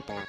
Danganronpa.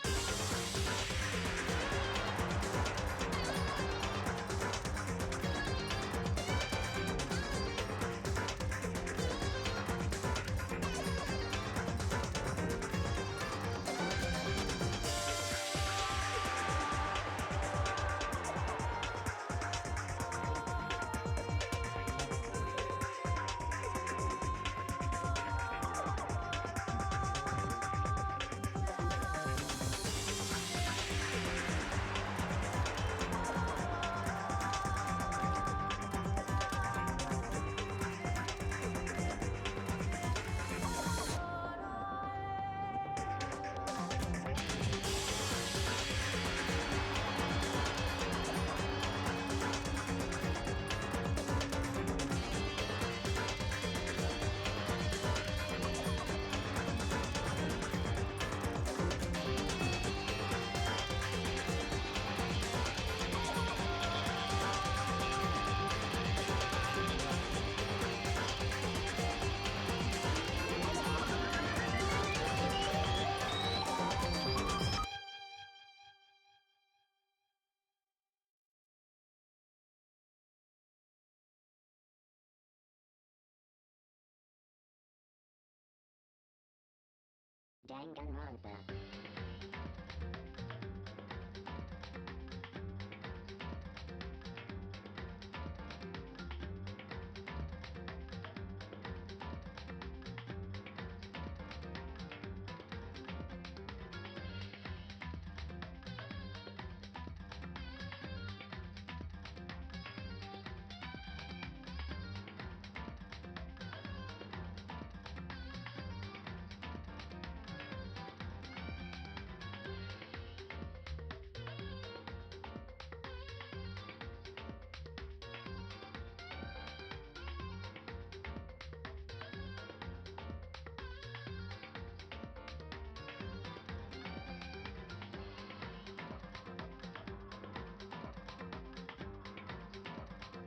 Danganronpa.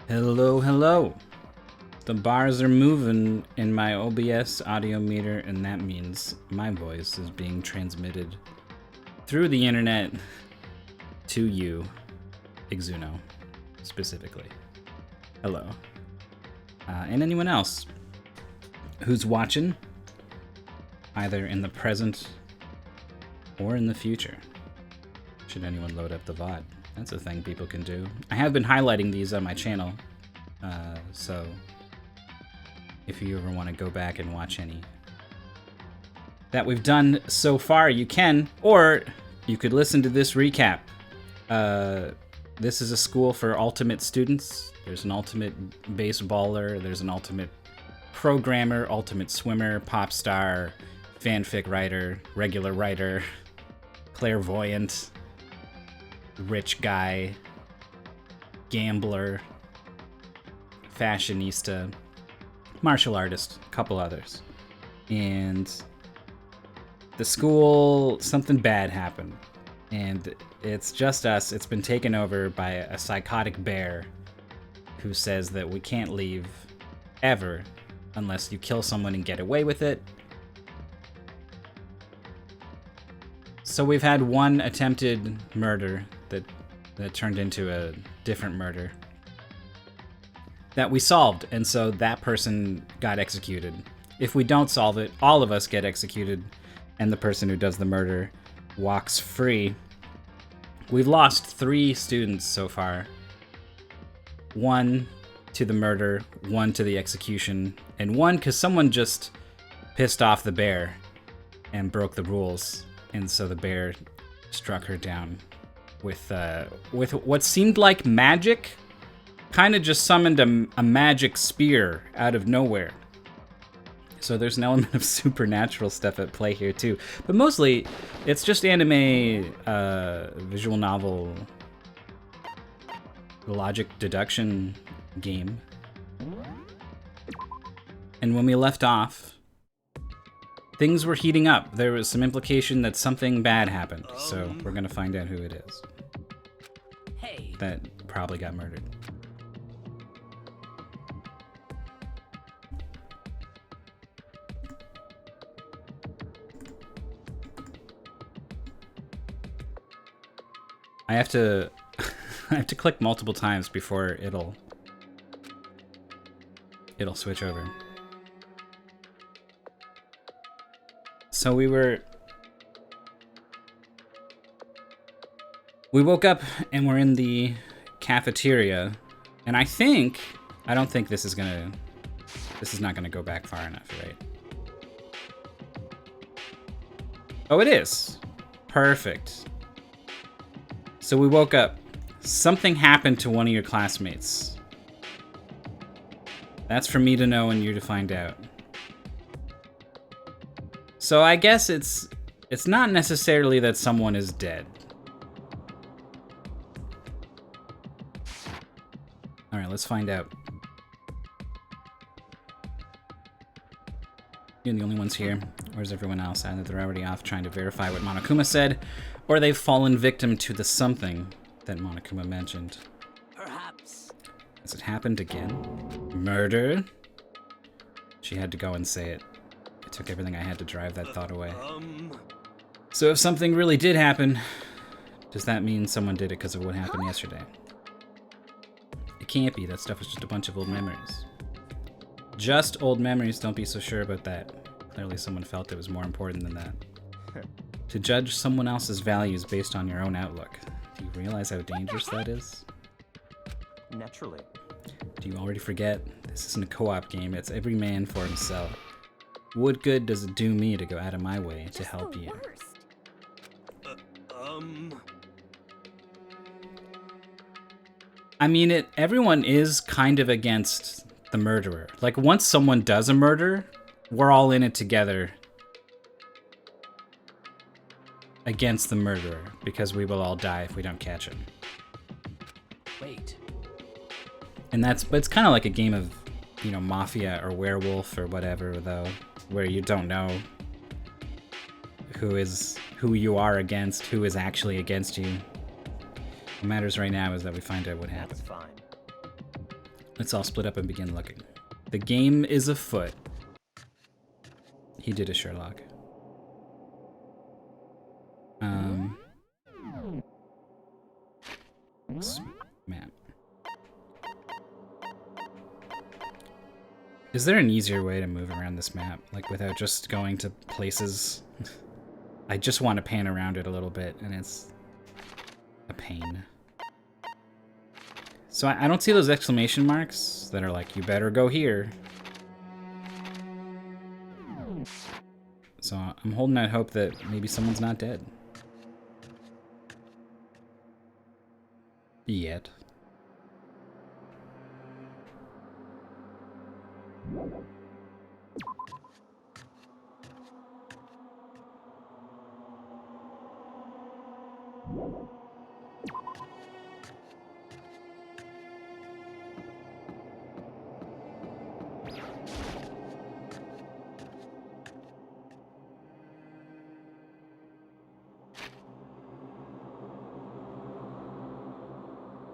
Hello, hello. The bars are moving in my OBS audio meter, and that means my voice is being transmitted through the internet to you, Exuno, specifically. Hello. And anyone else who's watching, either in the present or in the future, should anyone load up the VOD. That's a thing people can do. I have been highlighting these on my channel, so if you ever want to go back and watch any that we've done so far, you can, or you could listen to this recap. This is a school for ultimate students. There's an ultimate baseballer, there's an ultimate programmer, ultimate swimmer, pop star, fanfic writer, regular writer, clairvoyant, rich guy, gambler, fashionista, martial artist, a couple others. And the school, something bad happened. And it's just us. It's been taken over by a psychotic bear who says that we can't leave ever unless you kill someone and get away with it. So we've had one attempted murder that turned into a different murder that we solved, and so that person got executed. If we don't solve it, all of us get executed, and the person who does the murder walks free. We've lost 3 students so far. 1 to the murder, 1 to the execution, and 1 because someone just pissed off the bear and broke the rules, and so the bear struck her down with what seemed like magic. Kind of just summoned a magic spear out of nowhere. So there's an element of supernatural stuff at play here too. But mostly, it's just anime, visual novel, logic deduction game. And when we left off, things were heating up. There was some implication that something bad happened. So we're gonna find out who it is. That probably got murdered. I have to I have to click multiple times before it'll switch over. So we woke up and we're in the cafeteria, and I don't think this is not gonna go back far enough, right? Oh, it is. Perfect. So we woke up. Something happened to one of your classmates. That's for me to know and you to find out. So I guess it's not necessarily that someone is dead. All right, let's find out. You're the only ones here. Where's everyone else? Either they're already off trying to verify what Monokuma said, or they've fallen victim to the something that Monokuma mentioned. Perhaps. Has it happened again? Murder? She had to go and say it. It took everything I had to drive that thought away. So if something really did happen, does that mean someone did it because of what happened yesterday? It can't be. That stuff was just a bunch of old memories. Just old memories, don't be so sure about that. Clearly someone felt it was more important than that. To judge someone else's values based on your own outlook. Do you realize how dangerous that is? Naturally. Do you already forget? This isn't a co-op game, it's every man for himself. What good does it do me to go out of my way to help you? I mean, everyone is kind of against the murderer. Like, once someone does a murder, we're all in it together against the murderer, because we will all die if we don't catch him. Wait. But it's kind of like a game of, Mafia or Werewolf or whatever, though, where you don't know who you are against, who is actually against you. What matters right now is that we find out what happened. That's fine. Let's all split up and begin looking. The game is afoot. He did a Sherlock. Map. Is there an easier way to move around this map? Like, without just going to places? I just want to pan around it a little bit, and it's a pain. So I don't see those exclamation marks that are like, you better go here. So I'm holding out hope that maybe someone's not dead. Yet.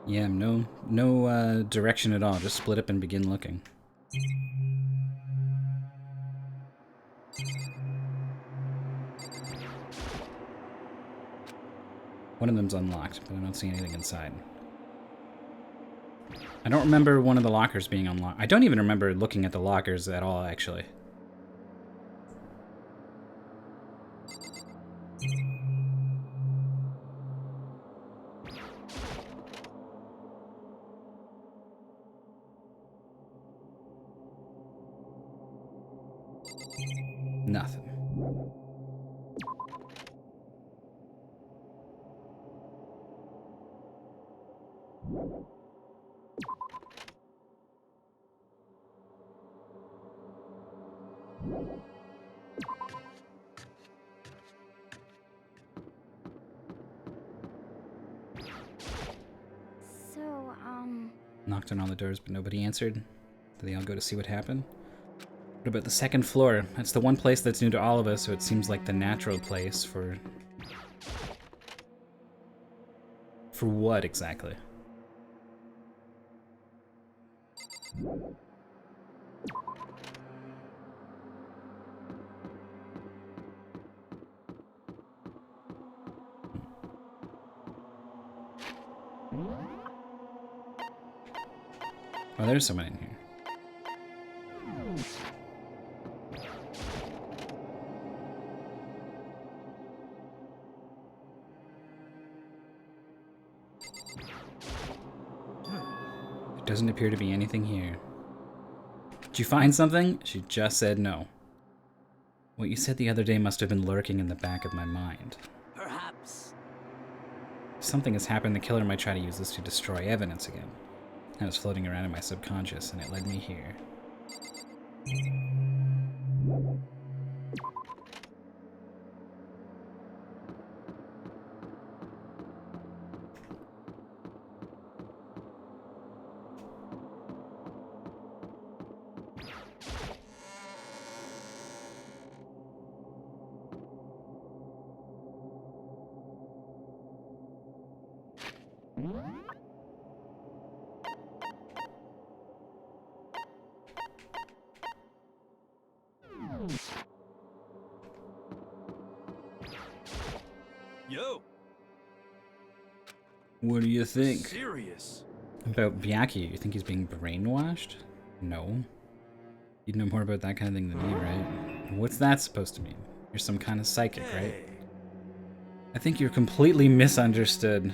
Yeah, no direction at all. Just split up and begin looking. One of them's unlocked, but I don't see anything inside. I don't remember one of the lockers being unlocked. I don't even remember looking at the lockers at all, actually. Nothing. So, Knocked on all the doors, but nobody answered. Did they all go to see what happened? What about the second floor? That's the one place that's new to all of us, so it seems like the natural place for... For what, exactly? Oh, there's someone in here. There doesn't appear to be anything here. Did you find something? She just said no. What you said the other day must have been lurking in the back of my mind. Perhaps. If something has happened, the killer might try to use this to destroy evidence again. And it's floating around in my subconscious, and it led me here. Yo. What do you think? Serious. About Byakuya, you think he's being brainwashed? No. You'd know more about that kind of thing than me, right? What's that supposed to mean? You're some kind of psychic, right? I think you're completely misunderstood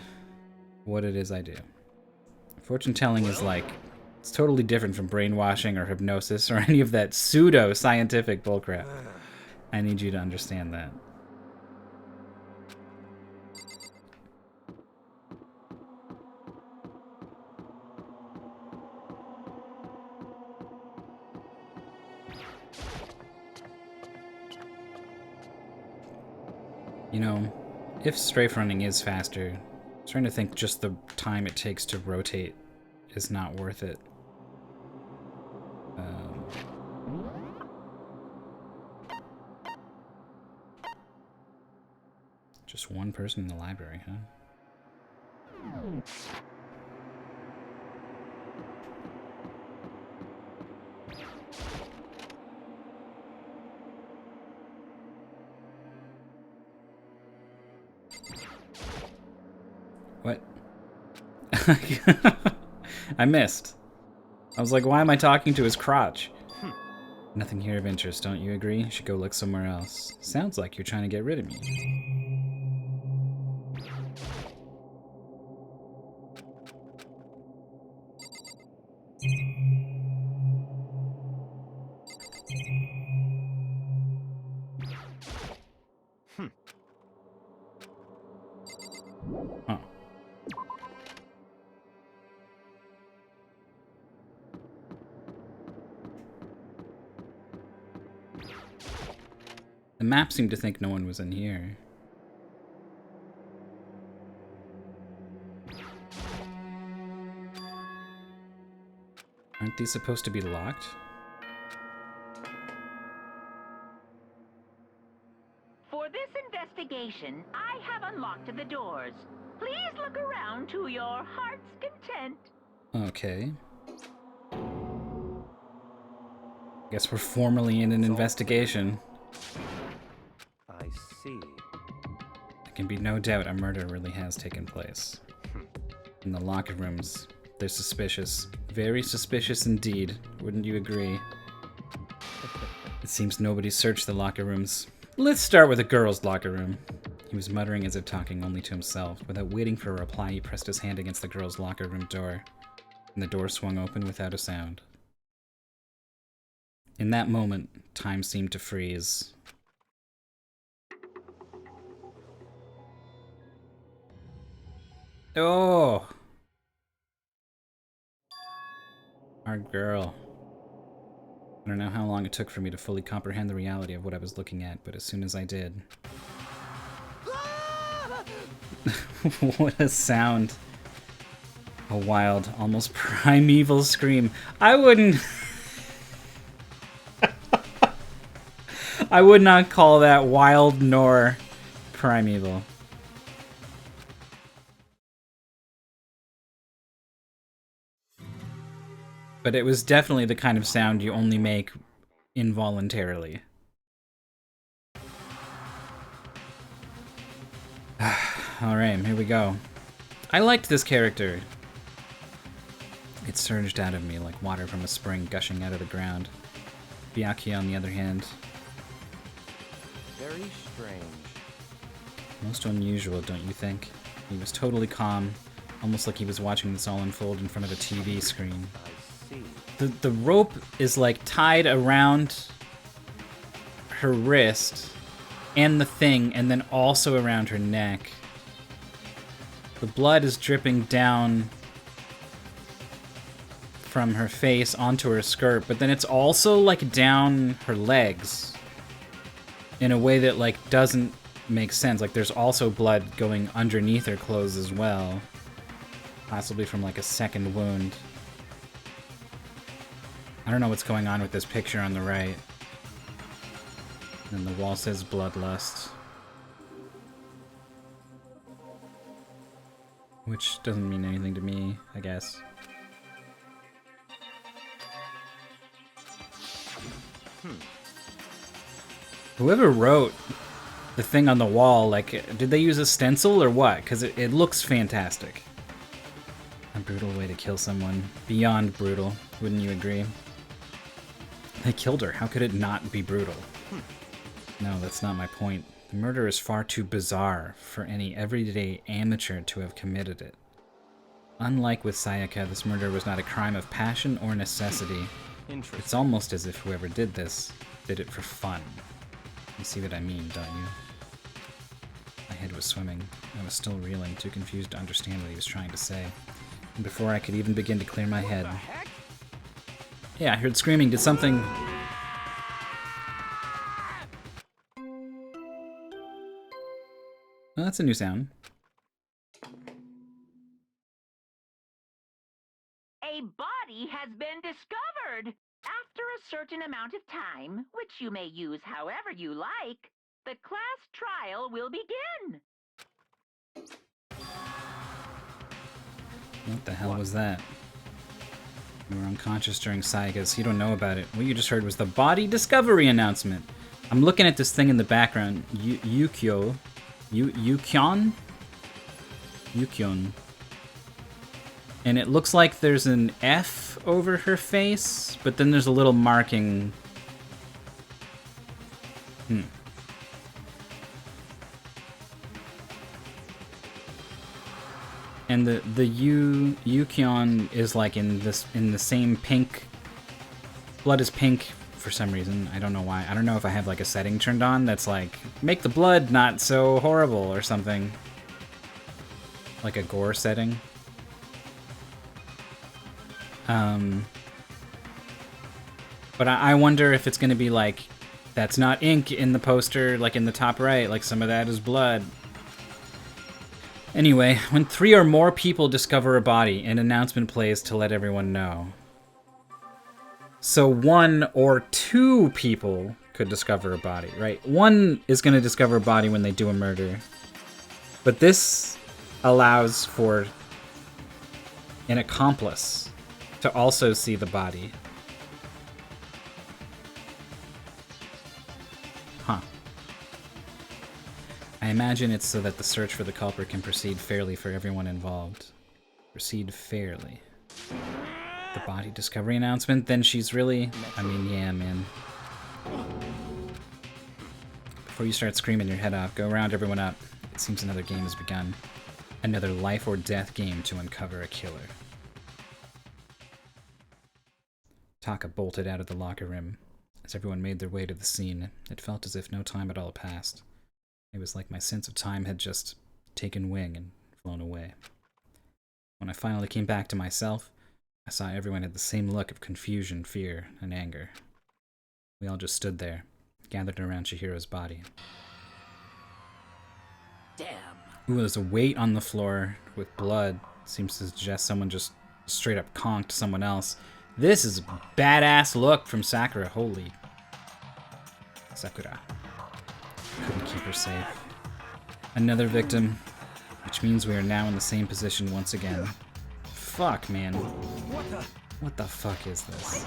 what it is I do. Fortune telling is like, it's totally different from brainwashing or hypnosis or any of that pseudo-scientific bullcrap. I need you to understand that. You know, if strafe running is faster, I'm trying to think just the time it takes to rotate is not worth it. Just one person in the library, huh? What? I missed. I was like, why am I talking to his crotch? Nothing here of interest, don't you agree? Should go look somewhere else. Sounds like you're trying to get rid of me. Huh. The map seemed to think no one was in here. Aren't these supposed to be locked? For this investigation, I have unlocked the doors. Please look around to your heart's content. Okay. Guess we're formally in an investigation. I see. There can be no doubt a murder really has taken place. In the locker rooms, they're suspicious. Very suspicious indeed. Wouldn't you agree? It seems nobody searched the locker rooms. Let's start with the girls' locker room. He was muttering as if talking only to himself. Without waiting for a reply, he pressed his hand against the girls' locker room door, and the door swung open without a sound. In that moment, time seemed to freeze. Oh! Our girl. I don't know how long it took for me to fully comprehend the reality of what I was looking at, but as soon as I did... What a sound. A wild, almost primeval scream. I wouldn't... I would not call that wild nor primeval. But it was definitely the kind of sound you only make involuntarily. Alright, here we go. I liked this character. It surged out of me like water from a spring gushing out of the ground. Byakuya, on the other hand, Very strange. most unusual, don't you think? He was totally calm, almost like he was watching this all unfold in front of a TV screen. I see. The rope is like tied around her wrist and the thing, and then also around her neck. The blood is dripping down from her face onto her skirt, but then it's also like down her legs in a way that like doesn't make sense. Like there's also blood going underneath her clothes as well, possibly from like a second wound. I don't know what's going on with this picture on the right. And the wall says bloodlust, which doesn't mean anything to me, I guess. Whoever wrote the thing on the wall, like, did they use a stencil or what? Because it looks fantastic. A brutal way to kill someone. Beyond brutal, wouldn't you agree? They killed her. How could it not be brutal? No, that's not my point. The murder is far too bizarre for any everyday amateur to have committed it. Unlike with Sayaka, this murder was not a crime of passion or necessity. Interesting. It's almost as if whoever did this did it for fun. You see what I mean, don't you? My head was swimming. I was still reeling, too confused to understand what he was trying to say. And before I could even begin to clear my head... Yeah, I heard screaming. Did something... Well, that's a new sound. A body has been discovered. After a certain amount of time, which you may use however you like, the class trial will begin. What the hell was that? You were unconscious during Sayaka's. You don't know about it. What you just heard was the body discovery announcement. I'm looking at this thing in the background. Yukyon? Yukyon. And it looks like there's an F over her face, but then there's a little marking. And the Yukyon is like in the same pink. Blood is pink for some reason. I don't know why. I don't know if I have like a setting turned on that's like make the blood not so horrible or something. Like a gore setting. But I wonder if it's going to be like, that's not ink in the poster, like in the top right, like some of that is blood. Anyway, when 3 or more people discover a body, an announcement plays to let everyone know. So 1 or 2 people could discover a body, right? 1 is going to discover a body when they do a murder. But this allows for an accomplice to also see the body. Huh. I imagine it's so that the search for the culprit can proceed fairly for everyone involved. Proceed fairly. The body discovery announcement? Then she's really... I mean, yeah, man. Before you start screaming your head off, go round everyone up. It seems another game has begun. Another life or death game to uncover a killer. Taka bolted out of the locker room. As everyone made their way to the scene, it felt as if no time at all passed. It was like my sense of time had just taken wing and flown away. When I finally came back to myself, I saw everyone had the same look of confusion, fear, and anger. We all just stood there, gathered around Chihiro's body. Damn. Ooh, there's a weight on the floor with blood. Seems to suggest someone just straight up conked someone else. This is a badass look from Sakura. Holy. Sakura. Couldn't keep her safe. Another victim, which means we are now in the same position once again. Fuck, man. What the fuck is this?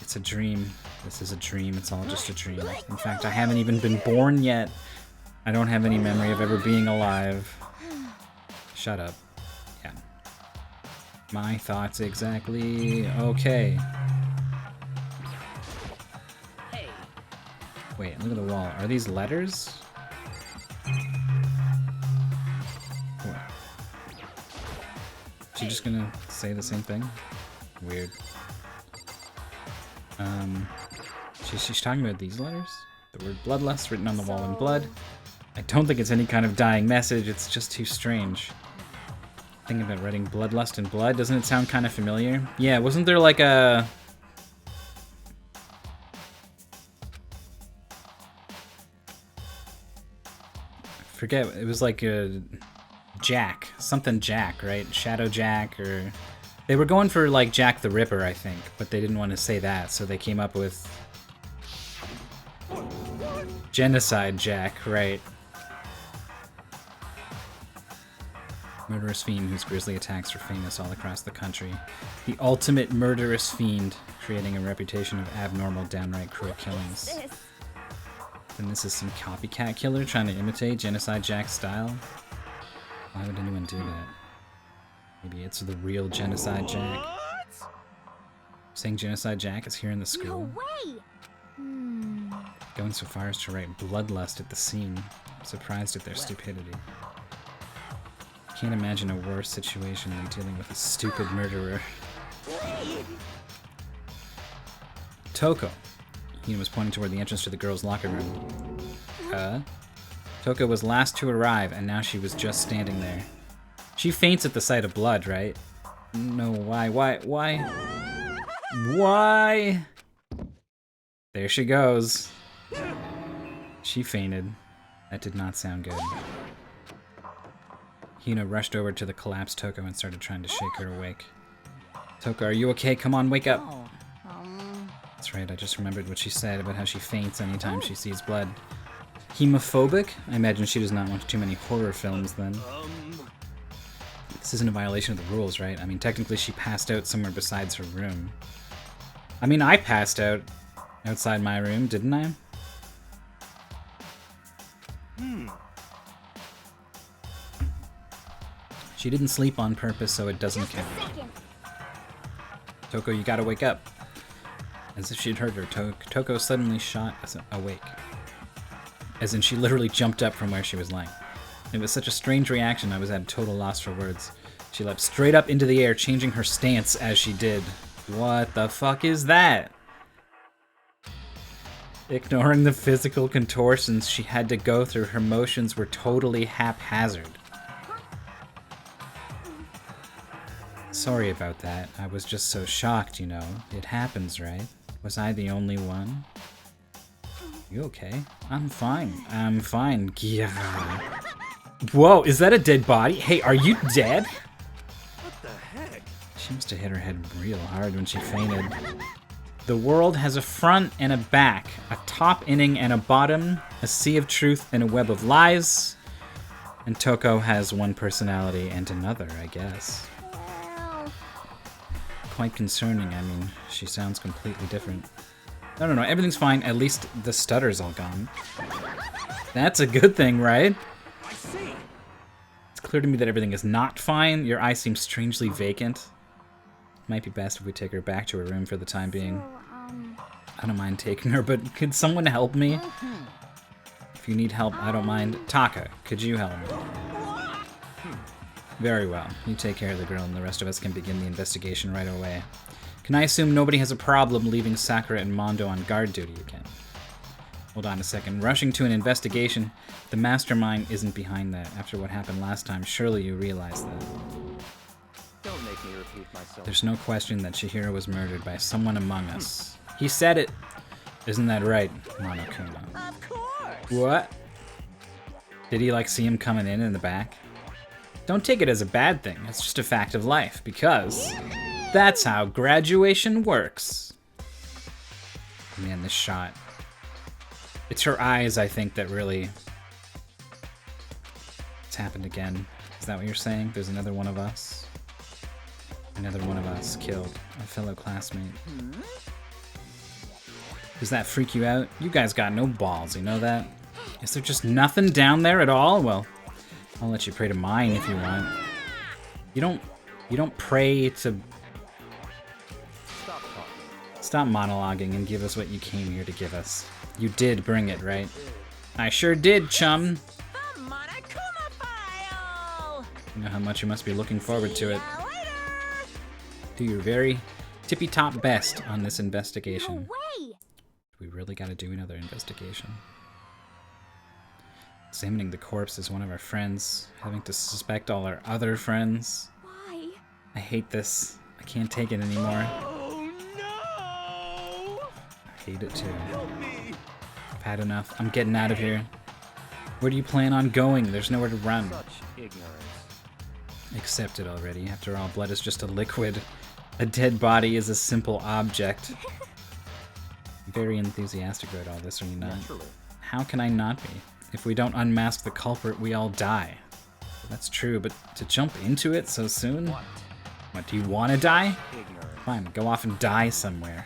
It's a dream. This is a dream. It's all just a dream. In fact, I haven't even been born yet. I don't have any memory of ever being alive. Shut up. My thoughts exactly. Okay. Hey. Wait, look at the wall. Are these letters? What? Is she just gonna say the same thing? Weird. She's talking about these letters? The word bloodlust written on the wall in blood. I don't think it's any kind of dying message, it's just too strange. Thinking about writing bloodlust in blood, doesn't it sound kind of familiar? Yeah, wasn't there like a... I forget, it was like a... Jack. Something Jack, right? Shadow Jack, or... They were going for like Jack the Ripper, I think, but they didn't want to say that, so they came up with... Genocide Jack, right. Murderous fiend whose grisly attacks are famous all across the country. The ultimate murderous fiend, creating a reputation of abnormal, downright cruel killings. Then this is some copycat killer trying to imitate Genocide Jack's style? Why would anyone do that? Maybe it's the real Genocide Jack. Saying Genocide Jack is here in the school. No way! Going so far as to write bloodlust at the scene. I'm surprised at their stupidity. Can't imagine a worse situation than dealing with a stupid murderer. Toko. He was pointing toward the entrance to the girls' locker room. Toko was last to arrive, and now she was just standing there. She faints at the sight of blood, right? No, why? Why? There she goes. She fainted. That did not sound good. Hina rushed over to the collapsed Toko and started trying to shake her awake. Toko, are you okay? Come on, wake up. That's right, I just remembered what she said about how she faints anytime she sees blood. Hemophobic? I imagine she does not watch too many horror films then. This isn't a violation of the rules, right? I mean, technically she passed out somewhere besides her room. I mean, I passed out outside my room, didn't I? She didn't sleep on purpose, so it doesn't count. Toko, you gotta wake up. As if she'd heard her, Toko suddenly shot awake. As in, she literally jumped up from where she was lying. It was such a strange reaction, I was at a total loss for words. She leapt straight up into the air, changing her stance as she did. What the fuck is that? Ignoring the physical contortions she had to go through, her motions were totally haphazard. Sorry about that. I was just so shocked, you know. It happens, right? Was I the only one? You okay? I'm fine. I'm fine. Yeah. Whoa, is that a dead body? Hey, are you dead? What the heck? She must have hit her head real hard when she fainted. The world has a front and a back, a top inning and a bottom, a sea of truth and a web of lies. And Toko has one personality and another, I guess. Quite concerning, I mean, she sounds completely different. No, everything's fine, at least the stutter's all gone. That's a good thing, right? I see. It's clear to me that everything is not fine. Your eye seems strangely vacant. Might be best if we take her back to her room for the time being. I don't mind taking her, but could someone help me? If you need help, I don't mind. Taka, could you help me? Very well. You take care of the girl and the rest of us can begin the investigation right away. Can I assume nobody has a problem leaving Sakura and Mondo on guard duty again? Hold on a second. Rushing to an investigation, the mastermind isn't behind that. After what happened last time, surely you realize that. Don't make me repeat myself. There's no question that Chihiro was murdered by someone among us. He said it! Isn't that right, Monokuma? Of course. What? Did he, like, see him coming in the back? Don't take it as a bad thing. It's just a fact of life, because that's how graduation works. Man, this shot. It's her eyes, I think, that really... It's happened again. Is that what you're saying? There's another one of us? Another one of us killed a fellow classmate. Does that freak you out? You guys got no balls, you know that? Is there just nothing down there at all? Well, I'll let you pray to mine if you want. You don't You don't pray to Stop talking. stop monologuing and give us what you came here to give us. You did bring it, right? I sure did, chum. The Monokuma file! You know how much you must be looking forward to it. See ya later! Do your very tippy-top best on this No investigation. way! We really gotta do another investigation. Examining the corpse is one of our friends. Having to suspect all our other friends. Why? I hate this. I can't take it anymore. Oh no! I hate it too. Help me! I've had enough. I'm getting out of here. Where do you plan on going? There's nowhere to run. Such ignorance. Accept it already. After all, blood is just a liquid. A dead body is a simple object. Very enthusiastic about all this, are you not? Naturally. How can I not be? If we don't unmask the culprit, we all die. That's true, but to jump into it so soon? What? What, do you want to die? Ignorance. Fine, go off and die somewhere.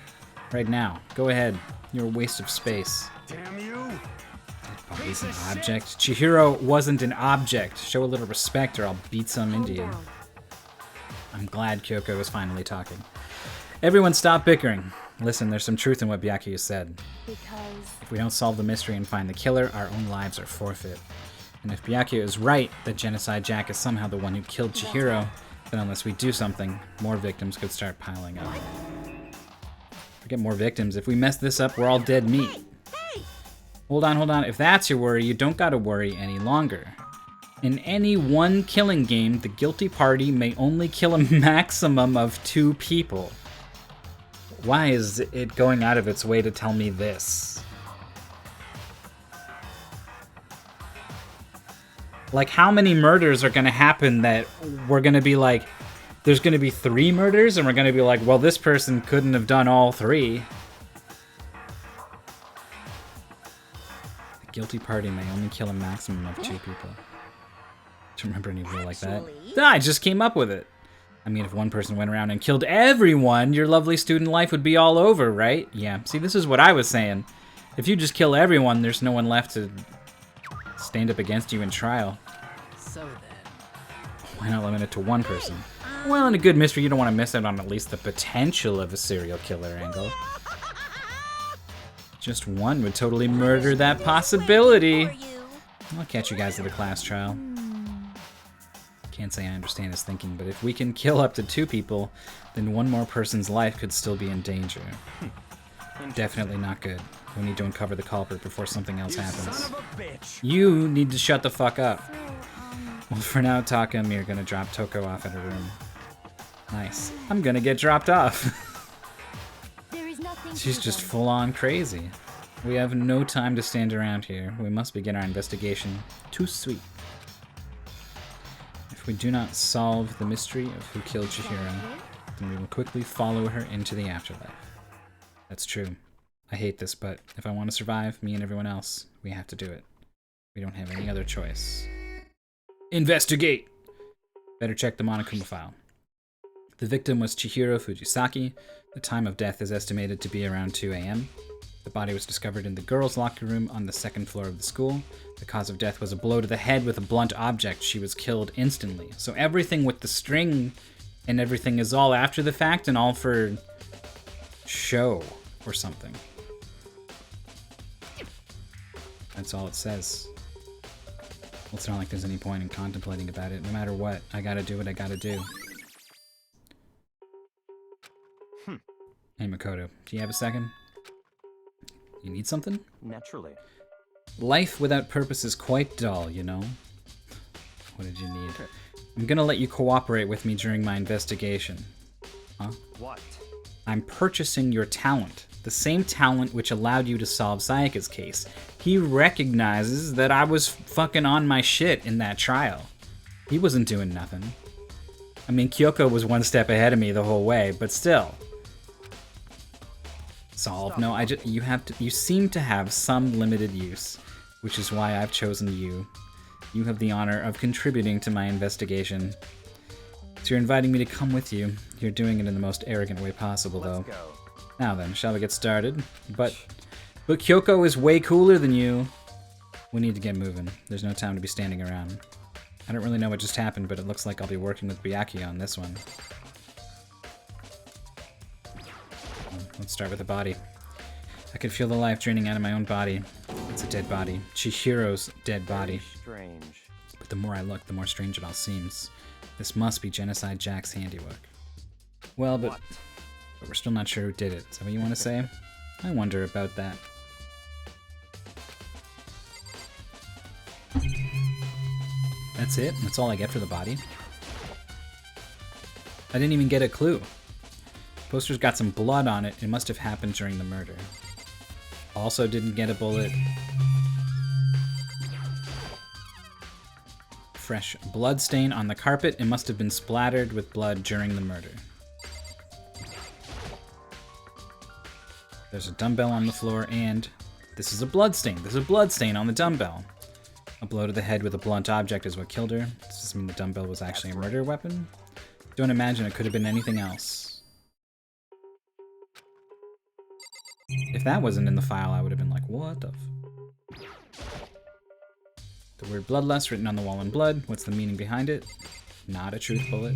Right now. Go ahead. You're a waste of space. Damn you! That body's an object. Chihiro wasn't an object. Show a little respect or I'll beat some into you. Down. I'm glad Kyoko is finally talking. Everyone stop bickering. Listen, there's some truth in what Byakuya said. Because If we don't solve the mystery and find the killer, our own lives are forfeit. And if Byakuya is right that Genocide Jack is somehow the one who killed Chihiro, then unless we do something, more victims could start piling up. Forget more victims. If we mess this up, we're all dead meat. Hey! Hold on. If that's your worry, you don't gotta worry any longer. In any one killing game, the guilty party may only kill a maximum of 2 people. Why is it going out of its way to tell me this? Like, how many murders are gonna happen that we're gonna be like, there's gonna be 3 murders, and we're gonna be like, well, this person couldn't have done all 3. The guilty party may only kill a maximum of 2 people. Do you remember any rule like that? Actually- Ah, I just came up with it. I mean, if one person went around and killed everyone, your lovely student life would be all over, right? Yeah, see, this is what I was saying. If you just kill everyone, there's no one left to stand up against you in trial. So then, Why not limit it to one person? Well, in a good mystery, you don't want to miss out on at least the potential of a serial killer angle. Just one would totally murder that possibility. for you. I'll catch you guys at the class trial. Can't say I understand his thinking, but if we can kill up to 2 people, then one more person's life could still be in danger. Definitely not good. We need to uncover the culprit before something else happens. Son of a bitch! You need to shut the fuck up. So, Well, for now, Taka and me are gonna drop Toko off at her room. Nice. I'm gonna get dropped off. there is nothing She's to just them. full-on crazy. We have no time to stand around here. We must begin our investigation. Too sweet. If we do not solve the mystery of who killed Chihiro, then we will quickly follow her into the afterlife. That's true. I hate this, but if I want to survive, me and everyone else, we have to do it. We don't have any other choice. Investigate! Better check the Monokuma file. The victim was Chihiro Fujisaki. The time of death is estimated to be around 2 a.m. The body was discovered in the girls' locker room on the 2nd floor of the school. The cause of death was a blow to the head with a blunt object. She was killed instantly. So everything with the string and everything is all after the fact and all for show or something. That's all it says. Well, it's not like there's any point in contemplating about it. No matter what, I gotta do what I gotta do. Hey, Makoto, do you have a second? You need something? Naturally. Life without purpose is quite dull, you know? What did you need? I'm gonna let you cooperate with me during my investigation. Huh? What? I'm purchasing your talent. The same talent which allowed you to solve Sayaka's case. He recognizes that I was fucking on my shit in that trial. He wasn't doing nothing. I mean, Kyoko was one step ahead of me the whole way, but still. Solve? No, you seem to have some limited use, which is why I've chosen you. You have the honor of contributing to my investigation. So you're inviting me to come with you. You're doing it in the most arrogant way possible, though. Let's go. Now then, shall we get started? But Kyoko is way cooler than you. We need to get moving. There's no time to be standing around. I don't really know what just happened, but it looks like I'll be working with Byakuya on this one. Let's start with the body. I could feel the life draining out of my own body. It's a dead body. Chihiro's dead body. Strange. But the more I look, the more strange it all seems. This must be Genocide Jack's handiwork. Well, but we're still not sure who did it. Is that what you want to say? I wonder about that. That's it? That's all I get for the body? I didn't even get a clue. Poster's got some blood on it. It must have happened during the murder. Also didn't get a bullet. Fresh blood stain on the carpet. It must have been splattered with blood during the murder. There's a dumbbell on the floor, and this is a blood stain. There's a blood stain on the dumbbell. A blow to the head with a blunt object is what killed her. Does this mean the dumbbell was actually a murder weapon? Don't imagine it could have been anything else. If that wasn't in the file, I would have been like, what the f... The word bloodlust written on the wall in blood. What's the meaning behind it? Not a truth bullet.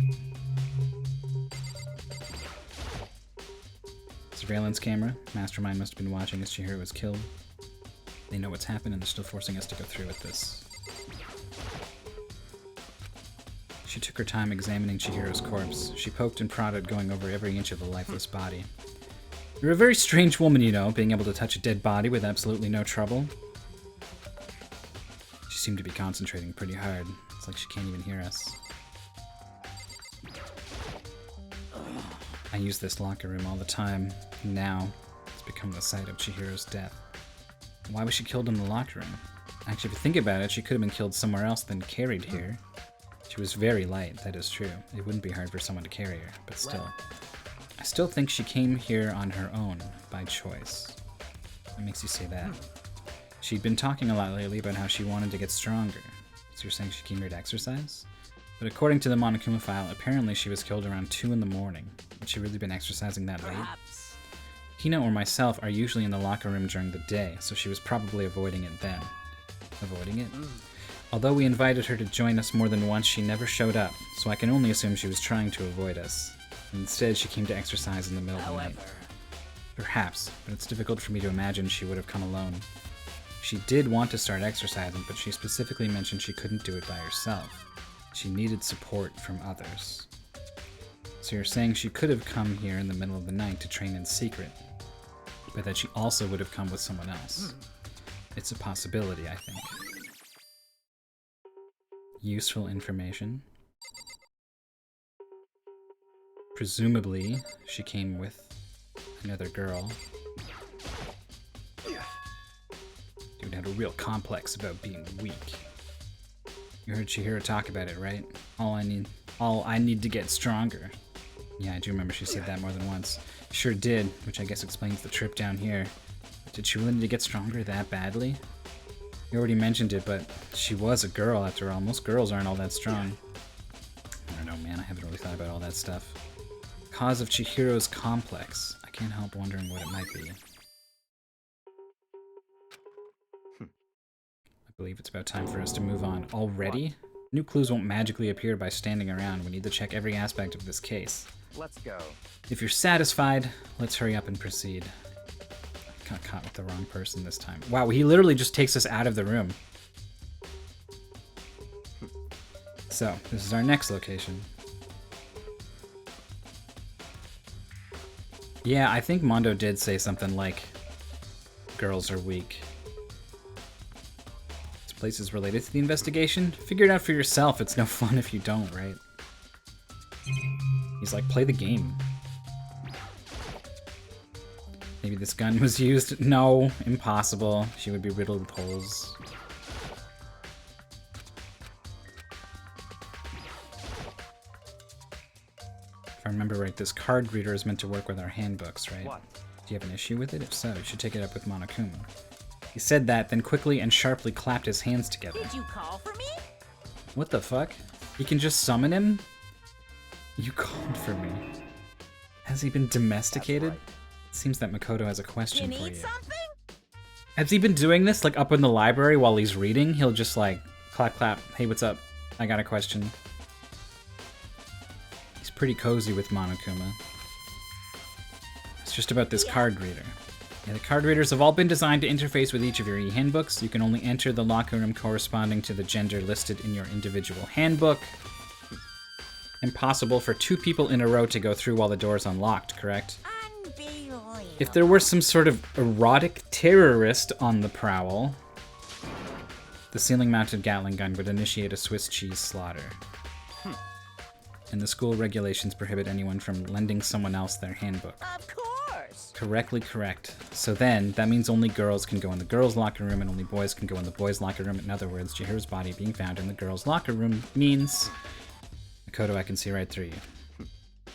Surveillance camera. Mastermind must have been watching as Chihiro was killed. They know what's happened and they're still forcing us to go through with this. She took her time examining Chihiro's corpse. She poked and prodded, going over every inch of the lifeless body. You're a very strange woman, you know, being able to touch a dead body with absolutely no trouble. She seemed to be concentrating pretty hard. It's like she can't even hear us. I use this locker room all the time. Now, it's become the site of Chihiro's death. Why was she killed in the locker room? Actually, if you think about it, she could have been killed somewhere else than carried here. She was very light, that is true. It wouldn't be hard for someone to carry her, but still. I still think she came here on her own, by choice. What makes you say that? She'd been talking a lot lately about how she wanted to get stronger. So you're saying she came here to exercise? But according to the Monokuma file, apparently she was killed around 2 in the morning. Had she really been exercising that late? Hina or myself are usually in the locker room during the day, so she was probably avoiding it then. Avoiding it? Although we invited her to join us more than once, she never showed up, so I can only assume she was trying to avoid us. Instead, she came to exercise in the middle of the night. Perhaps, but it's difficult for me to imagine she would have come alone. She did want to start exercising, but she specifically mentioned she couldn't do it by herself. She needed support from others. So you're saying she could have come here in the middle of the night to train in secret, but that she also would have come with someone else. It's a possibility, I think. Useful information. Presumably, she came with another girl. Dude had a real complex about being weak. You heard Chihiro talk about it, right? All I need to get stronger. Yeah, I do remember she said that more than once. Sure did, which I guess explains the trip down here. Did she really need to get stronger that badly? You already mentioned it, but she was a girl after all. Most girls aren't all that strong. I don't know, man. I haven't really thought about all that stuff. Cause of Chihiro's complex. I can't help wondering what it might be. I believe it's about time for us to move on. Already? New clues won't magically appear by standing around. We need to check every aspect of this case. Let's go. If you're satisfied, let's hurry up and proceed. Got caught with the wrong person this time. Wow, he literally just takes us out of the room. So, this is our next location. Yeah, I think Mondo did say something like, girls are weak. This place is related to the investigation? Figure it out for yourself. It's no fun if you don't, right? He's like, play the game. Maybe this gun was used? No, impossible. She would be riddled with holes. If I remember right, this card reader is meant to work with our handbooks, right? What? Do you have an issue with it? If so, you should take it up with Monokuma. He said that, then quickly and sharply clapped his hands together. Did you call for me? What the fuck? He can just summon him? You called for me. Has he been domesticated? Right. It seems that Makoto has a question You for need you. something? Has he been doing this, like, up in the library while he's reading? He'll just, like, clap, clap, hey, what's up? I got a question. He's pretty cozy with Monokuma. It's just about this card reader. Yeah, the card readers have all been designed to interface with each of your e-handbooks. You can only enter the locker room corresponding to the gender listed in your individual handbook. Impossible for 2 people in a row to go through while the door is unlocked, correct? If there were some sort of erotic terrorist on the prowl, the ceiling-mounted Gatling gun would initiate a Swiss cheese slaughter. And the school regulations prohibit anyone from lending someone else their handbook. Of course. Correctly correct. So then, that means only girls can go in the girls' locker room and only boys can go in the boys' locker room. In other words, Chihiro's body being found in the girls' locker room means... Makoto, I can see right through you.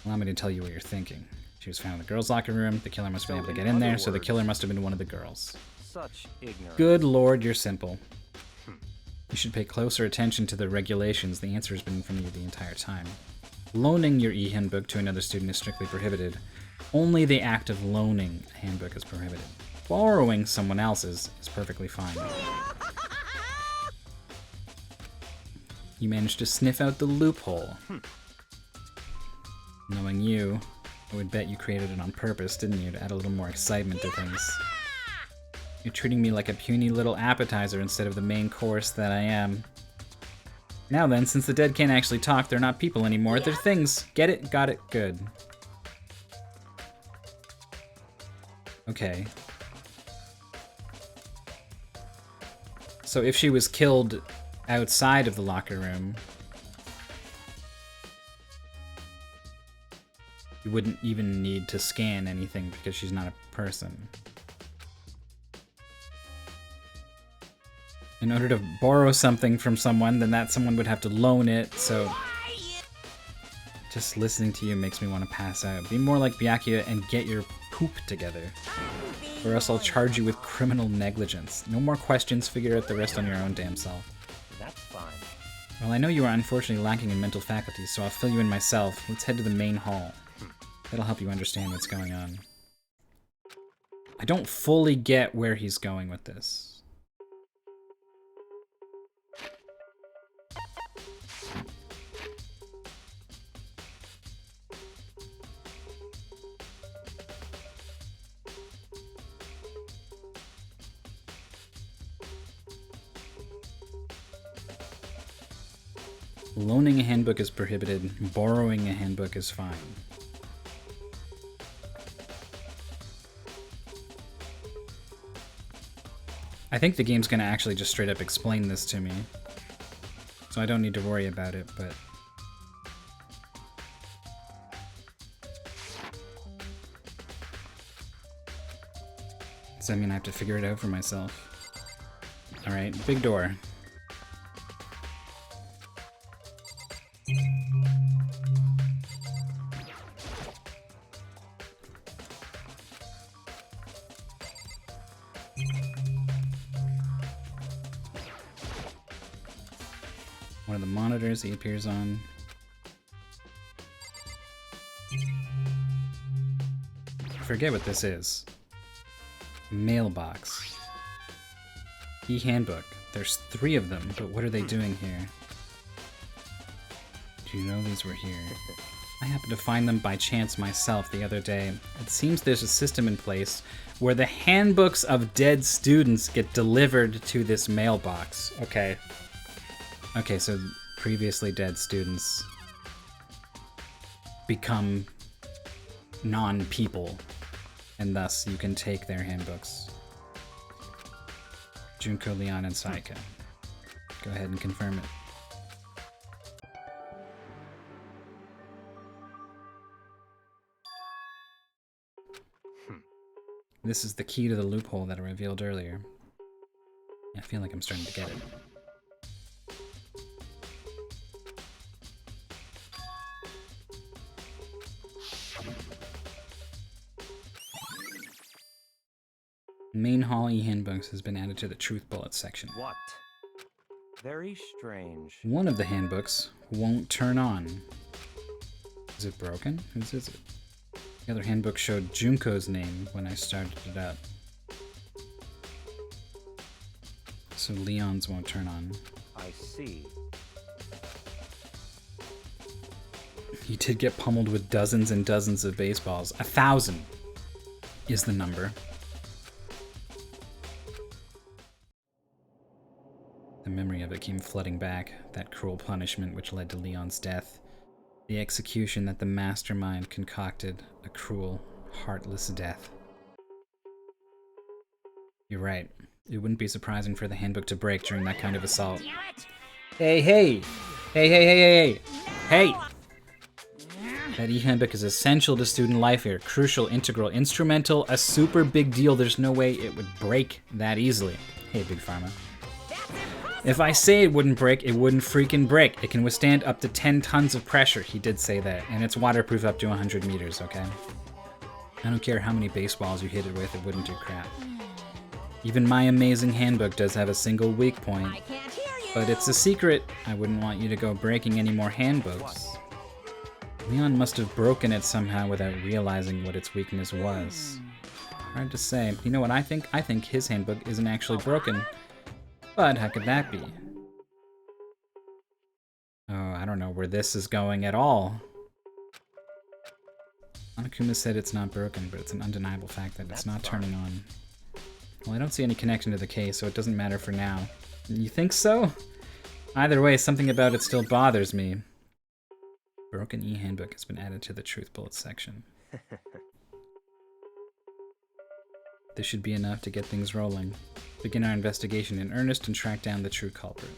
Allow me to tell you what you're thinking. She was found in the girls' locker room, the killer must have been able to get in there, so the killer must have been one of the girls. Such ignorance. Good lord, you're simple. You should pay closer attention to the regulations. The answer has been in front of you the entire time. Loaning your e-handbook to another student is strictly prohibited. Only the act of loaning a handbook is prohibited. Borrowing someone else's is perfectly fine. You managed to sniff out the loophole. Knowing you, I would bet you created it on purpose, didn't you, to add a little more excitement to things. You're treating me like a puny little appetizer instead of the main course that I am. Now then, since the dead can't actually talk, they're not people anymore, they're things. Get it? Got it? Good. Okay. So if she was killed outside of the locker room, you wouldn't even need to scan anything because she's not a person. In order to borrow something from someone, then that someone would have to loan it, so... Just listening to you makes me want to pass out. Be more like Byakuya and get your poop together. Or else I'll charge you with criminal negligence. No more questions, figure out the rest on your own damn self. That's fine. Well, I know you are unfortunately lacking in mental faculties, so I'll fill you in myself. Let's head to the main hall. That'll help you understand what's going on. I don't fully get where he's going with this. Loaning a handbook is prohibited. Borrowing a handbook is fine. I think the game's gonna actually just straight up explain this to me. So I don't need to worry about it, but... Does that mean I have to figure it out for myself? Alright, big door. One of the monitors he appears on. I forget what this is. Mailbox. E-handbook. There's 3 of them, but what are they doing here? Do you know these were here? I happened to find them by chance myself the other day. It seems there's a system in place where the handbooks of dead students get delivered to this mailbox. Okay. Okay, so previously dead students become non-people, and thus you can take their handbooks. Junko, Leon, and Saika. Go ahead and confirm it. This is the key to the loophole that I revealed earlier. I feel like I'm starting to get it. Main hall e-handbooks has been added to the truth bullet section. What? Very strange. One of the handbooks won't turn on. Is it broken? Whose is it? The other handbook showed Junko's name when I started it up. So Leon's won't turn on. I see. He did get pummeled with dozens and dozens of baseballs. 1,000 is the number. The memory of it came flooding back, that cruel punishment which led to Leon's death. The execution that the mastermind concocted, a cruel, heartless death. You're right. It wouldn't be surprising for the handbook to break during that kind of assault. Hey, hey! Hey, hey, hey, hey, hey! Hey! That e-handbook is essential to student life here. Crucial, integral, instrumental, a super big deal. There's no way it would break that easily. Hey, Big Pharma. If I say it wouldn't break, it wouldn't freaking break. It can withstand up to 10 tons of pressure. He did say that. And it's waterproof up to 100 meters, okay? I don't care how many baseballs you hit it with, it wouldn't do crap. Even my amazing handbook does have a single weak point. But it's a secret. I wouldn't want you to go breaking any more handbooks. Leon must have broken it somehow without realizing what its weakness was. Hard to say. You know what I think? I think his handbook isn't actually broken. But how could that be? Oh, I don't know where this is going at all. Anakuma said it's not broken, but it's an undeniable fact that it's not turning on. Well, I don't see any connection to the case, so it doesn't matter for now. You think so? Either way, something about it still bothers me. Broken e-handbook has been added to the truth bullets section. This should be enough to get things rolling. Begin our investigation in earnest and track down the true culprit.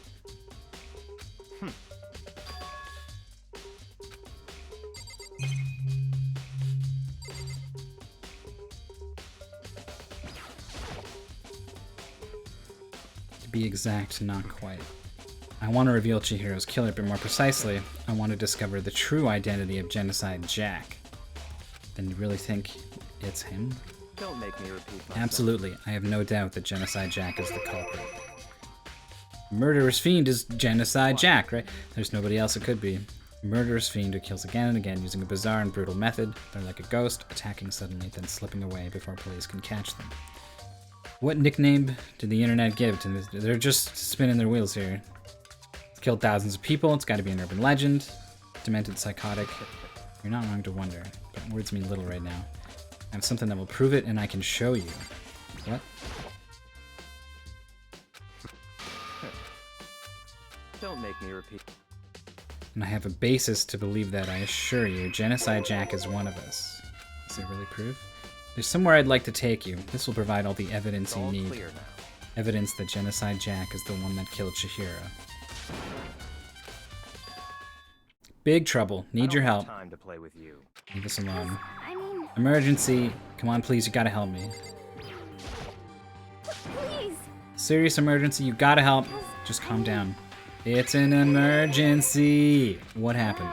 To be exact, not quite. I want to reveal Chihiro's killer, but more precisely, I want to discover the true identity of Genocide Jack. Then you really think it's him? Don't make me repeat myself. Absolutely. I have no doubt that Genocide Jack is the culprit. Murderous Fiend is Genocide Jack, right? There's nobody else it could be. Murderous Fiend who kills again and again using a bizarre and brutal method. They're like a ghost, attacking suddenly, then slipping away before police can catch them. What nickname did the internet give to this? They're just spinning their wheels here. It's killed thousands of people. It's got to be an urban legend. Demented psychotic. You're not wrong to wonder, but words mean little right now. I have something that will prove it, and I can show you. What? Don't make me repeat. And I have a basis to believe that, I assure you. Genocide Jack is one of us. Is there really proof? There's somewhere I'd like to take you. This will provide all the evidence you need. Clear now. Evidence that Genocide Jack is the one that killed Chihiro. Big trouble. Need your help. Time to play with you. Leave us alone. I mean, Emergency. Come on, please. You gotta help me. please. Serious emergency. You gotta help. Just calm down. It's an emergency. What happened?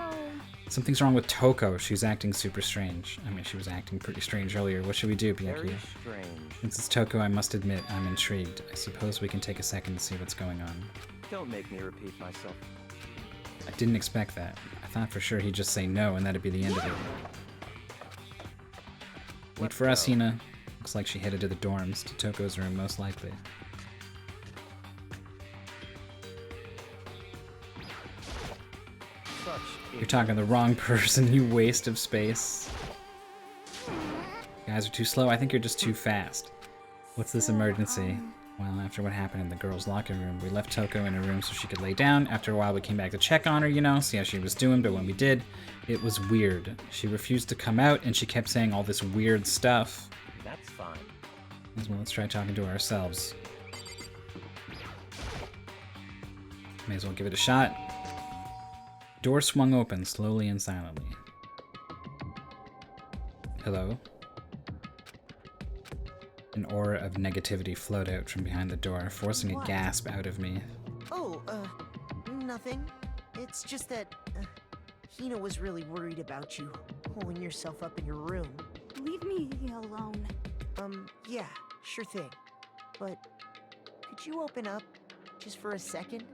Something's wrong with Toko. She's acting super strange. I mean, she was acting pretty strange earlier. What should we do, Very Pinocchio? strange. Since it's Toko, I must admit, I'm intrigued. I suppose we can take a second to see what's going on. Don't make me repeat myself. I didn't expect that. I thought for sure he'd just say no and that'd be the end of it. Wait for us, Hina. Looks like she headed to the dorms, to Toko's room, most likely. Such You're talking to the wrong person, you waste of space. You guys are too slow. I think you're just too fast. What's this emergency? Well, after what happened in the girls' locker room, we left Toko in her room so she could lay down. After a while, we came back to check on her, you know, see how she was doing, but when we did, it was weird. She refused to come out, and she kept saying all this weird stuff. That's fine. Well, let's try talking to her ourselves. May as well give it a shot. Door swung open, slowly and silently. Hello? An aura of negativity flowed out from behind the door, forcing a gasp out of me. Oh, nothing. It's just that Hina was really worried about you, holding yourself up in your room. Leave me alone. Yeah, sure thing. But could you open up just for a second?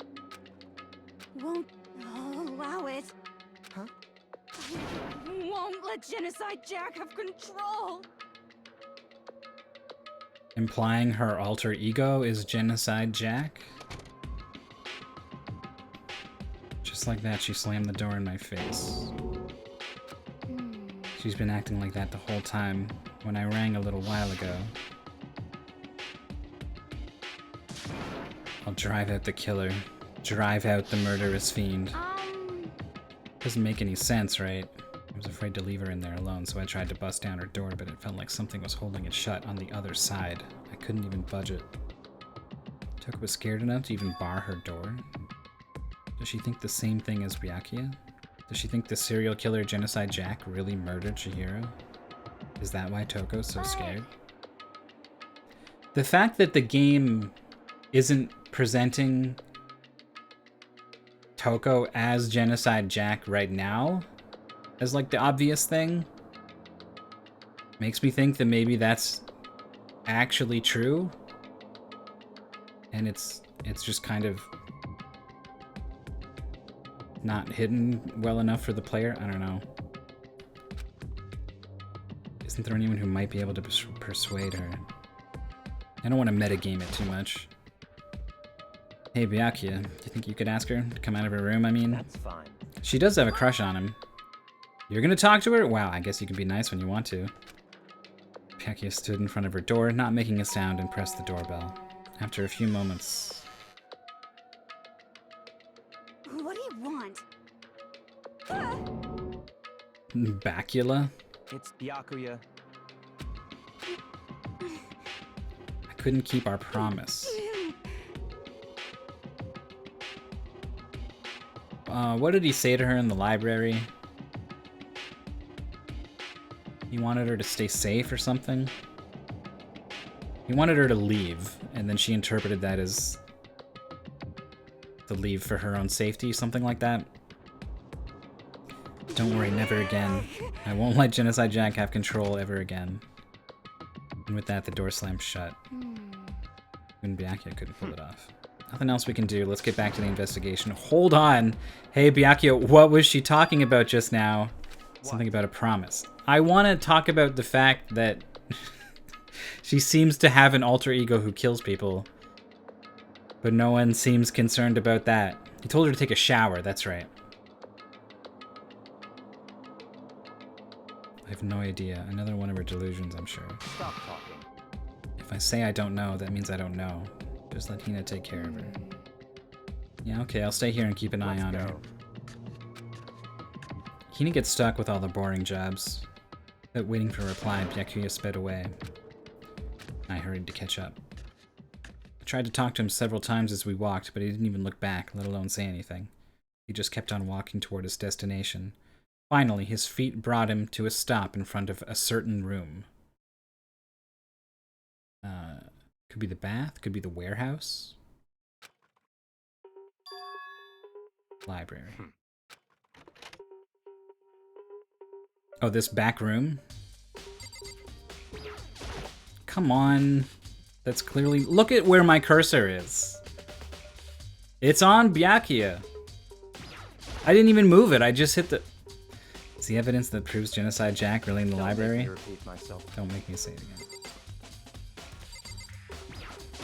Won't allow it. Huh? I won't let Genocide Jack have control. Implying her alter ego is Genocide Jack? Just like that, she slammed the door in my face. She's been acting like that the whole time when I rang a little while ago. I'll drive out the killer. Drive out the murderous fiend. Doesn't make any sense, right? I was afraid to leave her in there alone, so I tried to bust down her door, but it felt like something was holding it shut on the other side. I couldn't even budge it. Toko was scared enough to even bar her door? Does she think the same thing as Byakuya? Does she think the serial killer Genocide Jack really murdered Chihiro? Is that why Toko's so scared? The fact that the game isn't presenting Toko as Genocide Jack right now, as like the obvious thing, makes me think that maybe that's actually true, and it's just kind of not hidden well enough for the player. I don't know. Isn't there anyone who might be able to persuade her? I don't want to metagame it too much. Hey Byakuya, do you think you could ask her to come out of her room? I mean, That's fine. she does have a crush on him. You're gonna talk to her? Wow, I guess you can be nice when you want to. Byakuya stood in front of her door, not making a sound, and pressed the doorbell. After a few moments... What do you want? Bacula? It's Byakuya. I couldn't keep our promise. What did he say to her in the library? He wanted her to stay safe or something? He wanted her to leave, and then she interpreted that as to leave for her own safety, something like that. Don't worry, never again. I won't let Genocide Jack have control ever again. And with that, the door slammed shut. Even Byakuya couldn't pull it off. Nothing else we can do. Let's get back to the investigation. Hold on! Hey, Byakuya, what was she talking about just now? Something about a promise. I want to talk about the fact that she seems to have an alter ego who kills people. But no one seems concerned about that. He told her to take a shower, that's right. I have no idea. Another one of her delusions, I'm sure. Stop talking. If I say I don't know, that means I don't know. Just let Hina take care of her. Yeah, okay, I'll stay here and keep an eye on her. Hina gets stuck with all the boring jobs. Without waiting for a reply, Byakuya sped away. I hurried to catch up. I tried to talk to him several times as we walked, but he didn't even look back, let alone say anything. He just kept on walking toward his destination. Finally, his feet brought him to a stop in front of a certain room. Could be the bath, could be the warehouse. Library. Oh, this back room? Come on. That's clearly... Look at where my cursor is. It's on Byakuya. I didn't even move it, I just hit the... Is the evidence that proves Genocide Jack really in the library? Make me repeat myself. Don't make me say it again.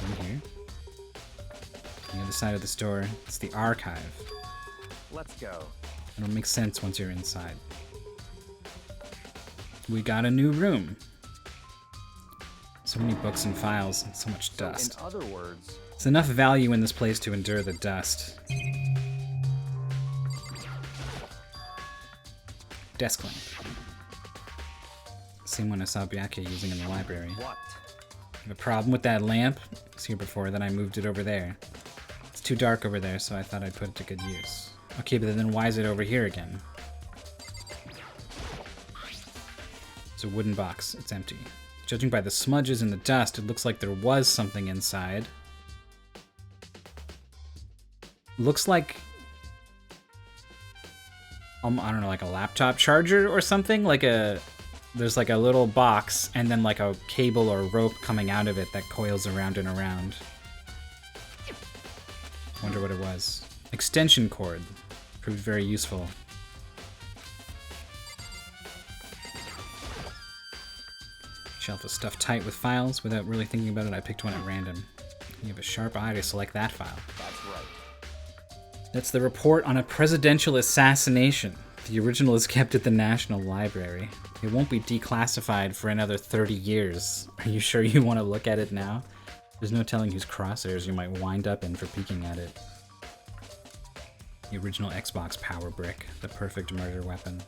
In here. On the other side of the store, it's the archive. Let's go. It'll make sense once you're inside. We got a new room. So many books and files, and so much dust. In other words, There's enough value in this place to endure the dust. Desk lamp. Same one I saw Byakuya using in the library. what? I have a problem with that lamp. It was here before, then I moved it over there. It's too dark over there, so I thought I'd put it to good use. Okay, but then why is it over here again? It's a wooden box. It's empty. Judging by the smudges and the dust, it looks like there was something inside. Looks like... I don't know, like a laptop charger or something? Like a... There's like a little box and then like a cable or rope coming out of it that coils around and around. Wonder what it was. Extension cord. Proved very useful. Shelf is stuffed tight with files. Without really thinking about it, I picked one at random. You have a sharp eye to select that file. That's right. That's the report on a presidential assassination. The original is kept at the National Library. It won't be declassified for another 30 years. Are you sure you want to look at it now? There's no telling whose crosshairs you might wind up in for peeking at it. The original Xbox power brick, the perfect murder weapon.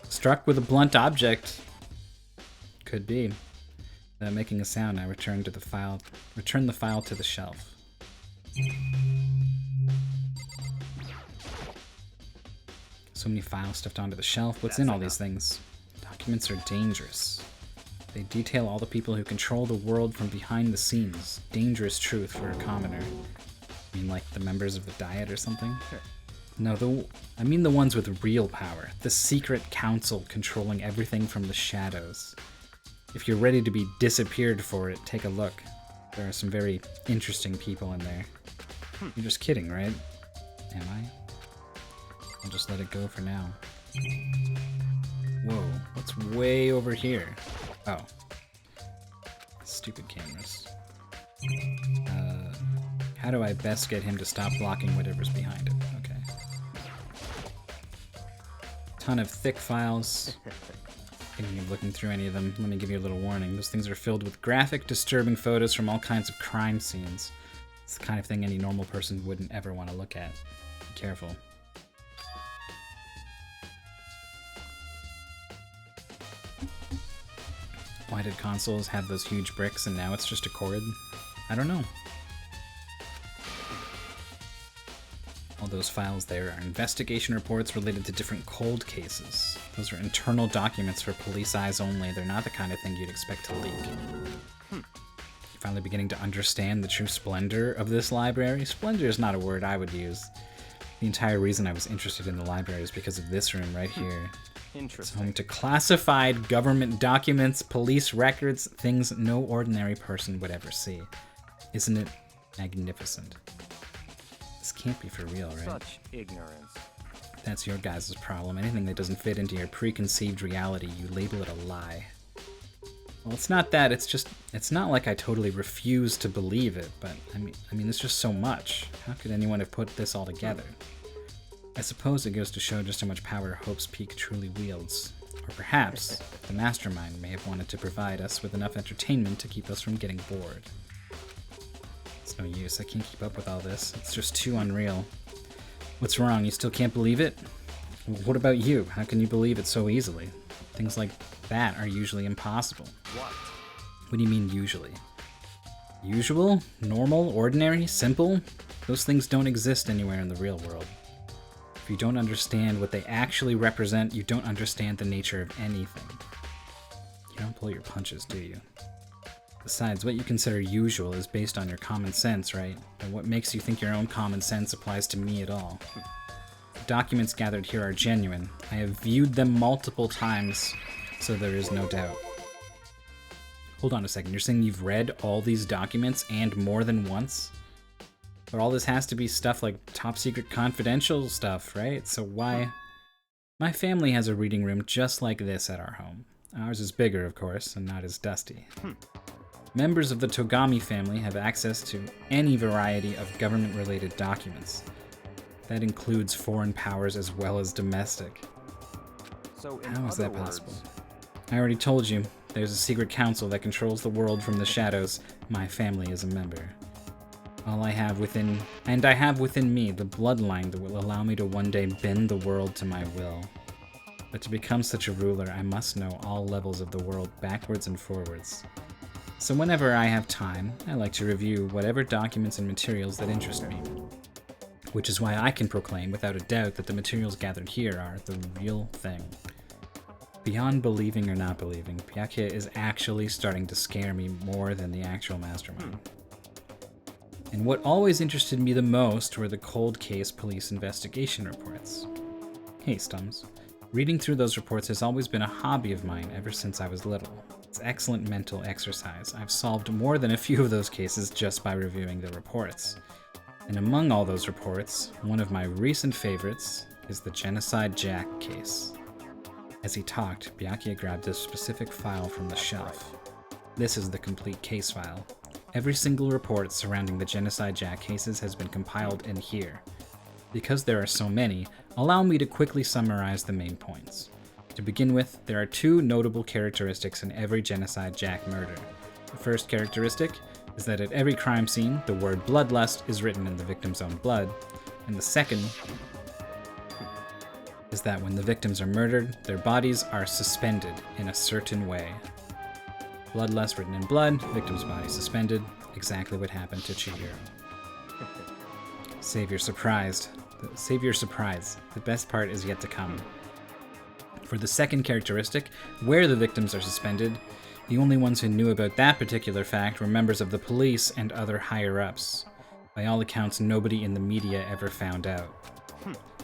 Struck with a blunt object. Could be. Without making a sound, I return the file to the shelf. So many files stuffed onto the shelf. What's in all these things? Documents are dangerous. They detail all the people who control the world from behind the scenes. Dangerous truth for a commoner. You mean like the members of the Diet or something? Sure. No, I mean the ones with real power. The secret council controlling everything from the shadows. If you're ready to be disappeared for it, take a look. There are some very interesting people in there. You're just kidding, right? Am I? I'll just let it go for now. Whoa, what's way over here? Oh. Stupid cameras. How do I best get him to stop blocking whatever's behind him? Okay. Ton of thick files. If you're looking through any of them, let me give you a little warning. Those things are filled with graphic, disturbing photos from all kinds of crime scenes. It's the kind of thing any normal person wouldn't ever want to look at. Be careful. Why did consoles have those huge bricks and now it's just a cord? I don't know. All those files there are investigation reports related to different cold cases. Those are internal documents for police eyes only. They're not the kind of thing you'd expect to leak. You're finally beginning to understand the true splendor of this library? Splendor is not a word I would use. The entire reason I was interested in the library is because of this room right here. It's Interesting. home to classified government documents, police records, things no ordinary person would ever see. Isn't it magnificent? This can't be for real, right? Such ignorance. That's your guys' problem. Anything that doesn't fit into your preconceived reality, you label it a lie. Well, it's not that. It's not like I totally refuse to believe it, but I mean, it's just so much. How could anyone have put this all together? I suppose it goes to show just how much power Hope's Peak truly wields. Or perhaps the mastermind may have wanted to provide us with enough entertainment to keep us from getting bored. It's no use. I can't keep up with all this. It's just too unreal. What's wrong? You still can't believe it? What about you? How can you believe it so easily? Things like that are usually impossible. What? What do you mean usually? Usual? Normal? Ordinary? Simple? Those things don't exist anywhere in the real world. If you don't understand what they actually represent, you don't understand the nature of anything. You don't pull your punches, do you? Besides, what you consider usual is based on your common sense, right? And what makes you think your own common sense applies to me at all? The documents gathered here are genuine. I have viewed them multiple times, so there is no doubt. Hold on a second, you're saying you've read all these documents and more than once? But all this has to be stuff like top secret confidential stuff, right? So why? My family has a reading room just like this at our home. Ours is bigger, of course, and not as dusty. Members of the Togami family have access to any variety of government-related documents. That includes foreign powers as well as domestic. So in How is other that possible? words, I already told you, there's a secret council that controls the world from the shadows. My family is a member. All I have within me the bloodline that will allow me to one day bend the world to my will. But to become such a ruler, I must know all levels of the world backwards and forwards. So whenever I have time, I like to review whatever documents and materials that interest me. Which is why I can proclaim without a doubt that the materials gathered here are the real thing. Beyond believing or not believing, Byakuya is actually starting to scare me more than the actual mastermind. And what always interested me the most were the cold case police investigation reports. Hey, Stums. Reading through those reports has always been a hobby of mine ever since I was little. It's excellent mental exercise. I've solved more than a few of those cases just by reviewing the reports. And among all those reports, one of my recent favorites is the Genocide Jack case. As he talked, Byakuya grabbed a specific file from the shelf. This is the complete case file. Every single report surrounding the Genocide Jack cases has been compiled in here. Because there are so many, allow me to quickly summarize the main points. To begin with, there are two notable characteristics in every Genocide Jack murder. The first characteristic is that at every crime scene, the word bloodlust is written in the victim's own blood, and the second is that when the victims are murdered, their bodies are suspended in a certain way. Bloodlust written in blood, victim's body suspended, exactly what happened to Chihiro. Save your surprise. The best part is yet to come. For the second characteristic, where the victims are suspended, the only ones who knew about that particular fact were members of the police and other higher-ups. By all accounts, nobody in the media ever found out.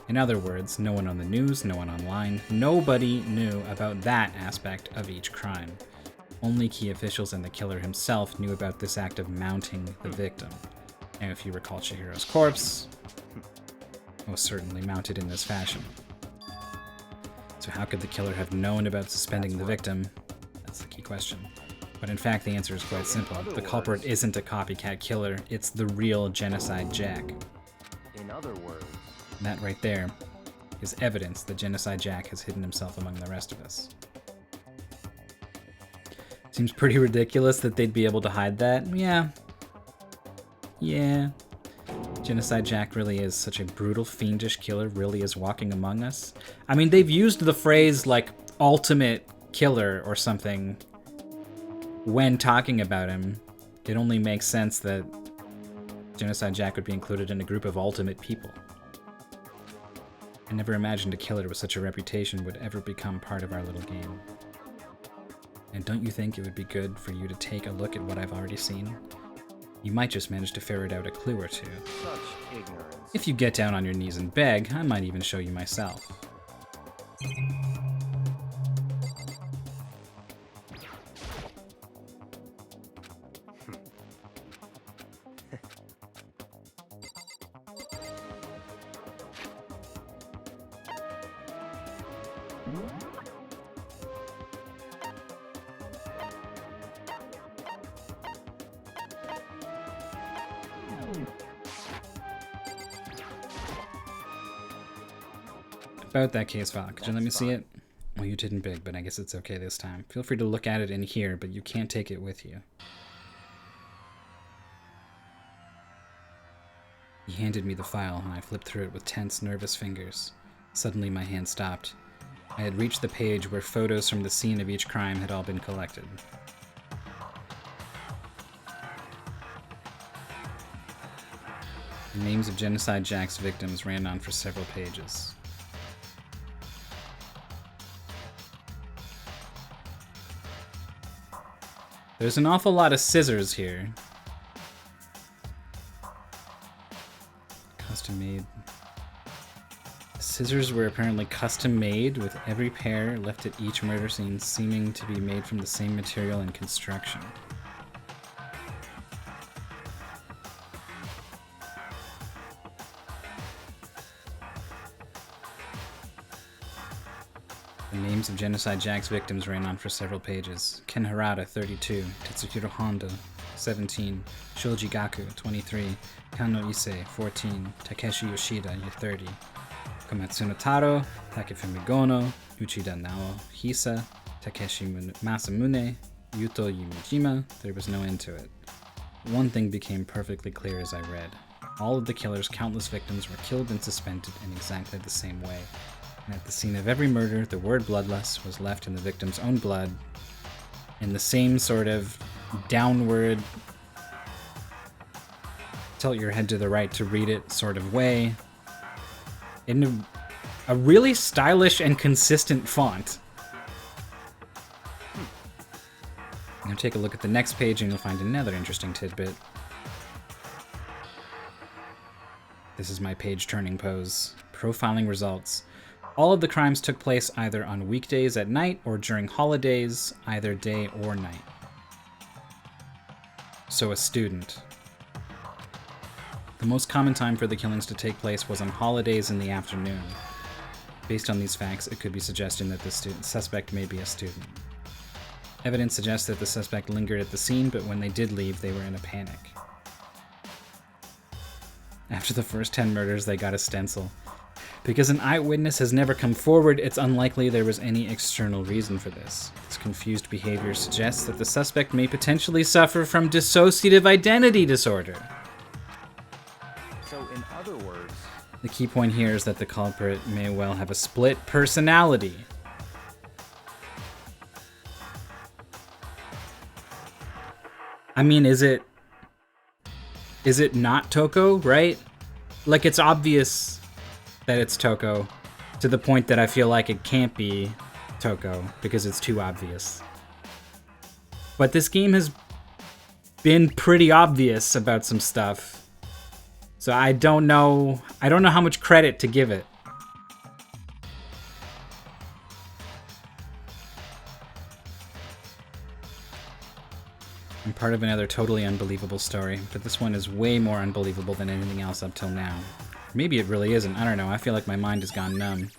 In other words, no one on the news, no one online, nobody knew about that aspect of each crime. Only key officials and the killer himself knew about this act of mounting the victim. Now, if you recall Chihiro's corpse, was certainly mounted in this fashion. So how could the killer have known about suspending the victim? That's the key question. But in fact, the answer is quite simple. The culprit isn't a copycat killer, it's the real Genocide Jack. In other words, And that right there is evidence that Genocide Jack has hidden himself among the rest of us. Seems pretty ridiculous that they'd be able to hide that. Yeah. Genocide Jack really is such a brutal, fiendish killer, really is walking among us. I mean, they've used the phrase, like, ultimate killer or something when talking about him. It only makes sense that Genocide Jack would be included in a group of ultimate people. I never imagined a killer with such a reputation would ever become part of our little game. And don't you think it would be good for you to take a look at what I've already seen? You might just manage to ferret out a clue or two. such ignorance. If you get down on your knees and beg, I might even show you myself. About that case file, could you let me see it? Well, you didn't beg, but I guess it's okay this time. Feel free to look at it in here, but you can't take it with you. He handed me the file, and I flipped through it with tense, nervous fingers. Suddenly, my hand stopped. I had reached the page where photos from the scene of each crime had all been collected. The names of Genocide Jack's victims ran on for several pages. There's an awful lot of scissors here. Custom made. Scissors were apparently custom made, with every pair left at each murder scene seeming to be made from the same material and construction. The names of Genocide Jack's victims ran on for several pages. Ken Harada, 32, Tetsuhiro Honda, 17, Shoji Gaku, 23, Kano Issei, 14, Takeshi Yoshida, 30, Komatsuno Taro, Takefumi Gono, Uchida Naohisa, Takeshi Masamune, Yuto Yumijima. There was no end to it. One thing became perfectly clear as I read. All of the killer's countless victims were killed and suspended in exactly the same way. And at the scene of every murder, the word bloodlust was left in the victim's own blood in the same sort of downward, tilt your head to the right to read it sort of way, in a really stylish and consistent font. Now take a look at the next page and you'll find another interesting tidbit. This is my page turning pose. Profiling results. All of the crimes took place either on weekdays at night or during holidays, either day or night. So a student. The most common time for the killings to take place was on holidays in the afternoon. Based on these facts, it could be suggested that the suspect may be a student. Evidence suggests that the suspect lingered at the scene, but when they did leave, they were in a panic. After the first 10 murders, they got a stencil. Because an eyewitness has never come forward, it's unlikely there was any external reason for this. This confused behavior suggests that the suspect may potentially suffer from dissociative identity disorder. So, in other words, The key point here is that the culprit may well have a split personality. I mean, is it not Toko, right? Like, it's obvious that it's Toko, to the point that I feel like it can't be Toko, because it's too obvious. But this game has been pretty obvious about some stuff. So I don't know how much credit to give it. I'm part of another totally unbelievable story, but this one is way more unbelievable than anything else up till now. Maybe it really isn't, I don't know, I feel like my mind has gone numb.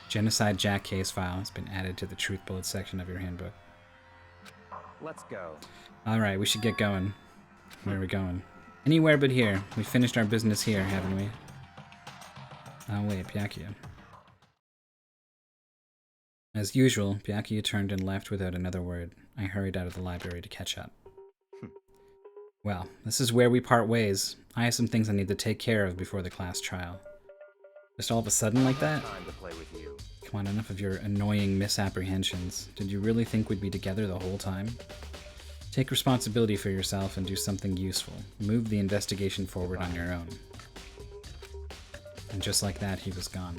Genocide Jack case file has been added to the truth bullet section of your handbook. let's go. Alright, we should get going. Where are we going? Anywhere but here. We finished our business here, haven't we? Oh wait, Byakuya. As usual, Byakuya turned and left without another word. I hurried out of the library to catch up. Well, this is where we part ways. I have some things I need to take care of before the class trial. Just all of a sudden like that? Time to play with you. Come on, enough of your annoying misapprehensions. Did you really think we'd be together the whole time? Take responsibility for yourself and do something useful. Move the investigation forward on your own. And just like that, he was gone.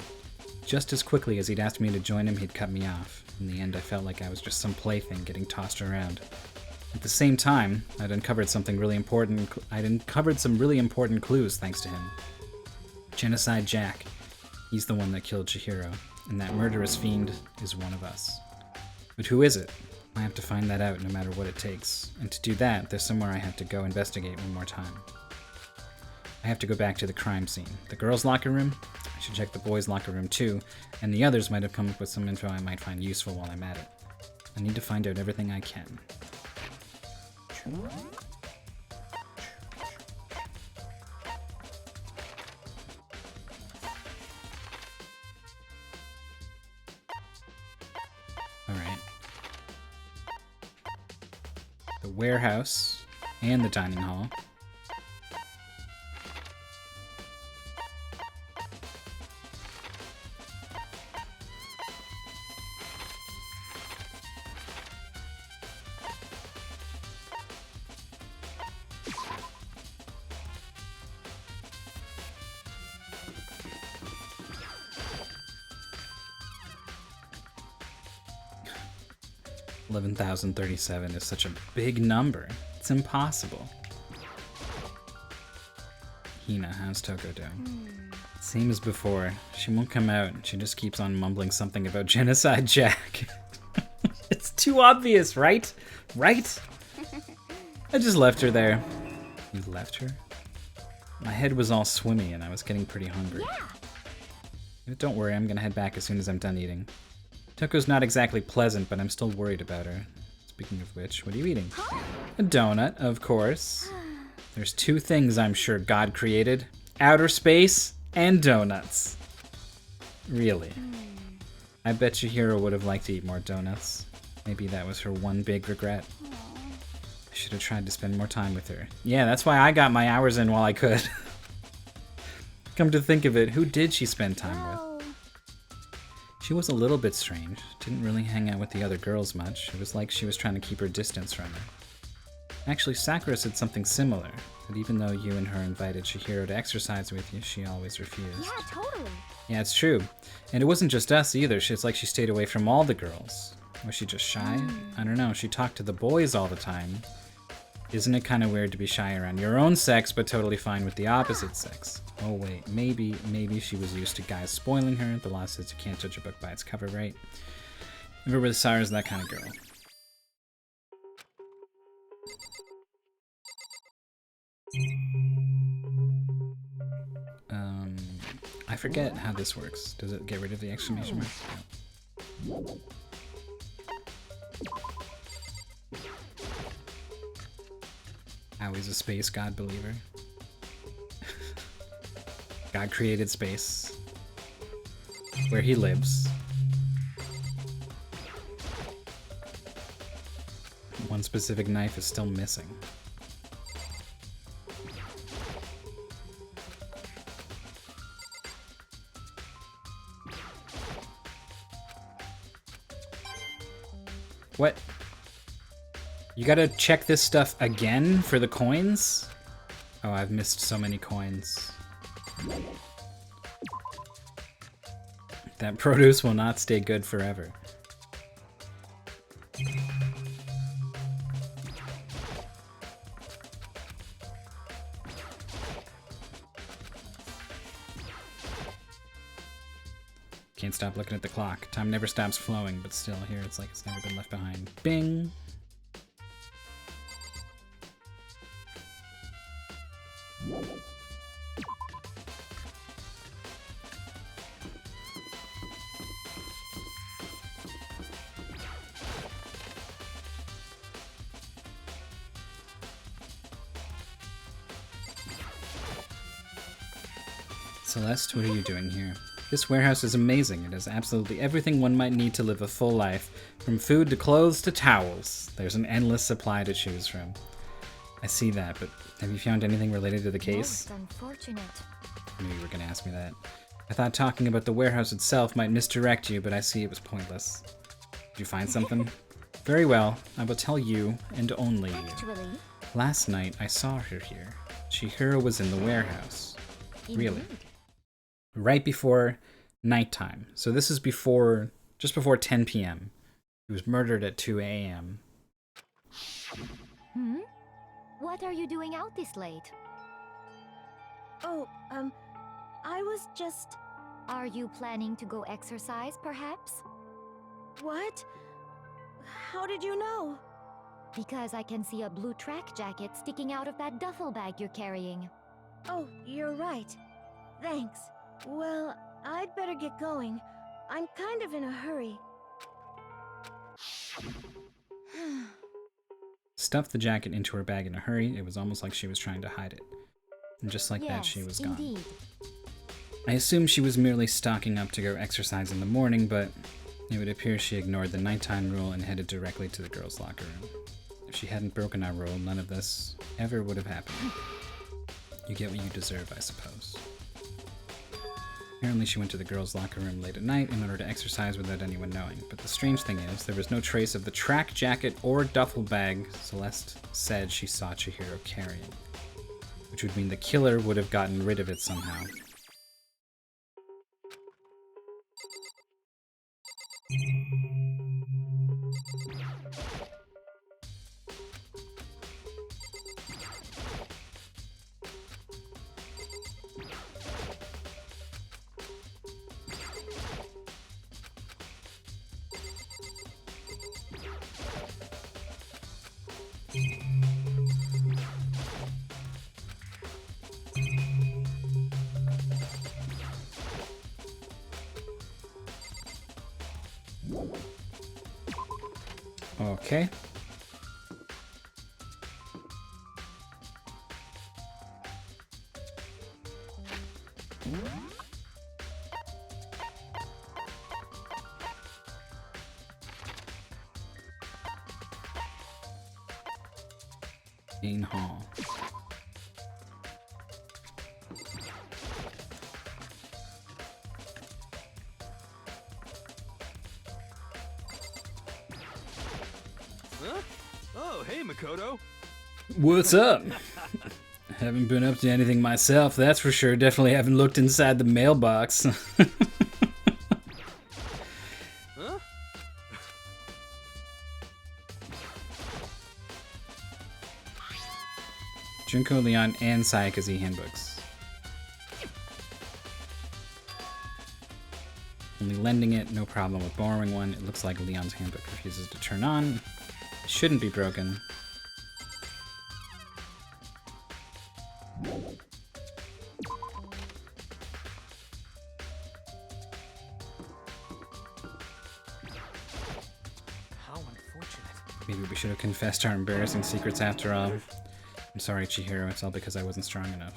Just as quickly as he'd asked me to join him, he'd cut me off. In the end, I felt like I was just some plaything getting tossed around. At the same time, I'd uncovered some really important clues thanks to him. Genocide Jack. He's the one that killed Chihiro, and that murderous fiend is one of us. But who is it? I have to find that out no matter what it takes. And to do that, there's somewhere I have to go investigate one more time. I have to go back to the crime scene. The girls' locker room? I should check the boys' locker room too, and the others might have come up with some info I might find useful while I'm at it. I need to find out everything I can. Alright. The warehouse and the dining hall. $11,037 is such a big number. It's impossible. Hina, how's Toko doing? Same as before. She won't come out. She just keeps on mumbling something about Genocide Jack. It's too obvious, right? Right? I just left her there. You left her? My head was all swimmy and I was getting pretty hungry. Don't worry, I'm gonna head back as soon as I'm done eating. Toko's not exactly pleasant, but I'm still worried about her. Speaking of which, what are you eating? A donut, of course. There's two things I'm sure God created. Outer space and donuts. Really. I bet Chihiro would have liked to eat more donuts. Maybe that was her one big regret. I should have tried to spend more time with her. Yeah, that's why I got my hours in while I could. Come to think of it, who did she spend time with? She was a little bit strange. Didn't really hang out with the other girls much. It was like she was trying to keep her distance from her. Actually, Sakura said something similar, that even though you and her invited Chihiro to exercise with you, she always refused. Yeah, totally. Yeah, it's true. And it wasn't just us either. It's like she stayed away from all the girls. Was she just shy? I don't know. She talked to the boys all the time. Isn't it kind of weird to be shy around your own sex, but totally fine with the opposite sex? Oh wait, maybe she was used to guys spoiling her. The law says you can't judge a book by its cover, right? Remember with Sarah's that kind of girl. I forget how this works. Does it get rid of the exclamation mark? No. Awie's a space god believer. God created space where he lives. One specific knife is still missing. What? You gotta check this stuff again for the coins? Oh, I've missed so many coins. That produce will not stay good forever. Can't stop looking at the clock. Time never stops flowing, but still here it's like it's never been left behind. Bing! Celeste, what are you doing here? This warehouse is amazing. It has absolutely everything one might need to live a full life, from food to clothes to towels. There's an endless supply to choose from. I see that, but have you found anything related to the case? Most unfortunate. I knew you were gonna ask me that. I thought talking about the warehouse itself might misdirect you, but I see it was pointless. Did you find something? Very well, I will tell you, and only you. Actually, Last night, I saw her here. Chihiro was in the warehouse. Really? indeed. Right before nighttime. So this is before, just before 10 p.m. He was murdered at 2 a.m. Hmm? What are you doing out this late? Oh, I was just... Are you planning to go exercise, perhaps? What? How did you know? Because I can see a blue track jacket sticking out of that duffel bag you're carrying. Oh, you're right. Thanks. Well, I'd better get going. I'm kind of in a hurry. Stuffed the jacket into her bag in a hurry. It was almost like she was trying to hide it. And just like that, she was gone. Indeed. I assumed she was merely stocking up to go exercise in the morning, but it would appear she ignored the nighttime rule and headed directly to the girls' locker room. If she hadn't broken our rule, none of this ever would have happened. You get what you deserve, I suppose. Apparently she went to the girls' locker room late at night in order to exercise without anyone knowing. But the strange thing is, there was no trace of the track jacket or duffel bag Celeste said she saw Chihiro carrying. Which would mean the killer would have gotten rid of it somehow. Okay. Main hall. Huh? Oh, hey, Makoto. What's up? Haven't been up to anything myself, that's for sure. Definitely haven't looked inside the mailbox. Huh? Junko, Leon, and Sayaka's handbooks. Only lending it, no problem with borrowing one. It looks like Leon's handbook refuses to turn on. It shouldn't be broken. How unfortunate. Maybe we should have confessed our embarrassing secrets after all. I'm sorry, Chihiro, it's all because I wasn't strong enough.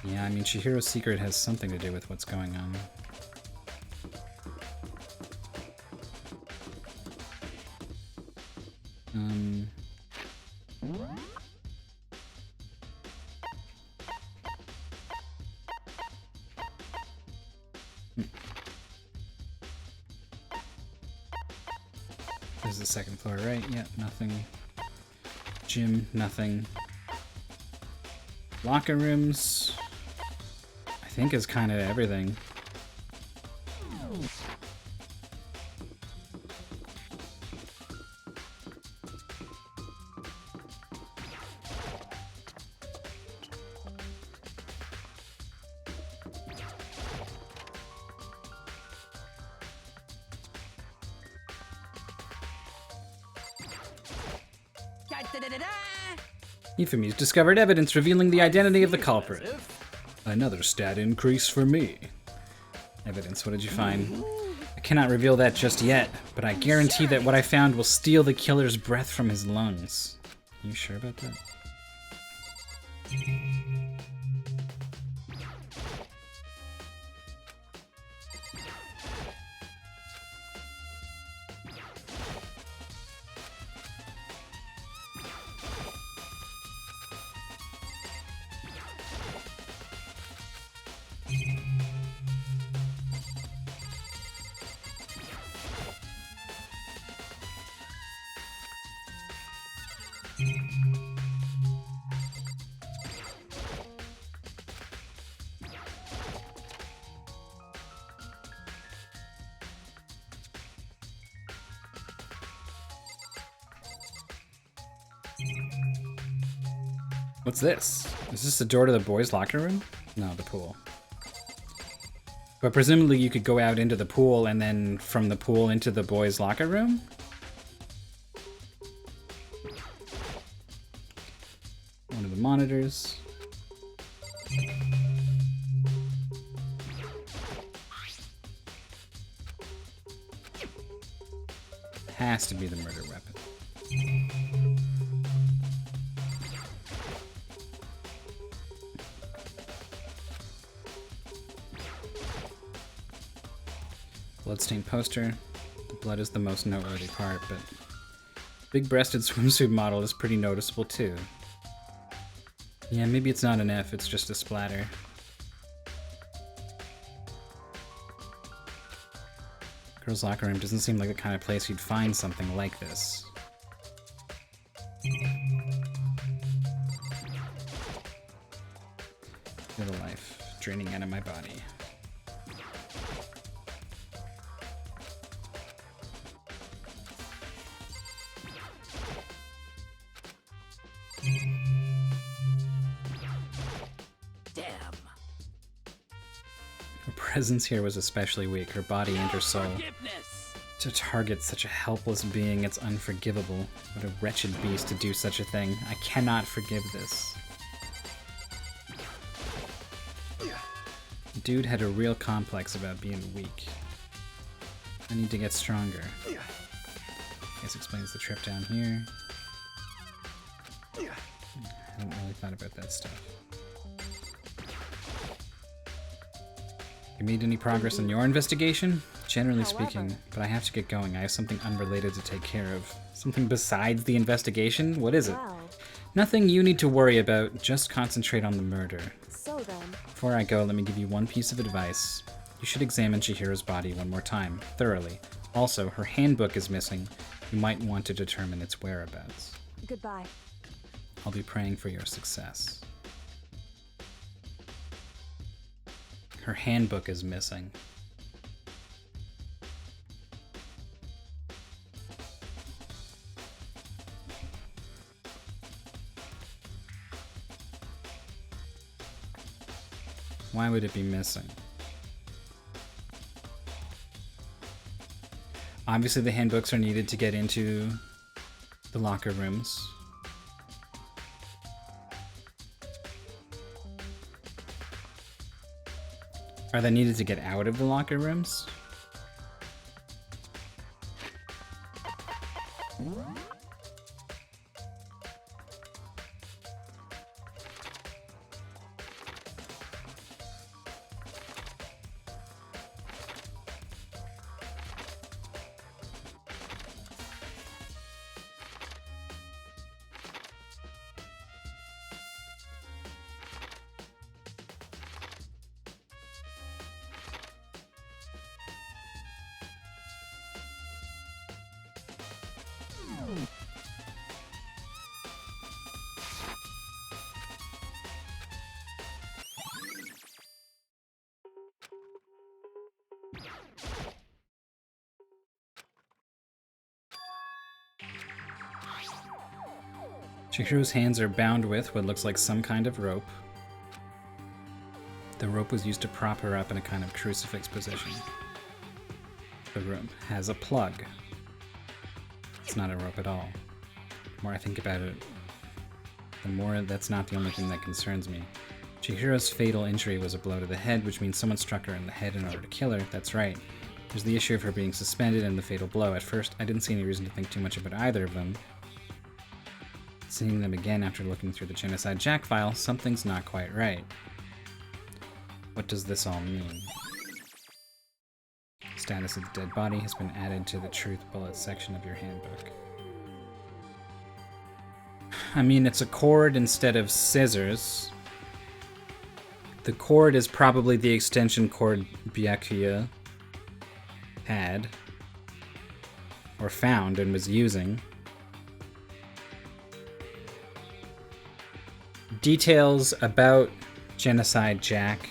Yeah, I mean, Chihiro's secret has something to do with what's going on. This is the second floor, right? Yeah, nothing. Gym, nothing. Locker rooms, I think, is kind of everything. Euphemies discovered evidence revealing the identity of the culprit. Another stat increase for me. Evidence, what did you find? I cannot reveal that just yet, but I guarantee that what I found will steal the killer's breath from his lungs. You sure about that? What's this? Is this the door to the boys' locker room? No, the pool. But presumably you could go out into the pool and then from the pool into the boys' locker room? One of the monitors. Has to be the murder weapon. Bloodstained poster. The blood is the most noteworthy part, but big-breasted swimsuit model is pretty noticeable too. Yeah, maybe it's not an F, it's just a splatter. Girls' locker room doesn't seem like the kind of place you'd find something like this. Feel the life draining out of my body. Her presence here was especially weak, her body and her soul. To target such a helpless being, it's unforgivable. What a wretched beast to do such a thing. I cannot forgive this. Dude had a real complex about being weak. I need to get stronger. This explains the trip down here. I haven't really thought about that stuff. You made any progress in your investigation? Generally speaking, but I have to get going. I have something unrelated to take care of. Something besides the investigation? What is it? Nothing you need to worry about. Just concentrate on the murder. So then. Before I go, let me give you one piece of advice. You should examine Chihiro's body one more time, thoroughly. Also, her handbook is missing. You might want to determine its whereabouts. Goodbye. I'll be praying for your success. Her handbook is missing. Why would it be missing? Obviously the handbooks are needed to get into the locker rooms. Are they needed to get out of the locker rooms? Chihiro's hands are bound with what looks like some kind of rope. The rope was used to prop her up in a kind of crucifix position. The rope has a plug. It's not a rope at all. The more I think about it, the more that's not the only thing that concerns me. Chihiro's fatal injury was a blow to the head, which means someone struck her in the head in order to kill her. That's right. There's the issue of her being suspended and the fatal blow. At first, I didn't see any reason to think too much about either of them. Seeing them again after looking through the Genocide Jack file, something's not quite right. What does this all mean? Status of the dead body has been added to the truth bullet section of your handbook. I mean, it's a cord instead of scissors. The cord is probably the extension cord Byakuya had, or found and was using. Details about Genocide Jack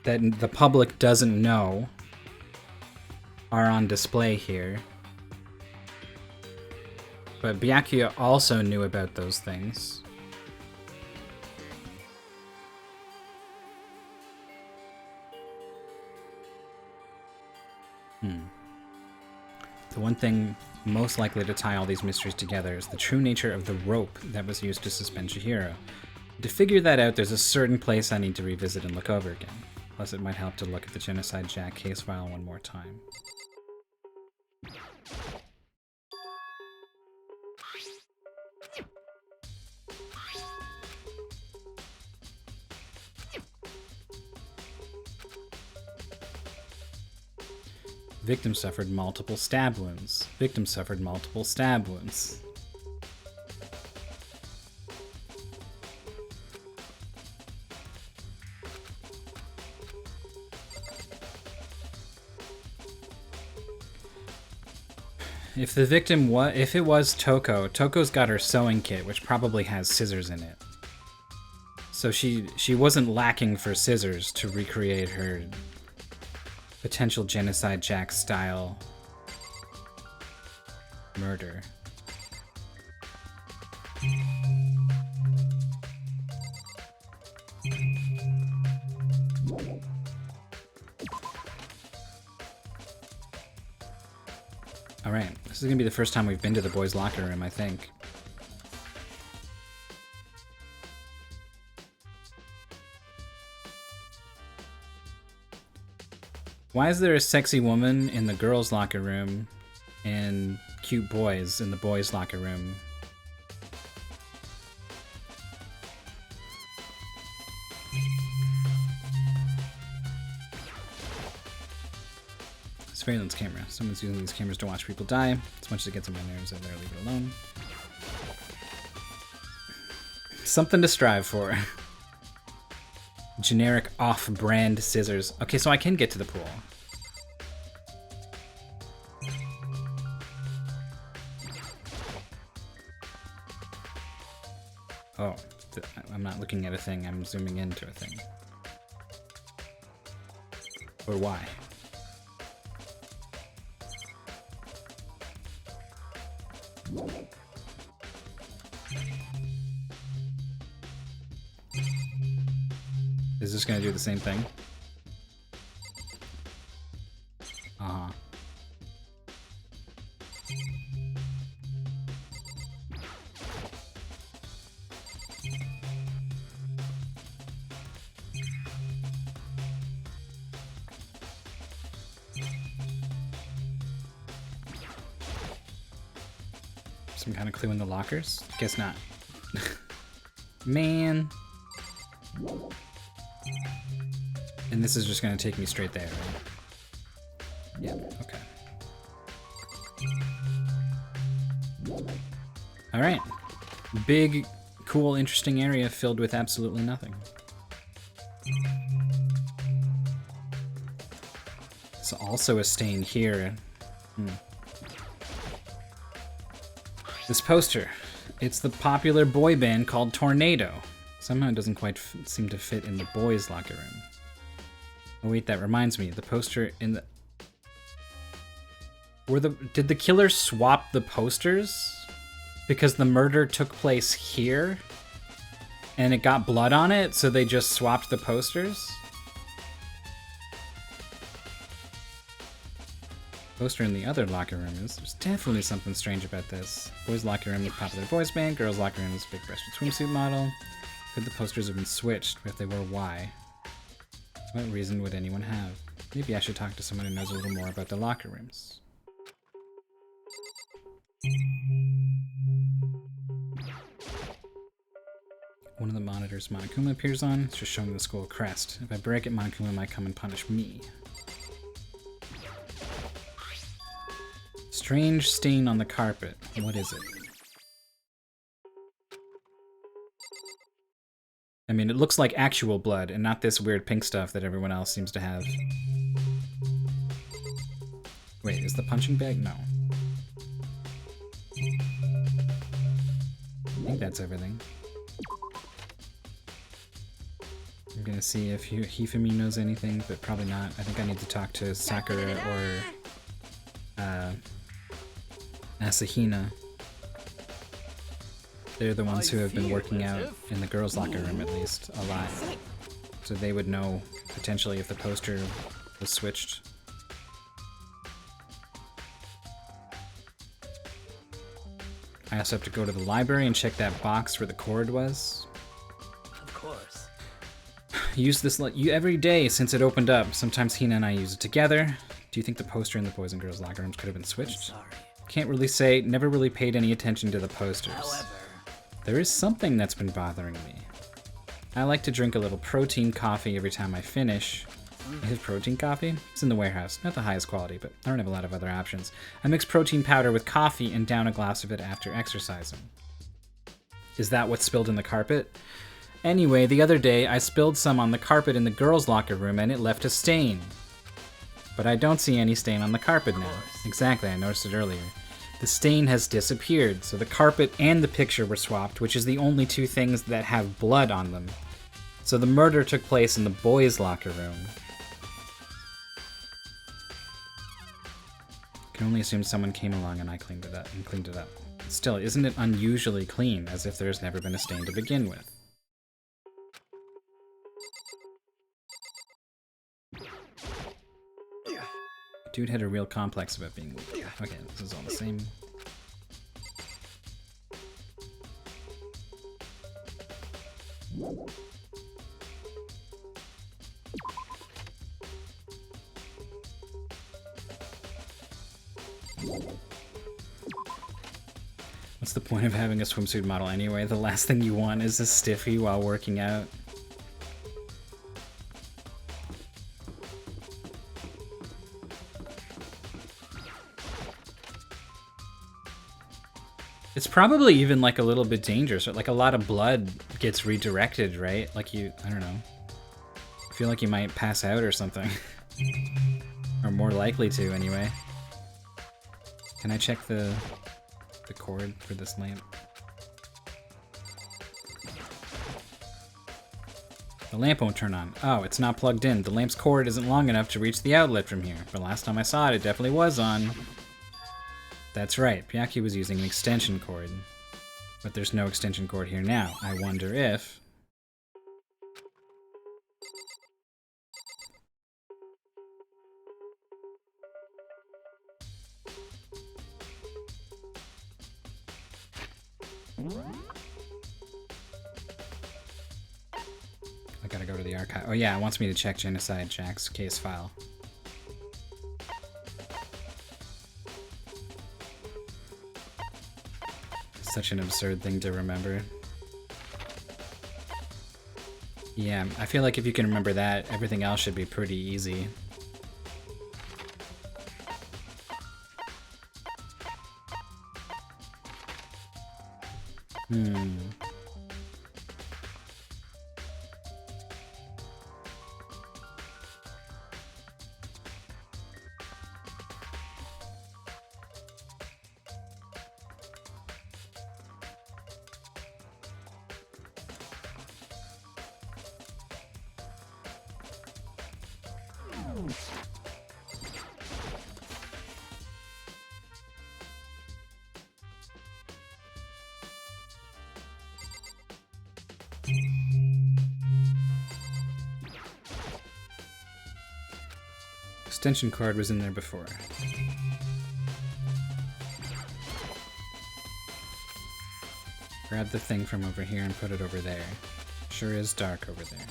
that the public doesn't know are on display here. But Byakuya also knew about those things. The one thing most likely to tie all these mysteries together is the true nature of the rope that was used to suspend Chihiro. To figure that out, there's a certain place I need to revisit and look over again. Plus, it might help to look at the Genocide Jack case file one more time. Victim suffered multiple stab wounds. Victim suffered multiple stab wounds. If the victim if it was Toko, Toko's got her sewing kit, which probably has scissors in it. So she wasn't lacking for scissors to recreate her potential Genocide Jack style murder. Alright, this is gonna be the first time we've been to the boys' locker room, I think. Why is there a sexy woman in the girls' locker room and cute boys in the boys' locker room? Surveillance camera. Someone's using these cameras to watch people die. As much as it gets on my nerves, I better leave it alone. Something to strive for. Generic off-brand scissors. Okay, so I can get to the pool. Oh, I'm not looking at a thing, I'm zooming into a thing. Or why? Is this gonna do the same thing? Uh-huh. Some kind of clue in the lockers? Guess not. Man. And this is just gonna take me straight there, right? Yeah, okay. Alright. Big, cool, interesting area filled with absolutely nothing. There's also a stain here. This poster. It's the popular boy band called Tornado. Somehow it doesn't quite seem to fit in the boys' locker room. Oh wait, that reminds me. The poster in the... Did the killer swap the posters? Because the murder took place here and it got blood on it, so they just swapped the posters? Poster in the other locker room is. There's definitely something strange about this. Boys' locker room is popular boys band, girls' locker room is big-breasted swimsuit model. Could the posters have been switched? But if they were, why? What reason would anyone have? Maybe I should talk to someone who knows a little more about the locker rooms. One of the monitors Monokuma appears on, it's just showing the school crest. If I break it, Monokuma might come and punish me. Strange stain on the carpet. What is it? I mean, it looks like actual blood and not this weird pink stuff that everyone else seems to have. Wait, is the punching bag? No. I think that's everything. I'm gonna see if Hifumi knows anything, but probably not. I think I need to talk to Sakura or Asahina. They're the ones who have been working out in the girls' locker room at least a lot. So they would know potentially if the poster was switched. I also have to go to the library and check that box where the cord was. Of course. Use this every day since it opened up. Sometimes Hina and I use it together. Do you think the poster in the boys and girls locker rooms could have been switched? Sorry. Can't really say. Never really paid any attention to the posters. However, There is something that's been bothering me. I like to drink a little protein coffee every time I finish. Is protein coffee? It's in the warehouse. Not the highest quality, but I don't have a lot of other options. I mix protein powder with coffee and down a glass of it after exercising. Is that what's spilled in the carpet? Anyway, the other day I spilled some on the carpet in the girls' locker room and it left a stain. But I don't see any stain on the carpet now. Exactly, I noticed it earlier. The stain has disappeared, so the carpet and the picture were swapped, which is the only two things that have blood on them. So the murder took place in the boys' locker room. Can only assume someone came along and I cleaned it up. Still, isn't it unusually clean, as if there's never been a stain to begin with? Dude had a real complex about being weak. Okay, this is all the same. What's the point of having a swimsuit model anyway? The last thing you want is a stiffy while working out. It's probably even like a little bit dangerous. Like a lot of blood gets redirected, right? Like I don't know. I feel like you might pass out or something. Or more likely to, anyway. Can I check the cord for this lamp? The lamp won't turn on. Oh, it's not plugged in. The lamp's cord isn't long enough to reach the outlet from here. But last time I saw it, it definitely was on. That's right, Pyaki was using an extension cord. But there's no extension cord here now. I wonder if... I gotta go to the archive. Oh yeah, it wants me to check Genocide Jack's case file. Such an absurd thing to remember. Yeah, I feel like if you can remember that, everything else should be pretty easy. extension cord was in there before. Grab the thing from over here and put it over there. Sure is dark over there.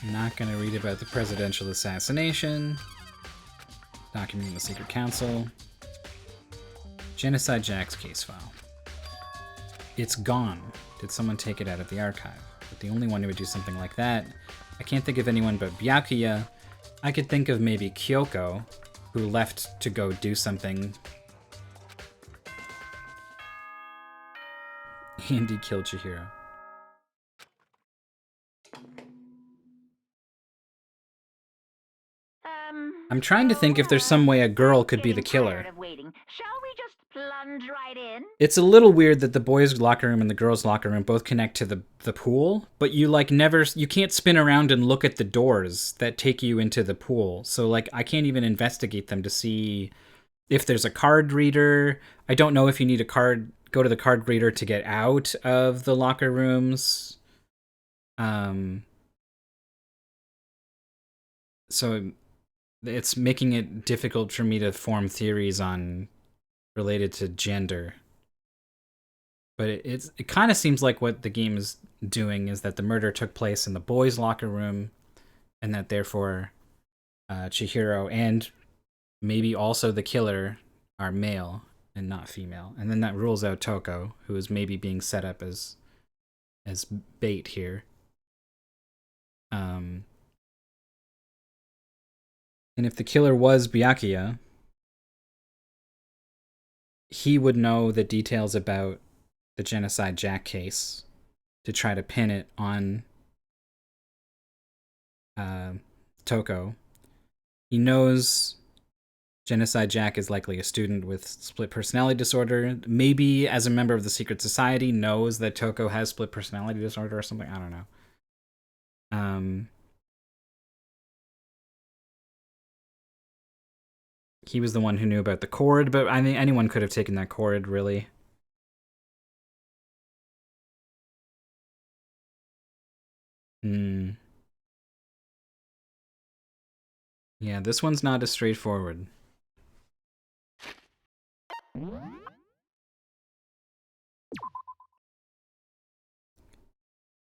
I'm not gonna read about the presidential assassination. Documenting the secret council. Genocide Jack's case file. It's gone. Did someone take it out of the archive? But the only one who would do something like that, I can't think of anyone but Byakuya. I could think of maybe Kyoko, who left to go do something. Andy killed Chihiro. I'm trying to think if there's some way a girl could be the killer. Tired of waiting. Shall we just plunge right in? It's a little weird that the boys' locker room and the girls' locker room both connect to the pool, but you like you can't spin around and look at the doors that take you into the pool. So like I can't even investigate them to see if there's a card reader. I don't know if you need a card, go to the card reader to get out of the locker rooms. So it's making it difficult for me to form theories on related to gender. But it kind of seems like what the game is doing is that the murder took place in the boys' locker room, and that therefore Chihiro and maybe also the killer are male and not female. And then that rules out Toko, who is maybe being set up as bait here. And if the killer was Byakuya, he would know the details about the Genocide Jack case to try to pin it on Toko. He knows Genocide Jack is likely a student with split personality disorder. Maybe as a member of the secret society knows that Toko has split personality disorder or something. I don't know. He was the one who knew about the cord, but I mean, anyone could have taken that cord, really. Yeah, this one's not as straightforward.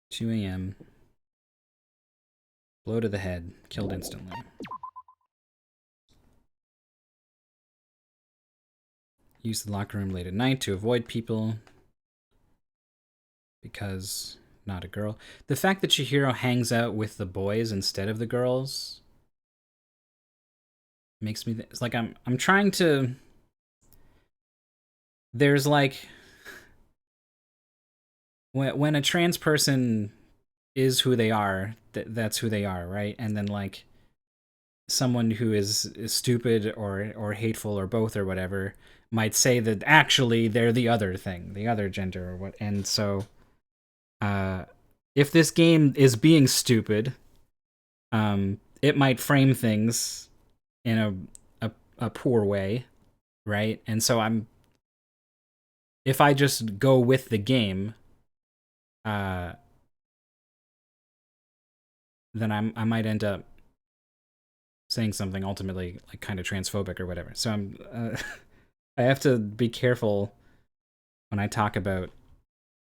2 a.m. Blow to the head, killed instantly. Use the locker room late at night to avoid people. Because not a girl. The fact that Chihiro hangs out with the boys instead of the girls makes me it's like I'm trying to. There's like when a trans person is who they are, that's who they are, right? And then like someone who is stupid or hateful or both or whatever might say that actually they're the other thing, the other gender or what. And so if this game is being stupid, it might frame things in a poor way, right? And so if I just go with the game, then I might end up saying something ultimately like kind of transphobic or whatever. So I have to be careful when I talk about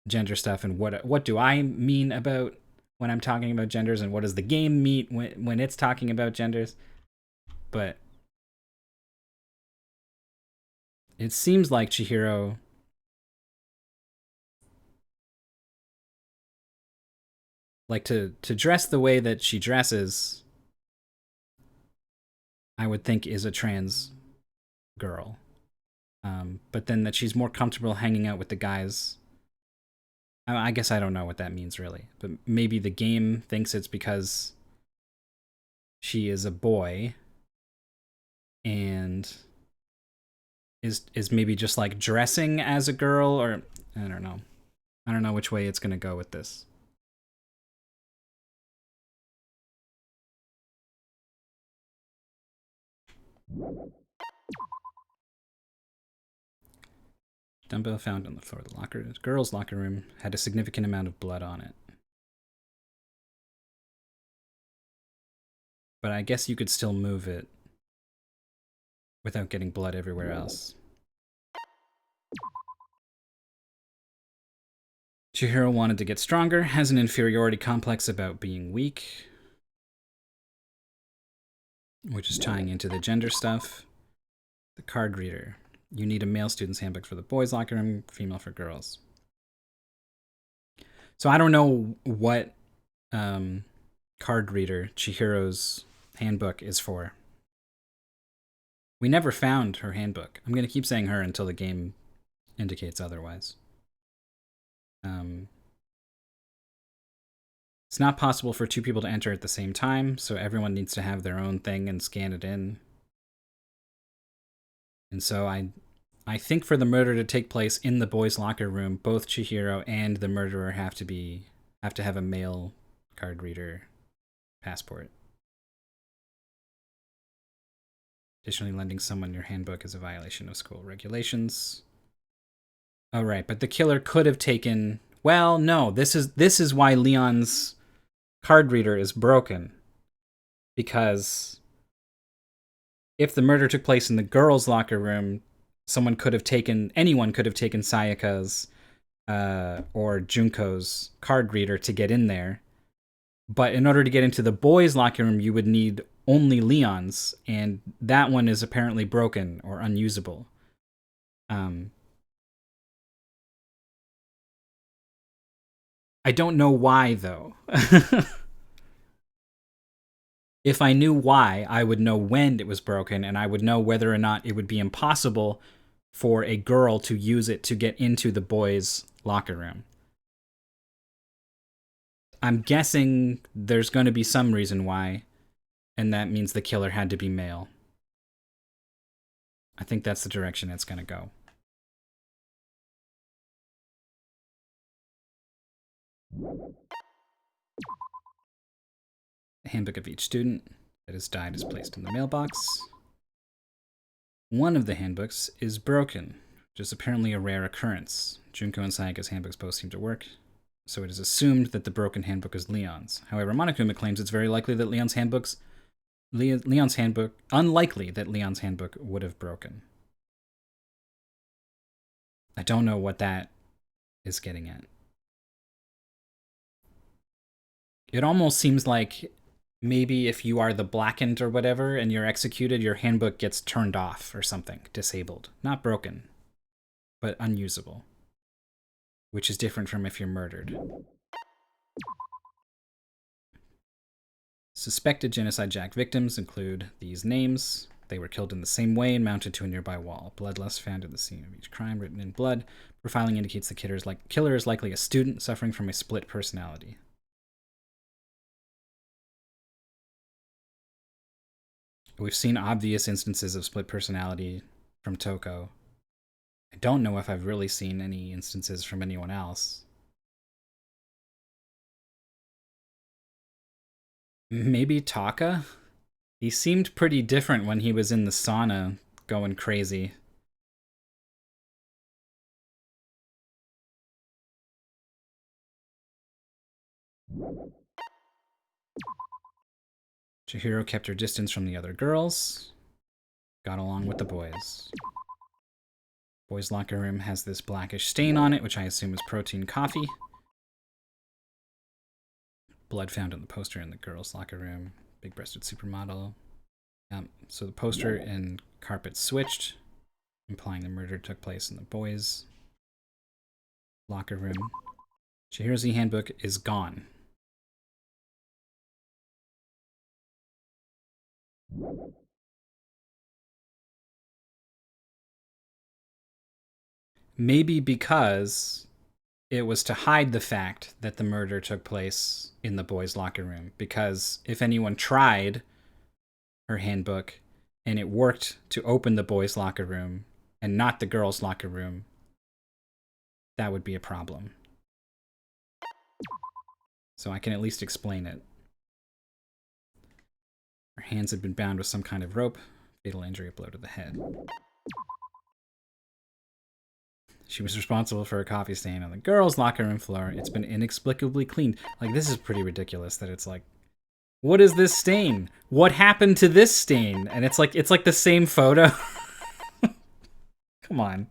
gender stuff and what do I mean about when I'm talking about genders and what does the game mean when it's talking about genders. But it seems like Chihiro like to dress the way that she dresses, I would think is a trans girl. But then that she's more comfortable hanging out with the guys. I guess I don't know what that means really, but maybe the game thinks it's because she is a boy and is maybe just like dressing as a girl, or I don't know. I don't know which way it's going to go with this. Dumbbell found on the floor of the girls' locker room had a significant amount of blood on it. But I guess you could still move it without getting blood everywhere else. Chihiro wanted to get stronger, has an inferiority complex about being weak, which is tying into the gender stuff. The card reader. You need a male student's handbook for the boys' locker room, female for girls. So I don't know what card reader Chihiro's handbook is for. We never found her handbook. I'm going to keep saying her until the game indicates otherwise. It's not possible for two people to enter at the same time, so everyone needs to have their own thing and scan it in. And so I think for the murder to take place in the boys' locker room, both Chihiro and the murderer have to have a male card reader passport. Additionally, lending someone your handbook is a violation of school regulations. Oh, right, but the killer could have taken... Well, no, this is why Leon's card reader is broken. Because if the murder took place in the girls' locker room, anyone could have taken Sayaka's or Junko's card reader to get in there. But in order to get into the boys' locker room, you would need only Leon's, and that one is apparently broken or unusable. I don't know why, though. If I knew why, I would know when it was broken, and I would know whether or not it would be impossible for a girl to use it to get into the boys' locker room. I'm guessing there's going to be some reason why, and that means the killer had to be male. I think that's the direction it's going to go. The handbook of each student that has died is placed in the mailbox. One of the handbooks is broken, which is apparently a rare occurrence. Junko and Sayaka's handbooks both seem to work, so it is assumed that the broken handbook is Leon's. However, Monokuma claims it's very likely that Leon's handbook would have broken. I don't know what that is getting at. It almost seems like maybe if you are the blackened or whatever and you're executed, your handbook gets turned off or something, disabled. Not broken, but unusable, which is different from if you're murdered. Suspected genocide jack victims include these names. They were killed in the same way and mounted to a nearby wall. Bloodlust found at the scene of each crime written in blood. Profiling indicates the killer is likely a student suffering from a split personality. We've seen obvious instances of split personality from Toko. I don't know if I've really seen any instances from anyone else. Maybe Taka? He seemed pretty different when he was in the sauna, going crazy. Chihiro kept her distance from the other girls. Got along with the boys. Boys' locker room has this blackish stain on it, which I assume is protein coffee. Blood found on the poster in the girls' locker room. Big-breasted supermodel. So the poster and carpet switched, implying the murder took place in the boys' locker room. Chihiro's handbook is gone. Maybe because it was to hide the fact that the murder took place in the boys' locker room. Because if anyone tried her handbook and it worked to open the boys' locker room and not the girls' locker room, that would be a problem. So I can at least explain it. Her hands had been bound with some kind of rope. Fatal injury, a blow to the head. She was responsible for a coffee stain on the girls' locker room floor. It's been inexplicably cleaned. Like, this is pretty ridiculous that it's like, What is this stain? What happened to this stain? And it's like the same photo. Come on.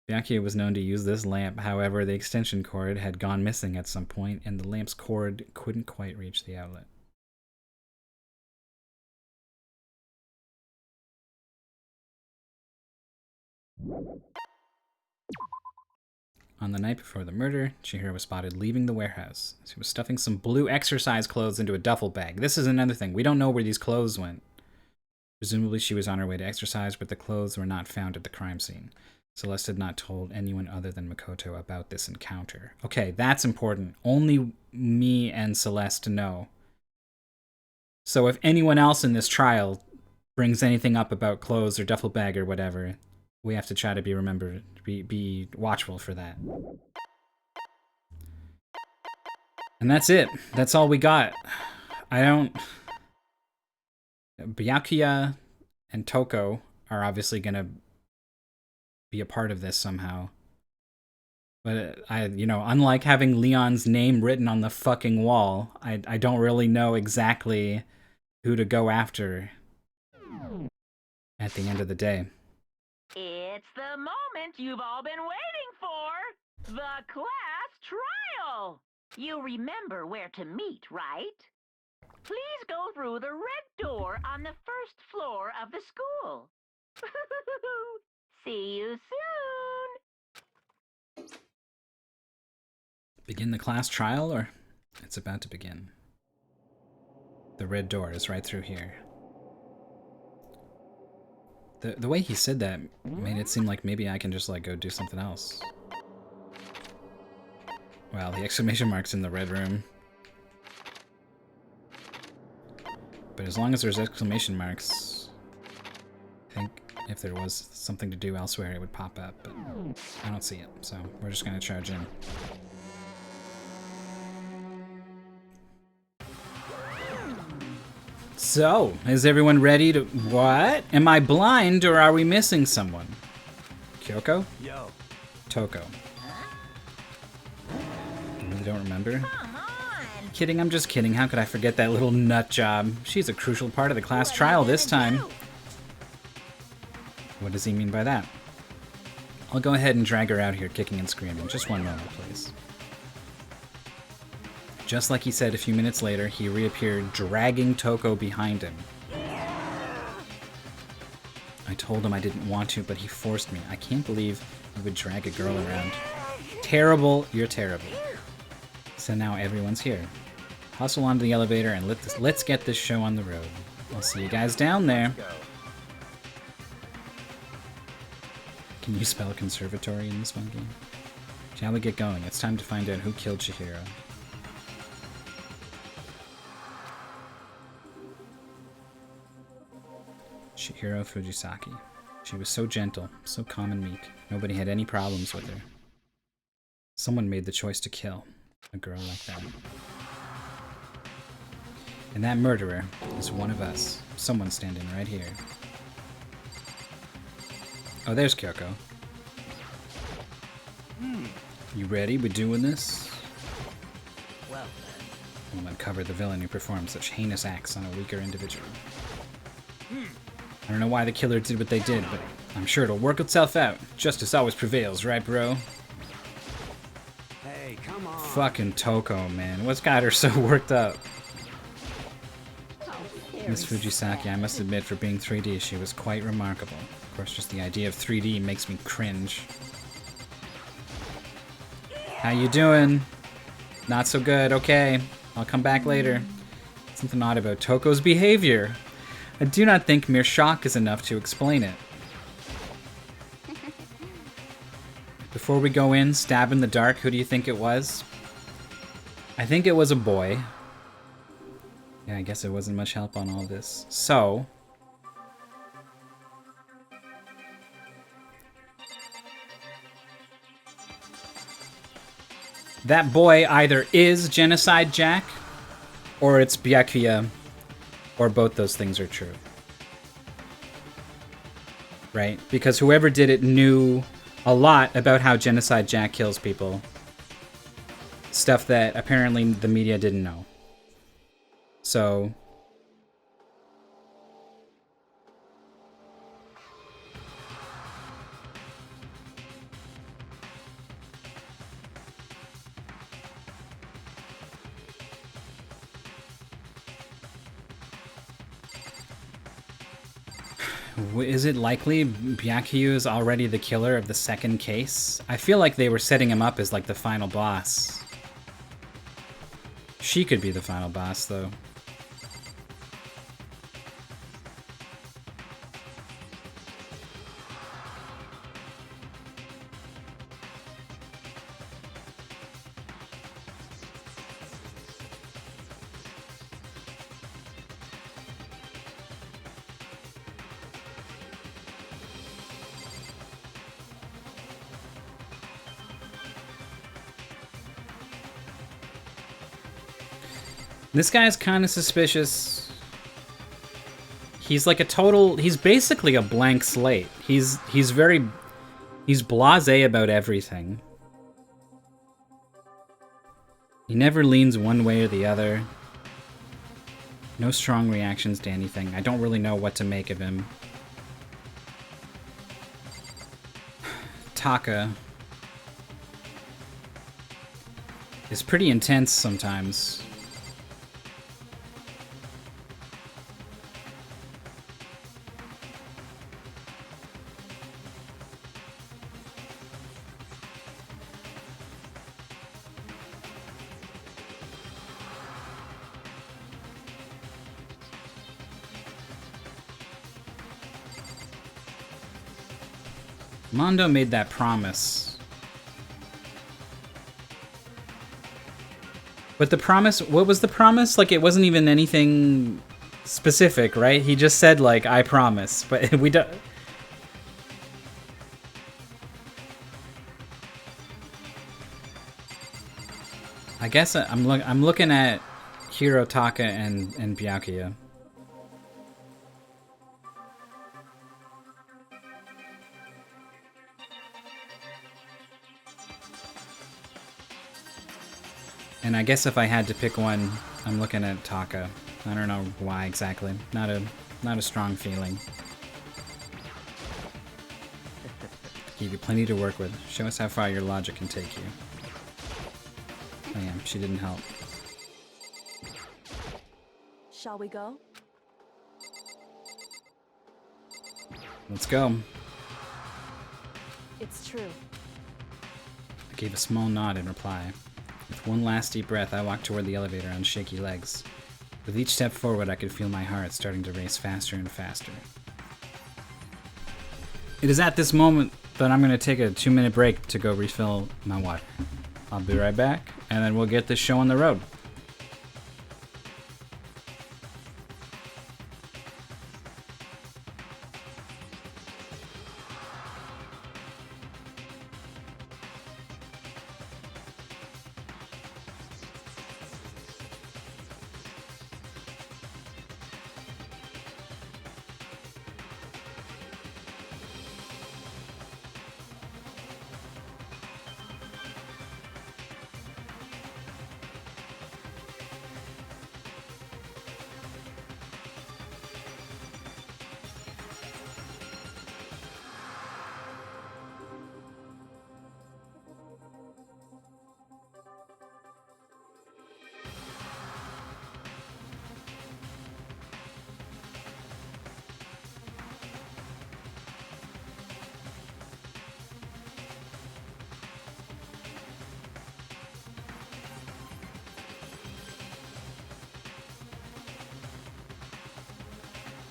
Byakuya was known to use this lamp. However, the extension cord had gone missing at some point, and the lamp's cord couldn't quite reach the outlet. On the night before the murder, Chihiro was spotted leaving the warehouse. She was stuffing some blue exercise clothes into a duffel bag. This is another thing. We don't know where these clothes went. Presumably she was on her way to exercise, but the clothes were not found at the crime scene. Celeste had not told anyone other than Makoto about this encounter. Okay, that's important. Only me and Celeste know. So if anyone else in this trial brings anything up about clothes or duffel bag or whatever, we have to try to be watchful for that. And that's it. That's all we got. Byakuya and Toko are obviously gonna be a part of this somehow. But unlike having Leon's name written on the fucking wall, I don't really know exactly who to go after at the end of the day. It's the moment you've all been waiting for! The class trial! You remember where to meet, right? Please go through the red door on the first floor of the school. See you soon! Begin the class trial, or it's about to begin? The red door is right through here. The way he said that made it seem like maybe I can just go do something else. Wow, the exclamation mark's in the red room. But as long as there's exclamation marks, I think if there was something to do elsewhere, it would pop up, but I don't see it, so we're just gonna charge in. So, is everyone ready to... What? Am I blind or are we missing someone? Kyoko? Yo. Toko. I really don't remember. Come on. Kidding, I'm just kidding. How could I forget that little nut job? She's a crucial part of the class trial this time. What does he mean by that? I'll go ahead and drag her out here kicking and screaming. Just one moment, please. Just like he said a few minutes later, he reappeared, dragging Toko behind him. I told him I didn't want to, but he forced me. I can't believe you would drag a girl around. Terrible, you're terrible. So now everyone's here. Hustle onto the elevator and let's get this show on the road. I'll see you guys down there. Can you spell conservatory in this one game? Shall we get going? It's time to find out who killed Chihiro. Chihiro Fujisaki. She was so gentle, so calm and meek. Nobody had any problems with her. Someone made the choice to kill a girl like that. And that murderer is one of us. Someone standing right here. Oh, there's Kyoko. You ready? We doing this? Well then. We'll uncover the villain who performed such heinous acts on a weaker individual. I don't know why the killer did what they did, but I'm sure it'll work itself out. Justice always prevails, right, bro? Hey, come on. Fucking Toko, man. What's got her so worked up? Miss Fujisaki, I must admit, for being 3D, she was quite remarkable. Of course, just the idea of 3D makes me cringe. How you doing? Not so good, okay. I'll come back later. Something odd about Toko's behavior. I do not think mere shock is enough to explain it. Before we go in, stab in the dark, who do you think it was? I think it was a boy. Yeah, I guess it wasn't much help on all this. So... that boy either is Genocide Jack, or it's Byakuya, or both those things are true. Right? Because whoever did it knew a lot about how Genocide Jack kills people. Stuff that apparently the media didn't know. So is it likely Byakuya is already the killer of the second case? I feel like they were setting him up as like the final boss. She could be the final boss, though. This guy's kind of suspicious. He's like a total... He's basically a blank slate. He's blasé about everything. He never leans one way or the other. No strong reactions to anything. I don't really know what to make of him. Taka is pretty intense sometimes. Mondo made that promise. But the promise, what was the promise? Like, it wasn't even anything specific, right? He just said, like, I promise, but we don't... I guess I'm looking at Hirotaka and Byakuya. And I guess if I had to pick one, I'm looking at Taka. I don't know why exactly. Not a strong feeling. Give you plenty to work with. Show us how far your logic can take you. Oh yeah, she didn't help. Shall we go? Let's go. It's true. I gave a small nod in reply. With one last deep breath, I walked toward the elevator on shaky legs. With each step forward, I could feel my heart starting to race faster and faster. It is at this moment that I'm going to take a 2-minute break to go refill my water. I'll be right back, and then we'll get this show on the road.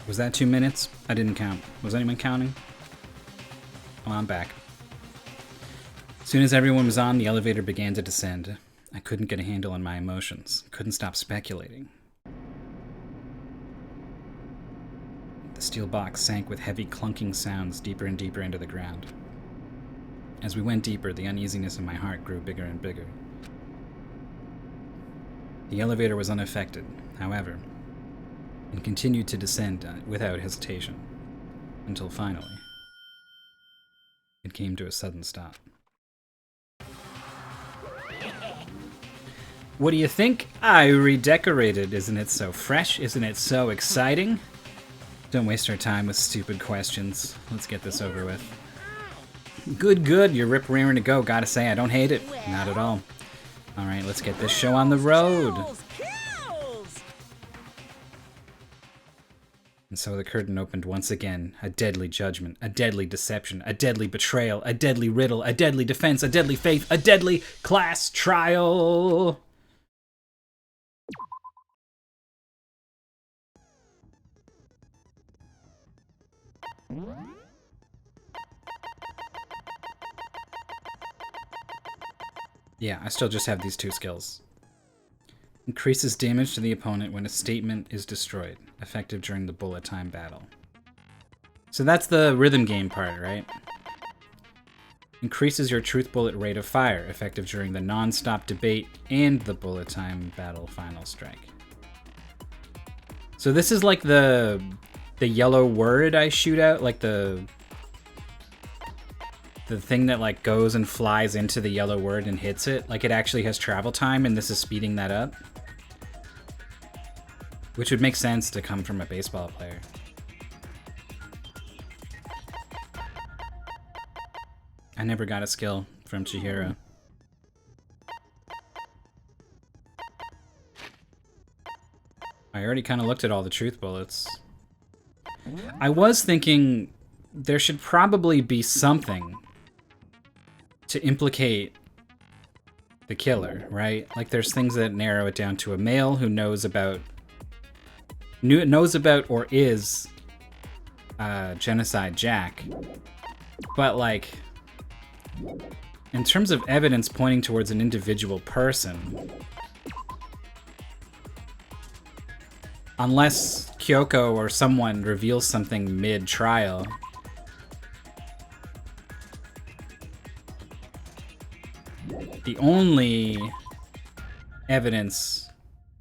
Was that 2 minutes? I didn't count. Was anyone counting? Oh, I'm back. As soon as everyone was on, the elevator began to descend. I couldn't get a handle on my emotions. Couldn't stop speculating. The steel box sank with heavy clunking sounds deeper and deeper into the ground. As we went deeper, the uneasiness in my heart grew bigger and bigger. The elevator was unaffected, however, and continued to descend without hesitation, until finally, it came to a sudden stop. What do you think? I redecorated. Isn't it so fresh? Isn't it so exciting? Don't waste our time with stupid questions. Let's get this over with. Good, good. You're rip-rearing to go. Gotta say, I don't hate it. Not at all. Alright, let's get this show on the road. And so the curtain opened once again. A deadly judgment, a deadly deception, a deadly betrayal, a deadly riddle, a deadly defense, a deadly faith, a deadly class trial. Yeah, I still just have these two skills. Increases damage to the opponent when a statement is destroyed. Effective during the bullet time battle. So that's the rhythm game part, right? Increases your truth bullet rate of fire. Effective during the non-stop debate and the bullet time battle final strike. So this is like the yellow word I shoot out, like the thing that like goes and flies into the yellow word and hits it. Like it actually has travel time, and this is speeding that up. Which would make sense to come from a baseball player. I never got a skill from Chihiro. I already kind of looked at all the truth bullets. I was thinking there should probably be something to implicate the killer, right? Like there's things that narrow it down to a male who knows about or is Genocide Jack. But like, in terms of evidence pointing towards an individual person, unless Kyoko or someone reveals something mid-trial, the only evidence,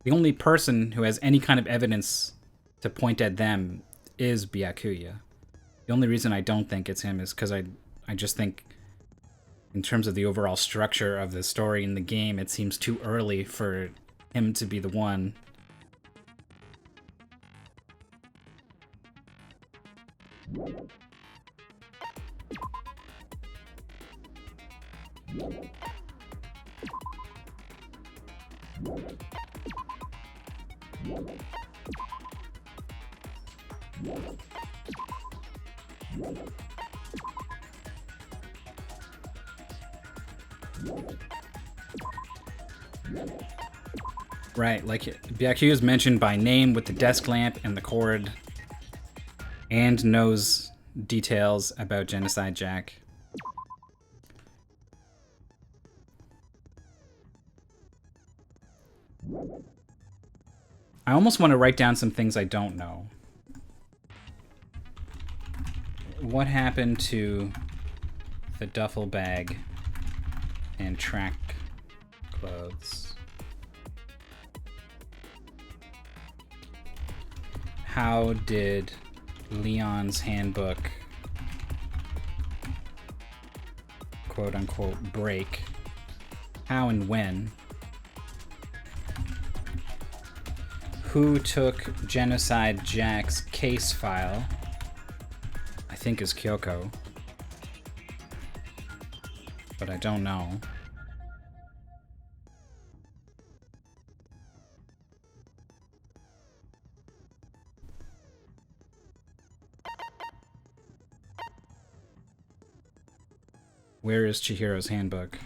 the only person who has any kind of evidence to point at them is Byakuya. The only reason I don't think it's him is because I just think in terms of the overall structure of the story in the game, it seems too early for him to be the one. Right, like Byakuya is mentioned by name with the desk lamp and the cord, and knows details about Genocide Jack. I almost want to write down some things I don't know. What happened to the duffel bag and track clothes? How did Leon's handbook, quote unquote, break? How and when? Who took Genocide Jack's case file? I think is Kyoko, but I don't know. Where is Chihiro's handbook?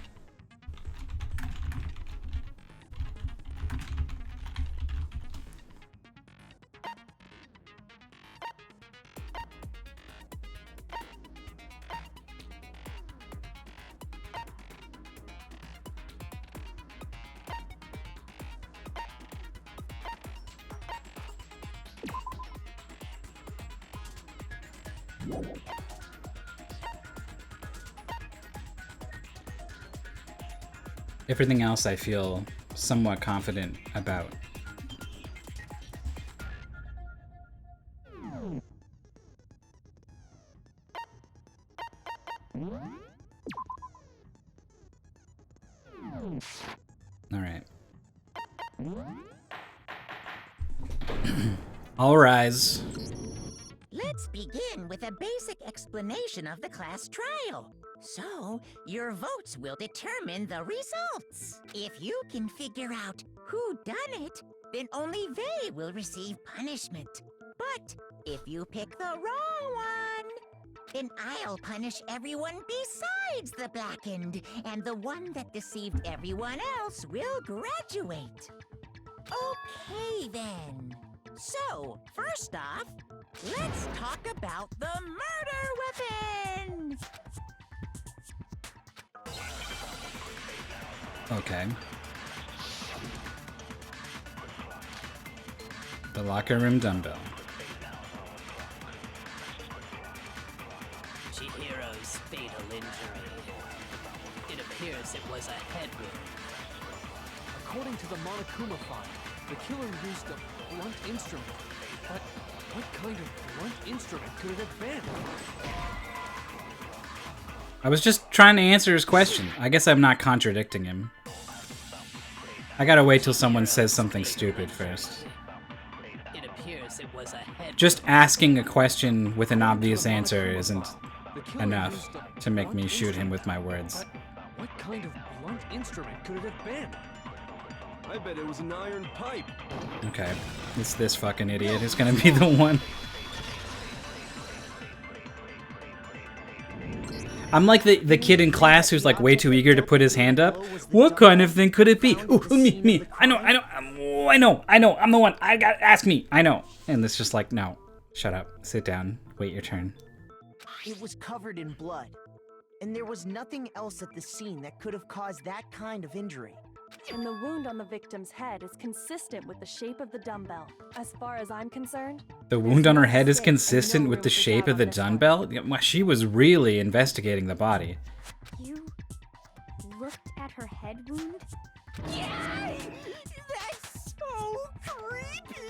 Everything else I feel somewhat confident about. Alright. All rise. Let's begin with a basic explanation of the class trial. So, your votes will determine the results. If you can figure out who done it, then only they will receive punishment. But if you pick the wrong one, then I'll punish everyone besides the blackened, and the one that deceived everyone else will graduate. Okay, then. So, first off, let's talk about the murder weapon! Okay. The locker room dumbbell. Chihiro's fatal injury. It appears it was a head wound. According to the Monokuma file, the killer used a blunt instrument. But what kind of blunt instrument could it have been? I was just trying to answer his question. I guess I'm not contradicting him. I gotta wait till someone says something stupid first. It appears it was a head. Just asking a question with an obvious answer isn't enough to make me shoot him with my words. What kind of blunt instrument could it have been? I bet it was an iron pipe. Okay, it's this fucking idiot who's gonna be the one. I'm like the kid in class who's like way too eager to put his hand up. What kind of thing could it be? Ooh, me. I know. I'm the one. Ask me. I know. And it's just like, no, shut up. Sit down. Wait your turn. It was covered in blood, and there was nothing else at the scene that could have caused that kind of injury. And the wound on the victim's head is consistent with the shape of the dumbbell. As far as I'm concerned, The wound on her head is consistent with the shape of the dumbbell? Yeah, she was really investigating the body. You looked at her head wound? Yay! That's so creepy!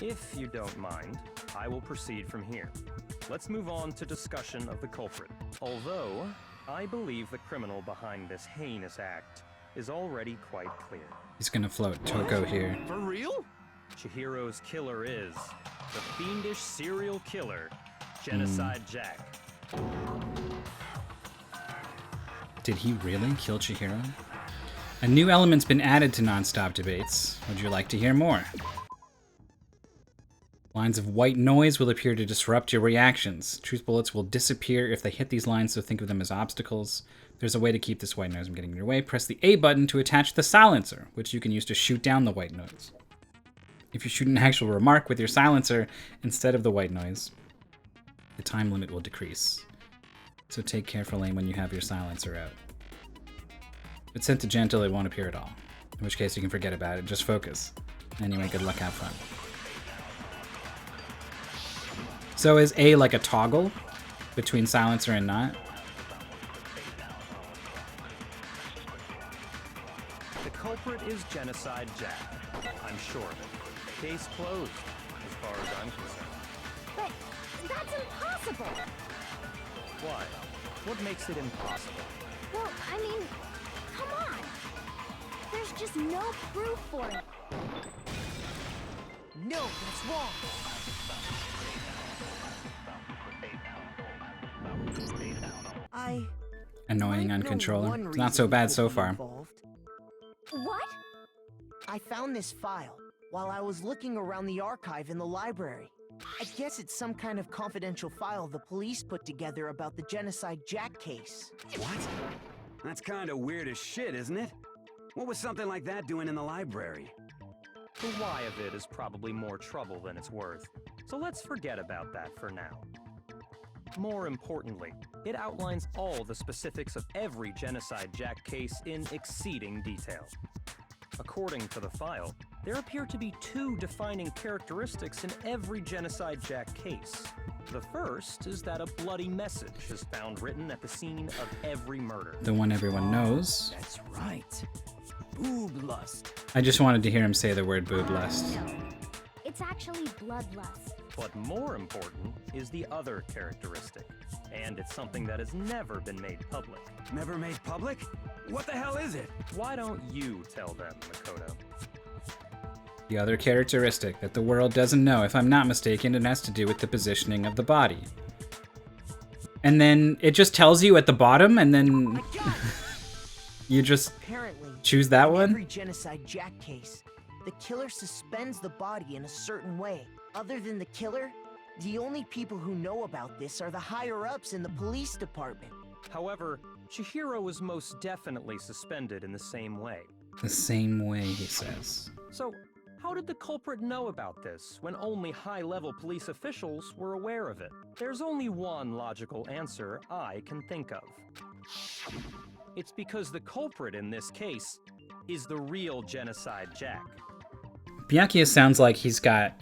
If you don't mind, I will proceed from here. Let's move on to discussion of the culprit. Although, I believe the criminal behind this heinous act is already quite clear. He's gonna float Toko here. For real? Chihiro's killer is the fiendish serial killer, Genocide Jack. Did he really kill Chihiro? A new element's been added to non-stop debates. Would you like to hear more? Lines of white noise will appear to disrupt your reactions. Truth bullets will disappear if they hit these lines, so think of them as obstacles. There's a way to keep this white noise from getting in your way. Press the A button to attach the silencer, which you can use to shoot down the white noise. If you shoot an actual remark with your silencer instead of the white noise, the time limit will decrease. So take careful aim when you have your silencer out. If it's set to gentle, it won't appear at all. In which case you can forget about it, just focus. Anyway, good luck, have fun. So is A like a toggle between silencer and not? The culprit is Genocide Jack. I'm sure of it. Case closed, as far as I'm concerned. But that's impossible! Why? What makes it impossible? Well, I mean, come on! There's just no proof for it. No, that's wrong. Annoying might on know controller. one It's not so reason bad could so be far. involved. What? I found this file while I was looking around the archive in the library. I guess it's some kind of confidential file the police put together about the Genocide Jack case. What? That's kind of weird as shit, isn't it? What was something like that doing in the library? The why of it is probably more trouble than it's worth, so let's forget about that for now. More importantly, it outlines all the specifics of every Genocide Jack case in exceeding detail. According to the file, there appear to be two defining characteristics in every Genocide Jack case. The first is that a bloody message is found written at the scene of every murder. The one everyone knows. That's right. Boob lust. I just wanted to hear him say the word boob lust. No. It's actually bloodlust. But more important is the other characteristic, and it's something that has never been made public. Never made public? What the hell is it? Why don't you tell them, Makoto? The other characteristic that the world doesn't know, if I'm not mistaken, it has to do with the positioning of the body. And then it just tells you at the bottom, and then you just Apparently, choose that in one? every Genocide Jack case, the killer suspends the body in a certain way. Other than the killer, the only people who know about this are the higher-ups in the police department. However, Chihiro was most definitely suspended in the same way. The same way, he says. So, how did the culprit know about this when only high-level police officials were aware of it? There's only one logical answer I can think of. It's because the culprit in this case is the real Genocide Jack. Byakuya sounds like he's got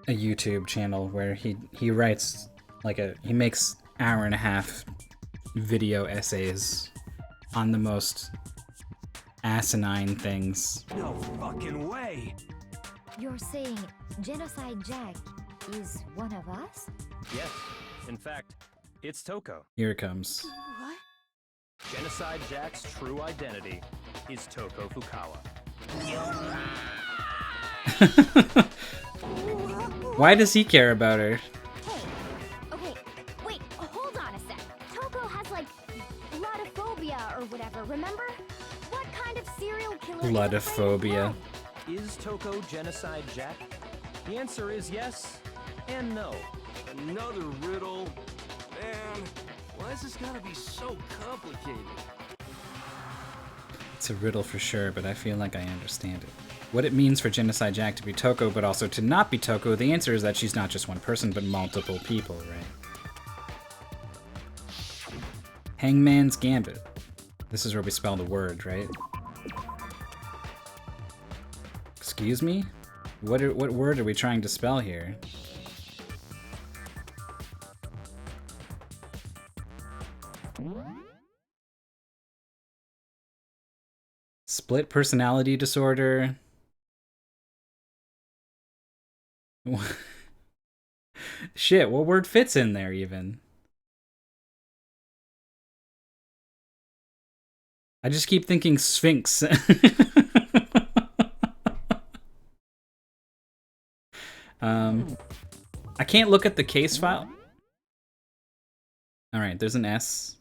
a YouTube channel where he writes he makes hour-and-a-half video essays on the most asinine things. No fucking way! You're saying Genocide Jack is one of us? Yes, in fact, it's Toko. Here it comes. What? Genocide Jack's true identity is Toko Fukawa. Why does he care about her? Hey, okay, wait, hold on a sec. Toko has like blodophobia or whatever, remember? What kind of serial killer is afraid of Blodophobia. blood? Is Toko Genocide Jack? The answer is yes and no. Another riddle? Man, why is this gotta be so complicated? It's a riddle for sure, but I feel like I understand it. What it means for Genocide Jack to be Toko, but also to not be Toko, the answer is that she's not just one person, but multiple people, right? Hangman's Gambit. This is where we spell the word, right? Excuse me? What word are we trying to spell here? Split personality disorder. Shit, what word fits in there even? I just keep thinking Sphinx. I can't look at the case file. Alright, there's an S.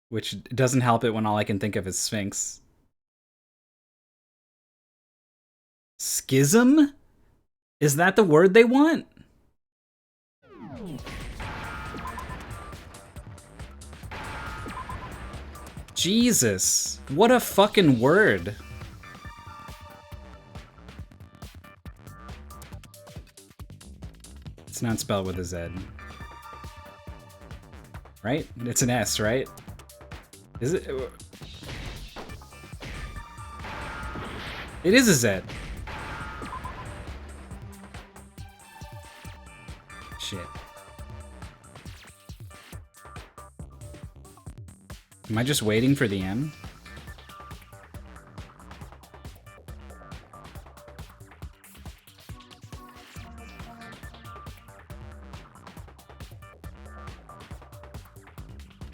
Which doesn't help it when all I can think of is Sphinx. Schism? Is that the word they want? Jesus, what a fucking word. It's not spelled with a Z. Right? It's an S, right? Is it? It is a Z. Shit. Am I just waiting for the M?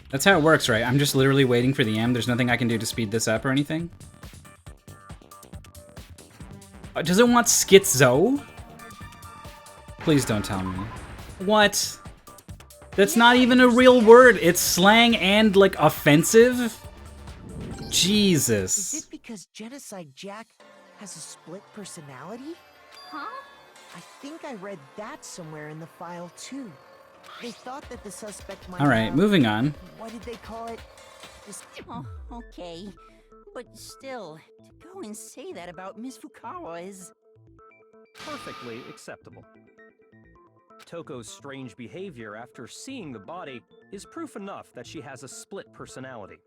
That's how it works, right? I'm just literally waiting for the M. There's nothing I can do to speed this up or anything? Does it want schizo? Please don't tell me. What? That's not even a real word. It's slang and, like, offensive? Jesus. Is it because Genocide Jack has a split personality? Huh? I think I read that somewhere in the file, too. They thought that the suspect might Alright, have, moving on. what did they call it? This Oh, okay. But still, to go and say that about Miss Fukawa is... Perfectly acceptable. Toko's strange behavior after seeing the body is proof enough that she has a split personality.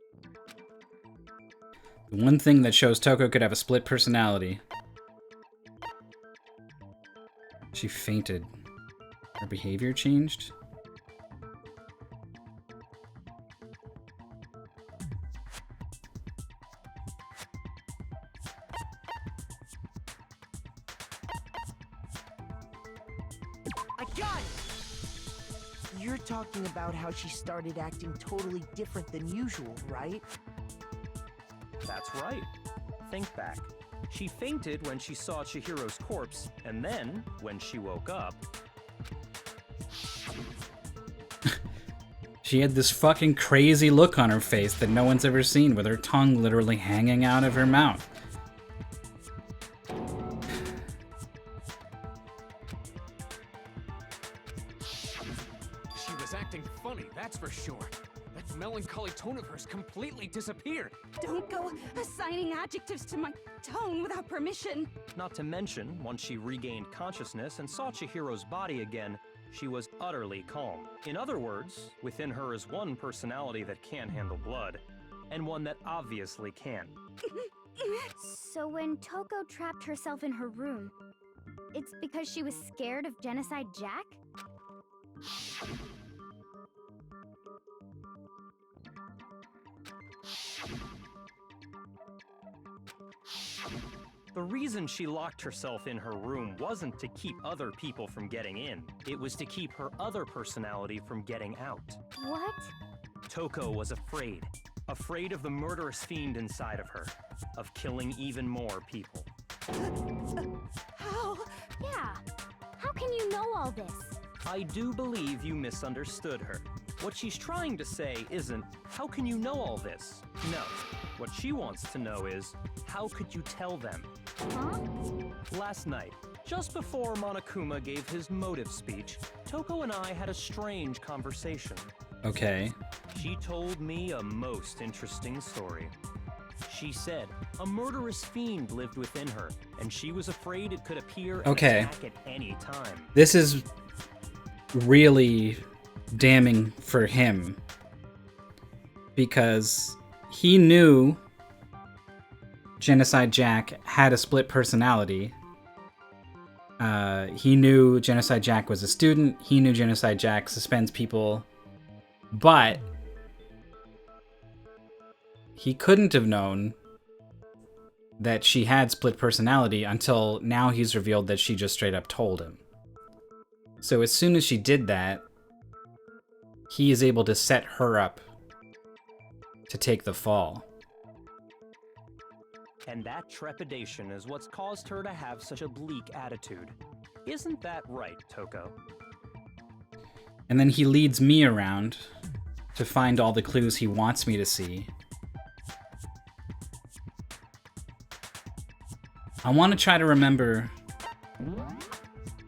The one thing that shows Toko could have a split personality. She fainted. Her behavior changed? I got it! You're talking about how she started acting totally different than usual, right? That's right. Think back. She fainted when she saw Chihiro's corpse, and then, when she woke up... She had this fucking crazy look on her face that no one's ever seen, with her tongue literally hanging out of her mouth. She was acting funny, that's for sure. That melancholy tone of hers completely disappeared. Don't go assigning adjectives to my tone without permission. Not to mention, once she regained consciousness and saw Chihiro's body again, she was utterly calm. In other words, within her is one personality that can't handle blood, and one that obviously can. So when Toko trapped herself in her room, it's because she was scared of Genocide Jack? The reason she locked herself in her room wasn't to keep other people from getting in. It was to keep her other personality from getting out. What? Toko was afraid. Afraid of the murderous fiend inside of her. Of killing even more people. How? Yeah. How can you know all this? I do believe you misunderstood her. What she's trying to say isn't, how can you know all this? No. What she wants to know is, how could you tell them? Huh? Last night, just before Monokuma gave his motive speech, Toko and I had a strange conversation. Okay. She told me a most interesting story. She said a murderous fiend lived within her, and she was afraid it could appear and attack at any time. This is really damning for him, because he knew Genocide Jack had a split personality. He knew Genocide Jack was a student. He knew Genocide Jack suspends people. But he couldn't have known that she had split personality until now he's revealed that she just straight up told him. So as soon as she did that, he is able to set her up to take the fall. And that trepidation is what's caused her to have such a bleak attitude. Isn't that right, Toko? And then he leads me around to find all the clues he wants me to see. I want to try to remember,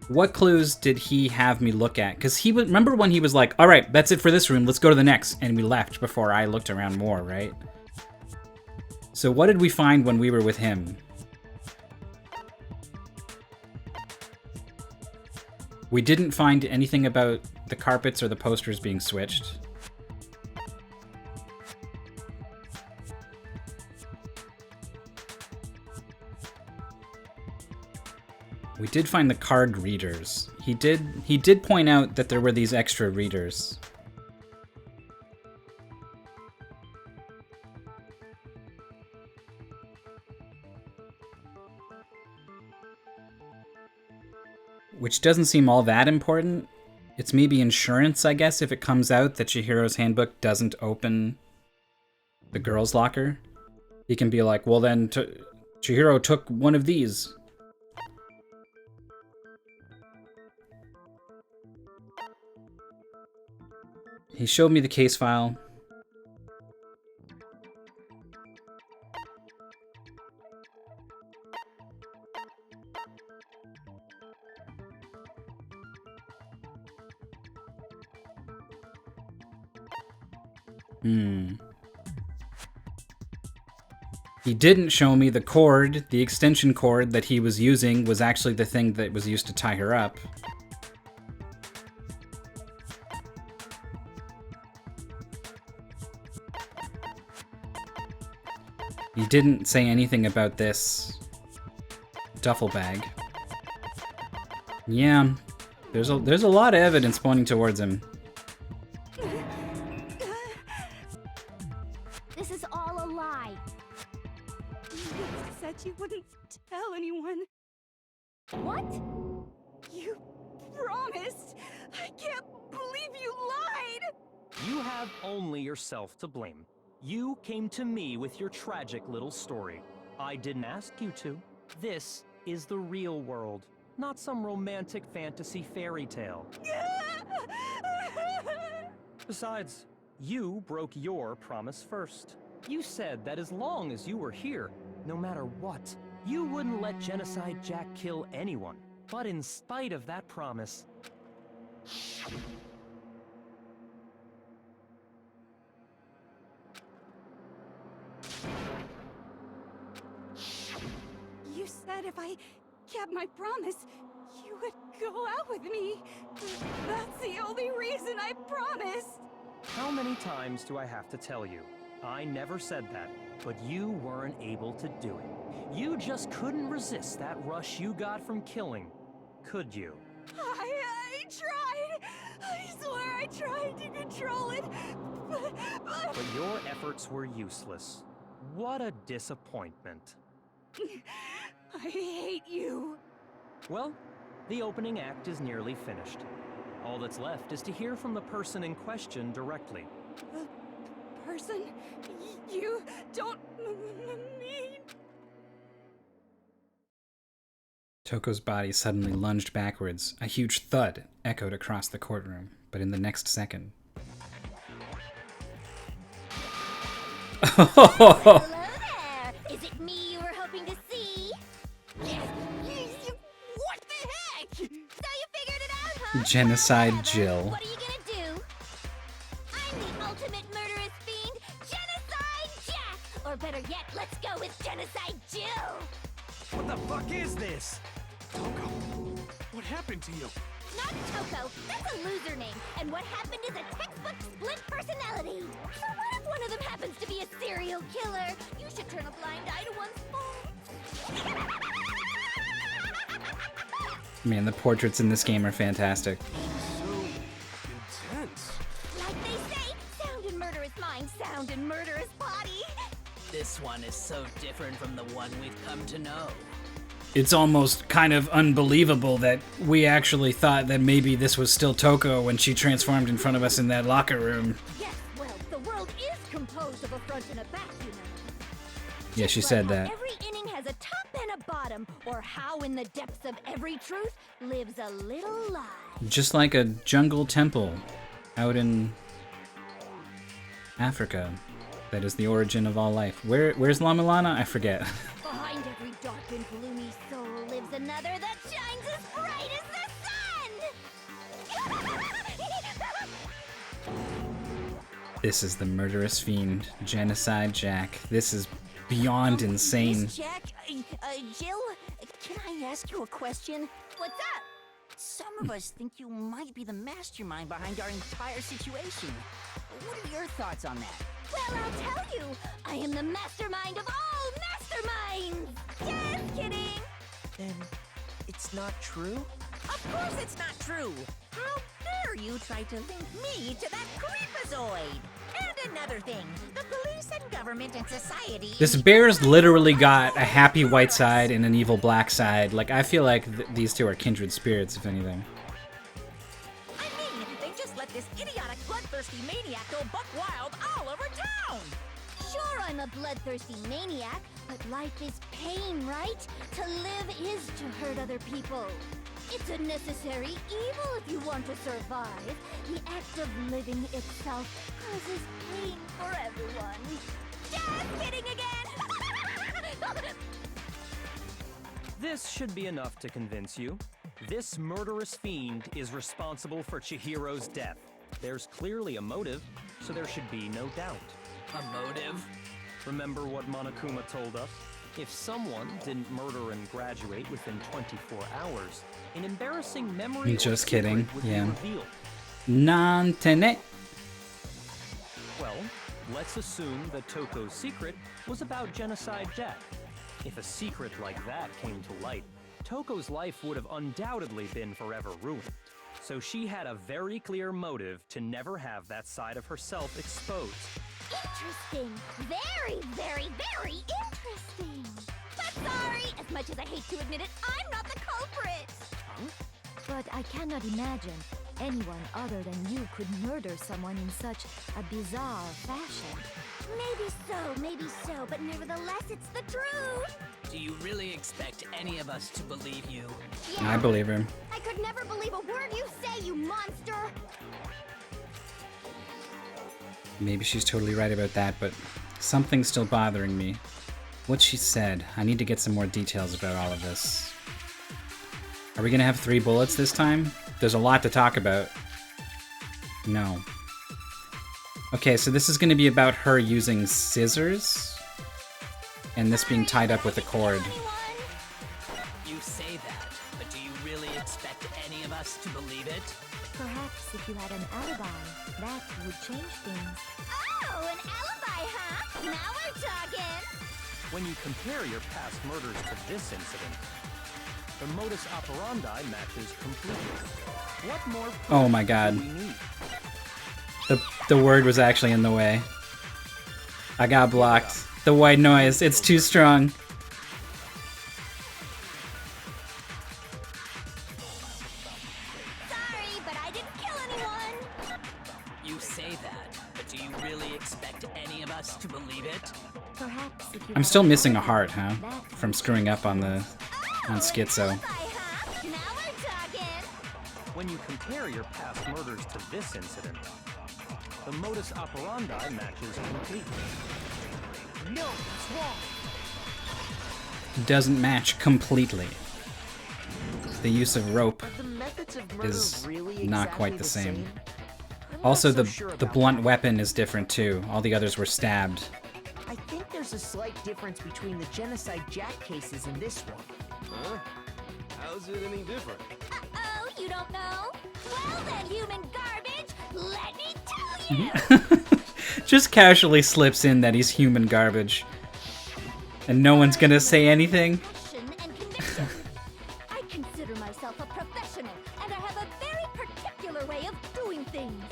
what clues did he have me look at? Because he would remember when he was like, all right, that's it for this room, let's go to the next. And we left before I looked around more, right? So what did we find when we were with him? We didn't find anything about the carpets or the posters being switched. We did find the card readers. He did point out that there were these extra readers. Which doesn't seem all that important. It's maybe insurance, I guess, if it comes out that Chihiro's handbook doesn't open the girls' locker. He can be like, well then, Chihiro took one of these. He showed me the case file. He didn't show me the cord. The extension cord that he was using was actually the thing that was used to tie her up. He didn't say anything about this duffel bag. Yeah, there's a lot of evidence pointing towards him. This is all a lie. You said you wouldn't tell anyone. What? You promised. I can't believe you lied. You have only yourself to blame. You came to me with your tragic little story. I didn't ask you to. This is the real world, not some romantic fantasy fairy tale. Besides, you broke your promise first. You said that as long as you were here, no matter what, you wouldn't let Genocide Jack kill anyone. But in spite of that promise... You said if I kept my promise, you would go out with me. That's the only reason I promised. How many times do I have to tell you? I never said that, but you weren't able to do it. You just couldn't resist that rush you got from killing, could you? I tried. I swear I tried to control it, but your efforts were useless. What a disappointment. I hate you. Well, the opening act is nearly finished. All that's left is to hear from the person in question directly. The person you don't mean... Toko's body suddenly lunged backwards. A huge thud echoed across the courtroom, but in the next second... Hello there! Is it me you were hoping to see? What the heck? So you figured it out, huh? Genocide Jill. What are you gonna do? I'm the ultimate murderous fiend, Genocide Jack! Or better yet, let's go with Genocide Jill! What the fuck is this? Toko, what happened to you? Not Toko, that's a loser name, and what happened is a textbook split personality. So what if one of them happens to be a serial killer? You should turn a blind eye to one's faults. Man, the portraits in this game are fantastic. So intense. Like they say, sound in murderous mind, sound in murderous body. This one is so different from the one we've come to know. It's almost kind of unbelievable that we actually thought that maybe this was still Toko when she transformed in front of us in that locker room. Yes, well, the world is composed of a front and a back, you know. Yeah, she said that. Every inning has a top and a bottom, or how in the depths of every truth lives a little lie. Just like a jungle temple out in Africa. That is the origin of all life. Where's La Milana? I forget. Behind every dark and gloomy soul lives another that shines as bright as the sun! This is the murderous fiend, Genocide Jack. This is beyond insane. Miss Jack, Jill, can I ask you a question? What's up? Some of us think you might be the mastermind behind our entire situation. What are your thoughts on that? Well, I'll tell you. I am the mastermind of all masterminds! Just kidding! Then it's not true? Of course it's not true! How dare you try to link me to that creepazoid? And another thing, the police and government and society... This bear's literally got a happy white side and an evil black side. Like, I feel like these two are kindred spirits, if anything. I mean, they just let this idiotic, bloodthirsty maniac go buck wild all over town! Sure, I'm a bloodthirsty maniac, but life is pain, right? To live is to hurt other people. It's a necessary evil if you want to survive. The act of living itself causes pain for everyone. Just kidding again! This should be enough to convince you. This murderous fiend is responsible for Chihiro's death. There's clearly a motive, so there should be no doubt. A motive? Remember what Monokuma told us? If someone didn't murder and graduate within 24 hours, an embarrassing memory Just or kidding, secret would yeah. be revealed. Nantene. Well, let's assume that Toko's secret was about Genocide Jack. If a secret like that came to light, Toko's life would have undoubtedly been forever ruined. So she had a very clear motive to never have that side of herself exposed. Interesting. Very, very, very interesting. But sorry, as much as I hate to admit it, I'm not the culprit. But I cannot imagine anyone other than you could murder someone in such a bizarre fashion. Maybe so, but nevertheless, it's the truth. Do you really expect any of us to believe you? I believe him. I could never believe a word you say, you monster. Maybe she's totally right about that, but something's still bothering me. What she said. I need to get some more details about all of this. Are we gonna have 3 bullets this time? There's a lot to talk about. No. Okay, so this is gonna be about her using scissors, and this being tied up with a cord. You say that, but do you really expect any of us to believe it? Perhaps if you had an alibi, that would change things. Oh, an alibi, huh? Now we're talking. When you compare your past murders to this incident, the modus operandi matches completely. What more proof Oh my god. do we need? The word was actually in the way. I got blocked. The white noise, it's too strong. Sorry, but I didn't kill anyone. You say that, but do you really expect any of us to believe it? Perhaps if you I'm still missing a heart, huh? From screwing up on the Schizo. Now we're talking. When you compare your past murders to this incident, the modus operandi matches completely. No, it's wrong. Doesn't match completely. The use of rope Are the methods of murder is really not exactly quite the same. I'm not Also, so the sure the about blunt that. weapon is different too. All the others were stabbed. I think there's a slight difference between the Genocide Jack cases and this one. Huh? How's it any different? Uh-oh, you don't know? Well then, human garbage, let me tell you! Just casually slips in that he's human garbage. And no one's gonna say anything. Passion and conviction. I consider myself a professional, and I have a very particular way of doing things.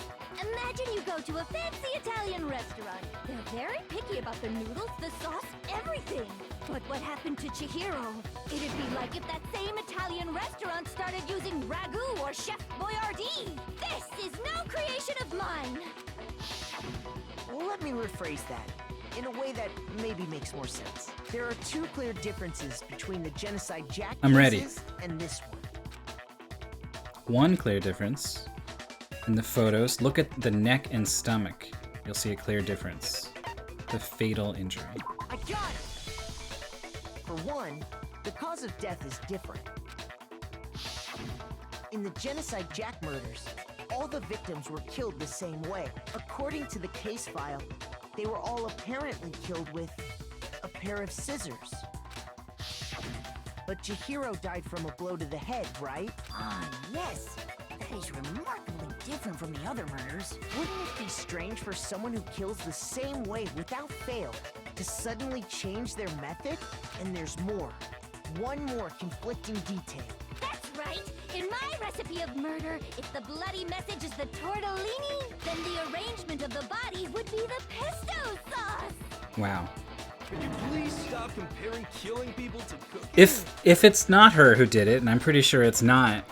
Imagine you go to a fancy Italian restaurant. They're very picky about the noodles, the sauce, everything. But what happened to Chihiro? It'd be like if that same Italian restaurant started using ragu or Chef Boyardee. This is no creation of mine. Let me rephrase that in a way that maybe makes more sense. There are 2 clear differences between the Genocide Jack I'm ready. cases and this one. One clear difference. In the photos, look at the neck and stomach. You'll see a clear difference. The fatal injury. I got it! For one, the cause of death is different. In the Genocide Jack murders, all the victims were killed the same way. According to the case file, they were all apparently killed with a pair of scissors. But Chihiro died from a blow to the head, right? Ah, yes. That is remarkably different from the other murders. Wouldn't it be strange for someone who kills the same way without fail to suddenly change their method? And there's more. One more conflicting detail. That's right. In my recipe of murder, if the bloody message is the tortellini, then the arrangement of the body would be the pesto sauce. Wow. Can you please stop comparing killing people to cooking? If it's not her who did it, and I'm pretty sure it's not,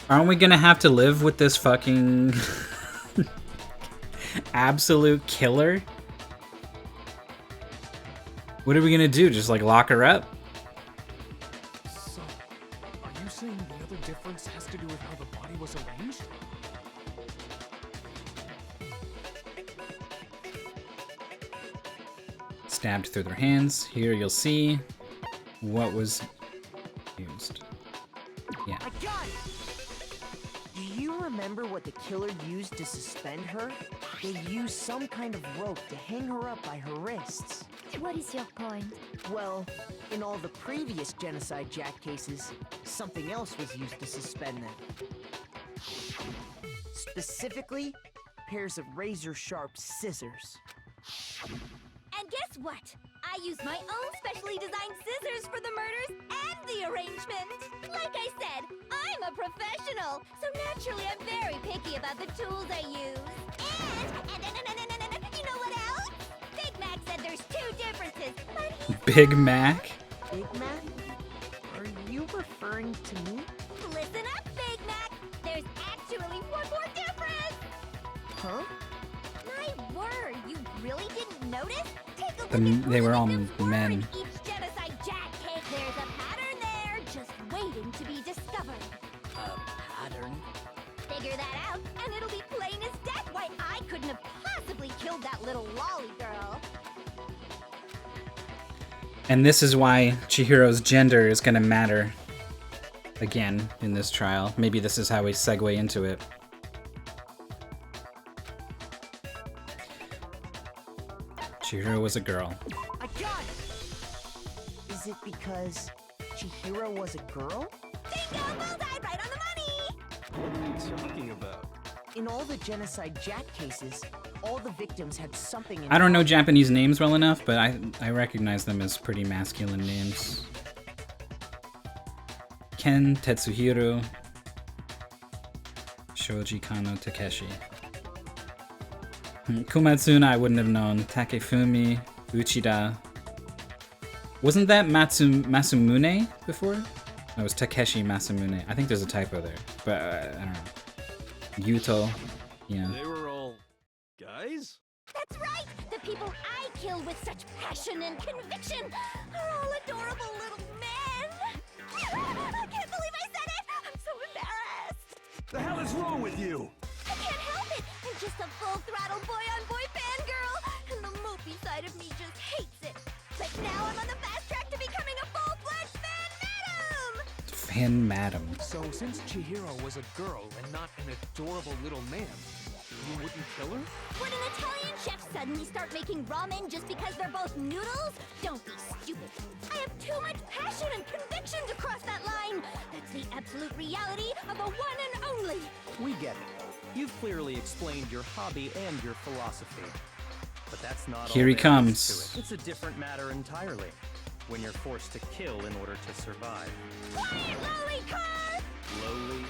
aren't we gonna have to live with this fucking absolute killer? What are we gonna do? Just like lock her up? So, are you saying the other difference has to do with how the body was arranged? Stabbed through their hands. Here you'll see what was used. Yeah. I got it! Do you remember what the killer used to suspend her? They used some kind of rope to hang her up by her wrists. What is your point? Well, in all the previous Genocide Jack cases, something else was used to suspend them. Specifically, pairs of razor-sharp scissors. And guess what? I use my own specially designed scissors for the murders and the arrangement. Like I said, I'm a professional, so naturally I'm very picky about the tools I use. And you know what else? Big Mac said there's 2 differences, but he's Big Mac? Big Mac? Are you referring to me? Listen up, Big Mac. There's actually one more Huh? My word, you really didn't notice? Take a look They were all in men. each genocide jack cake. There's a pattern there, just waiting to be discovered. Pattern? Figure that out, and it'll be plain as death why I couldn't have possibly killed that little lolly girl. And this is why Chihiro's gender is gonna matter again in this trial. Maybe this is how we segue into it. Chihiro was a girl. I got it! Is it because Chihiro was a girl? Bingo! Bullseye! Right on the money! What are you talking about? In all the Genocide Jack cases, all the victims had something in I don't know Japanese names well enough, but I recognize them as pretty masculine names. Ken Tetsuhiro, Shoji Kano Takeshi. Kumatsuna I wouldn't have known. Takefumi, Uchida. Wasn't that Masumune before? No, it was Takeshi Masamune. I think there's a typo there, but I don't know. Yuto, yeah. They were all guys? That's right! The people I kill with such passion and conviction are all adorable little men! I can't believe I said it! I'm so embarrassed! The hell is wrong with you? I can't help it! I'm just a full-throttle boy-on-boy fangirl, and the mopey side of me just hates it. But now I'm on the fast track to becoming a full-fledged fan madam! Fan madam. So since Chihiro was a girl and not an adorable little man, you wouldn't kill her? Would an Italian chef suddenly start making ramen just because they're both noodles? Don't be stupid. I have too much passion and conviction to cross that line. That's the absolute reality of a one and only. We get it. You've clearly explained your hobby and your philosophy. But that's not Here all he there is comes. to it. It's a different matter entirely. When you're forced to kill in order to survive. Quiet, lowly cur! Lowly?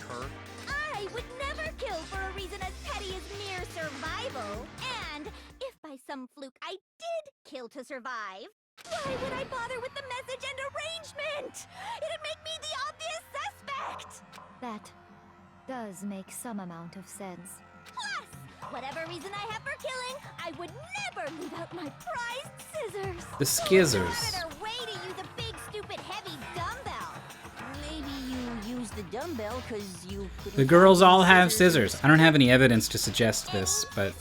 Cur? I would never kill for a reason as petty as mere survival. And if by some fluke I did kill to survive, why would I bother with the message and arrangement? It'd make me the obvious suspect! That does make some amount of sense. Plus, whatever reason I have for killing, I would never leave out my prized scissors. The skizzers. Who would go out of their way to use a big, stupid, heavy dumbbell? Maybe you use the dumbbell because you... The girls all have scissors. I don't have any evidence to suggest this, but...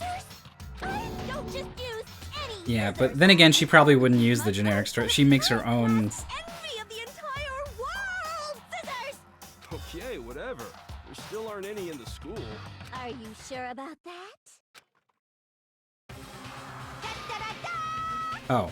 Don't just use any Yeah, but then again, she probably wouldn't use the generic store. She makes her own... envy of the entire world! Scissors! Okay, whatever. There still aren't any in the school. Are you sure about that? Oh.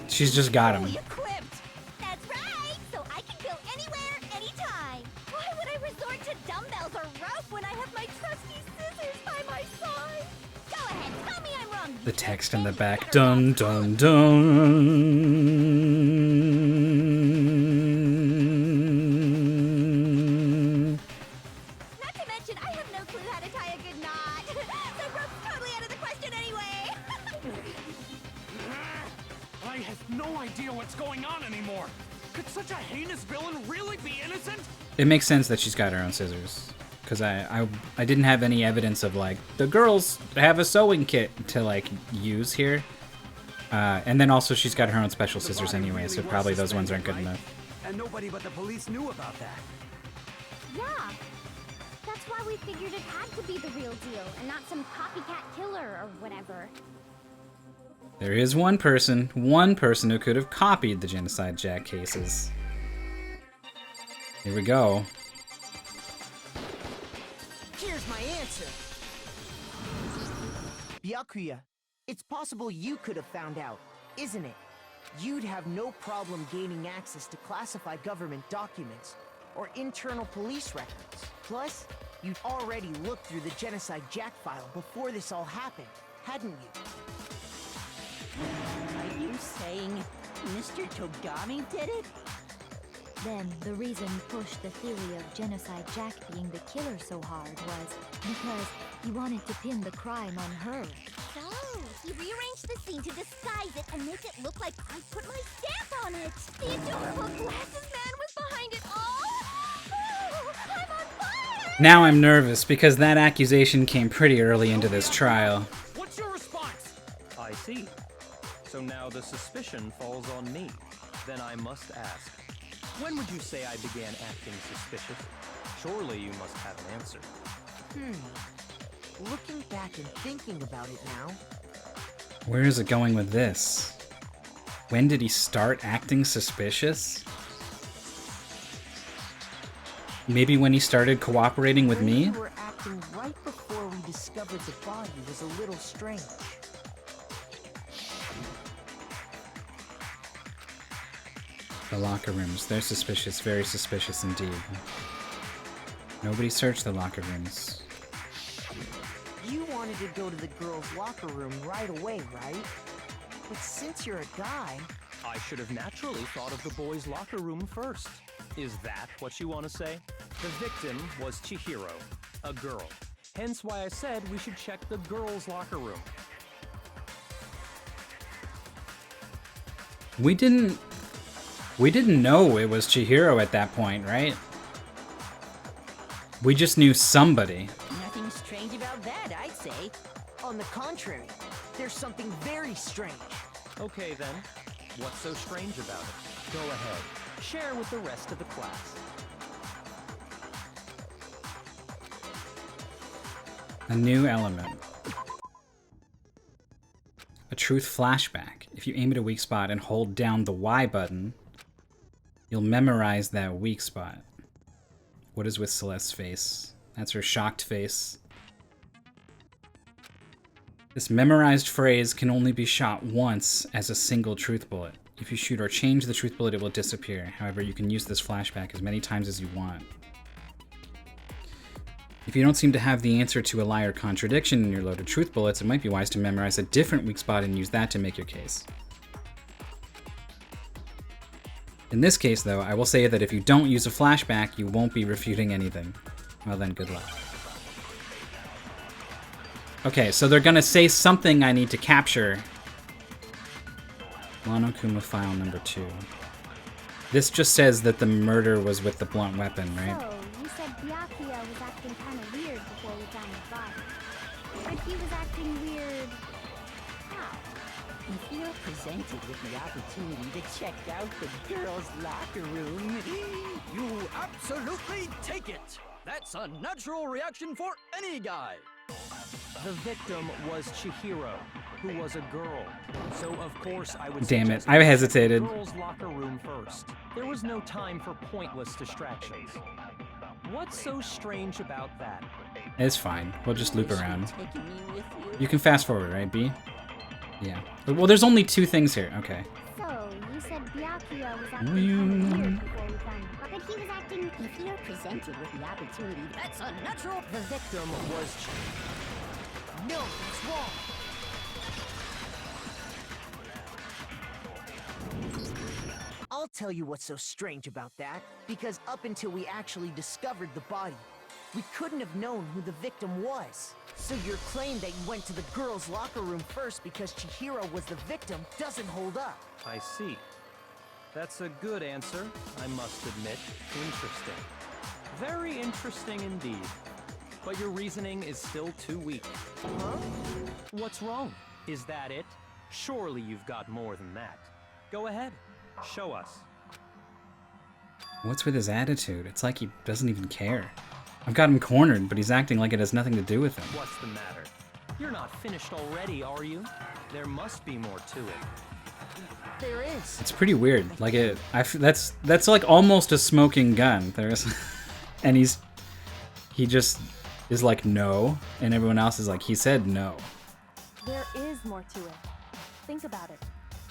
She's just got him. Equipped! That's right! So I can kill anywhere, anytime! Why would I resort to dumbbells or rope when I have my trusty scissors by my side? Go ahead, tell me I'm wrong! The text in the back. Dun dun dun. Not to mention, I have no clue how to tie a good knot. So rope's totally out of the question anyway. I have no idea what's going on anymore. Could such a heinous villain really be innocent? It makes sense that she's got her own scissors. Because I didn't have any evidence of, like, the girls have a sewing kit to, like, use here. And then also she's got her own special scissors anyway, so probably those ones aren't good enough. And nobody but the police knew about that. Yeah. That's why we figured it had to be the real deal, and not some copycat killer or whatever. There is one person who could have copied the Genocide Jack cases. Here we go. Here's my answer. Byakuya, it's possible you could have found out, isn't it? You'd have no problem gaining access to classified government documents or internal police records. Plus, you'd already looked through the Genocide Jack file before this all happened, hadn't you? Are you saying Mr. Togami did it? Then the reason you pushed the theory of Genocide Jack being the killer so hard was because he wanted to pin the crime on her. So, he rearranged the scene to disguise it and make it look like I put my stamp on it. The adorable glasses man was behind it all. Oh, I'm on fire! Now I'm nervous because that accusation came pretty early into this trial. What's your response? I see. So now the suspicion falls on me. Then I must ask, when would you say I began acting suspicious? Surely you must have an answer. Looking back and thinking about it now, Where is it going with this? When did he start acting suspicious? Maybe when he started cooperating with me? you were acting right before we discovered the body was a little strange. The locker rooms. They're suspicious. Very suspicious indeed. Nobody searched the locker rooms. You wanted to go to the girls' locker room right away, right? But since you're a guy... I should have naturally thought of the boys' locker room first. Is that what you want to say? The victim was Chihiro, a girl. Hence why I said we should check the girls' locker room. We didn't know it was Chihiro at that point, right? We just knew somebody. Nothing strange about that, I'd say. On the contrary, there's something very strange. Okay then, what's so strange about it? Go ahead, share with the rest of the class. A new element. A truth flashback. If you aim at a weak spot and hold down the Y button, you'll memorize that weak spot. What is with Celeste's face? That's her shocked face. This memorized phrase can only be shot once as a single truth bullet. If you shoot or change the truth bullet, it will disappear. However, you can use this flashback as many times as you want. If you don't seem to have the answer to a lie or contradiction in your loaded truth bullets, it might be wise to memorize a different weak spot and use that to make your case. In this case, though, I will say that if you don't use a flashback, you won't be refuting anything. Well then, good luck. Okay, so they're gonna say something I need to capture. Monokuma file number 2. This just says that the murder was with the blunt weapon, right? So, you said Byakuya was acting kind of weird before we found his body. But he was acting weird... how? If you're presented with the opportunity to check out the girls' locker room, You absolutely take it! That's a natural reaction for any guy! The victim was Chihiro, who was a girl. So of course I would Damn it, suggest I hesitated. the girls' locker room first. There was no time for pointless distractions. What's so strange about that? It's fine. We'll just loop around. taking me with you. You can fast forward, right, B? Yeah. Well, there's only 2 things here. Okay. So, you said Byakuya was acting kind of weird before we found him. But he was acting... If you're presented with the opportunity, that's a natural... The victim was No, it's wrong. I'll tell you what's so strange about that, because up until we actually discovered the body, we couldn't have known who the victim was. So your claim that you went to the girls' locker room first because Chihiro was the victim doesn't hold up. I see. That's a good answer, I must admit. Interesting. Very interesting indeed. But your reasoning is still too weak. Huh? What's wrong? Is that it? Surely you've got more than that. Go ahead. Show us. What's with his attitude? It's like he doesn't even care. I've got him cornered, but he's acting like it has nothing to do with him. What's the matter? You're not finished already, are you? There must be more to it. There is. It's pretty weird. Like that's like almost a smoking gun. There's, and he just is like no, and everyone else is like he said no. There is more to it. Think about it.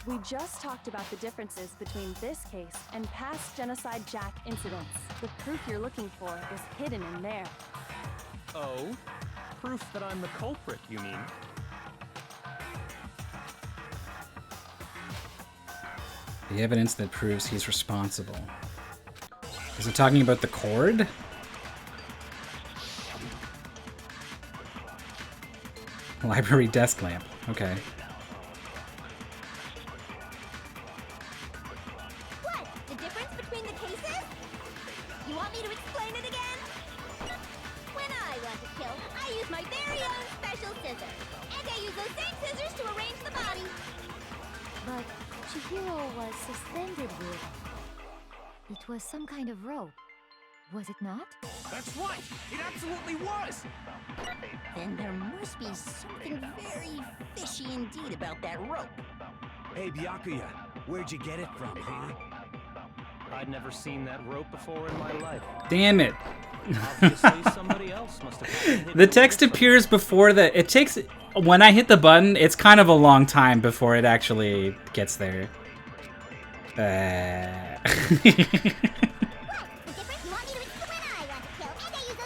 We just talked about the differences between this case and past Genocide Jack incidents. The proof you're looking for is hidden in there. Oh? Proof that I'm the culprit, you mean? The evidence that proves he's responsible. Is it talking about the cord? Library desk lamp. Okay. What? The difference between the cases? You want me to explain it again? kill, I use my very own special scissors. And I use those same scissors to arrange the body. But Chihiro was suspended with... It was some kind of rope. Was it not? That's right! It absolutely was! Then there must be something very fishy indeed about that rope. Hey, Byakuya, where'd you get it from, huh? I'd never seen that rope before in my life. Damn it. Obviously, somebody else must have had it. The text appears before the... It takes... When I hit the button, it's kind of a long time before it actually gets there.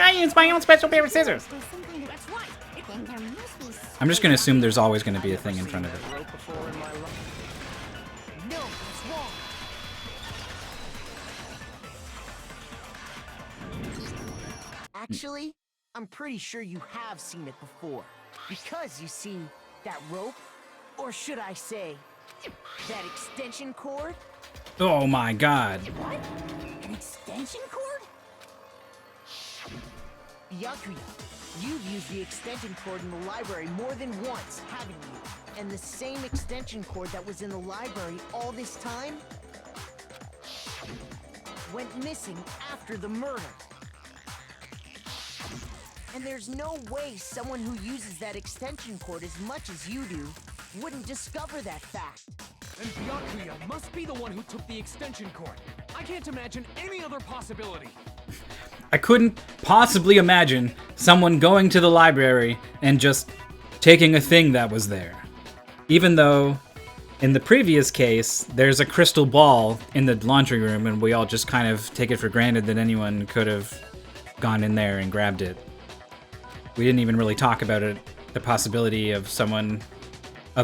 I use my own special pair of scissors. I'm just gonna assume there's always gonna be a thing in front of it. No, it's wrong. Actually, I'm pretty sure you have seen it before. Because, you see, that rope, or should I say, that extension cord? Oh my god. What? An extension cord? Byakuya, you've used the extension cord in the library more than once, haven't you? And the same extension cord that was in the library all this time went missing after the murder. And there's no way someone who uses that extension cord as much as you do wouldn't discover that fact. And Byakuya must be the one who took the extension cord. I can't imagine any other possibility. I couldn't possibly imagine someone going to the library and just taking a thing that was there. Even though, in the previous case, there's a crystal ball in the laundry room and we all just kind of take it for granted that anyone could have gone in there and grabbed it. We didn't even really talk about it, the possibility of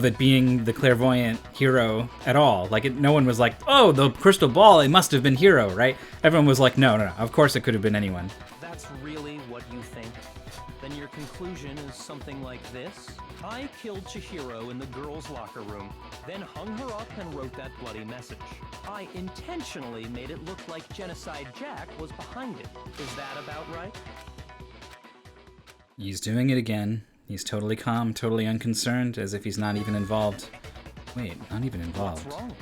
it being the clairvoyant hero at all. Like, no one was like, oh, the crystal ball, it must have been Hero, right? Everyone was like, no, of course it could have been anyone. That's really what you think? Then your conclusion is something like this? I killed Chihiro in the girls' locker room, then hung her up and wrote that bloody message. I intentionally made it look like Genocide Jack was behind it. Is that about right? He's doing it again. He's totally calm, totally unconcerned, as if he's not even involved. Wait, not even involved. What's wrong?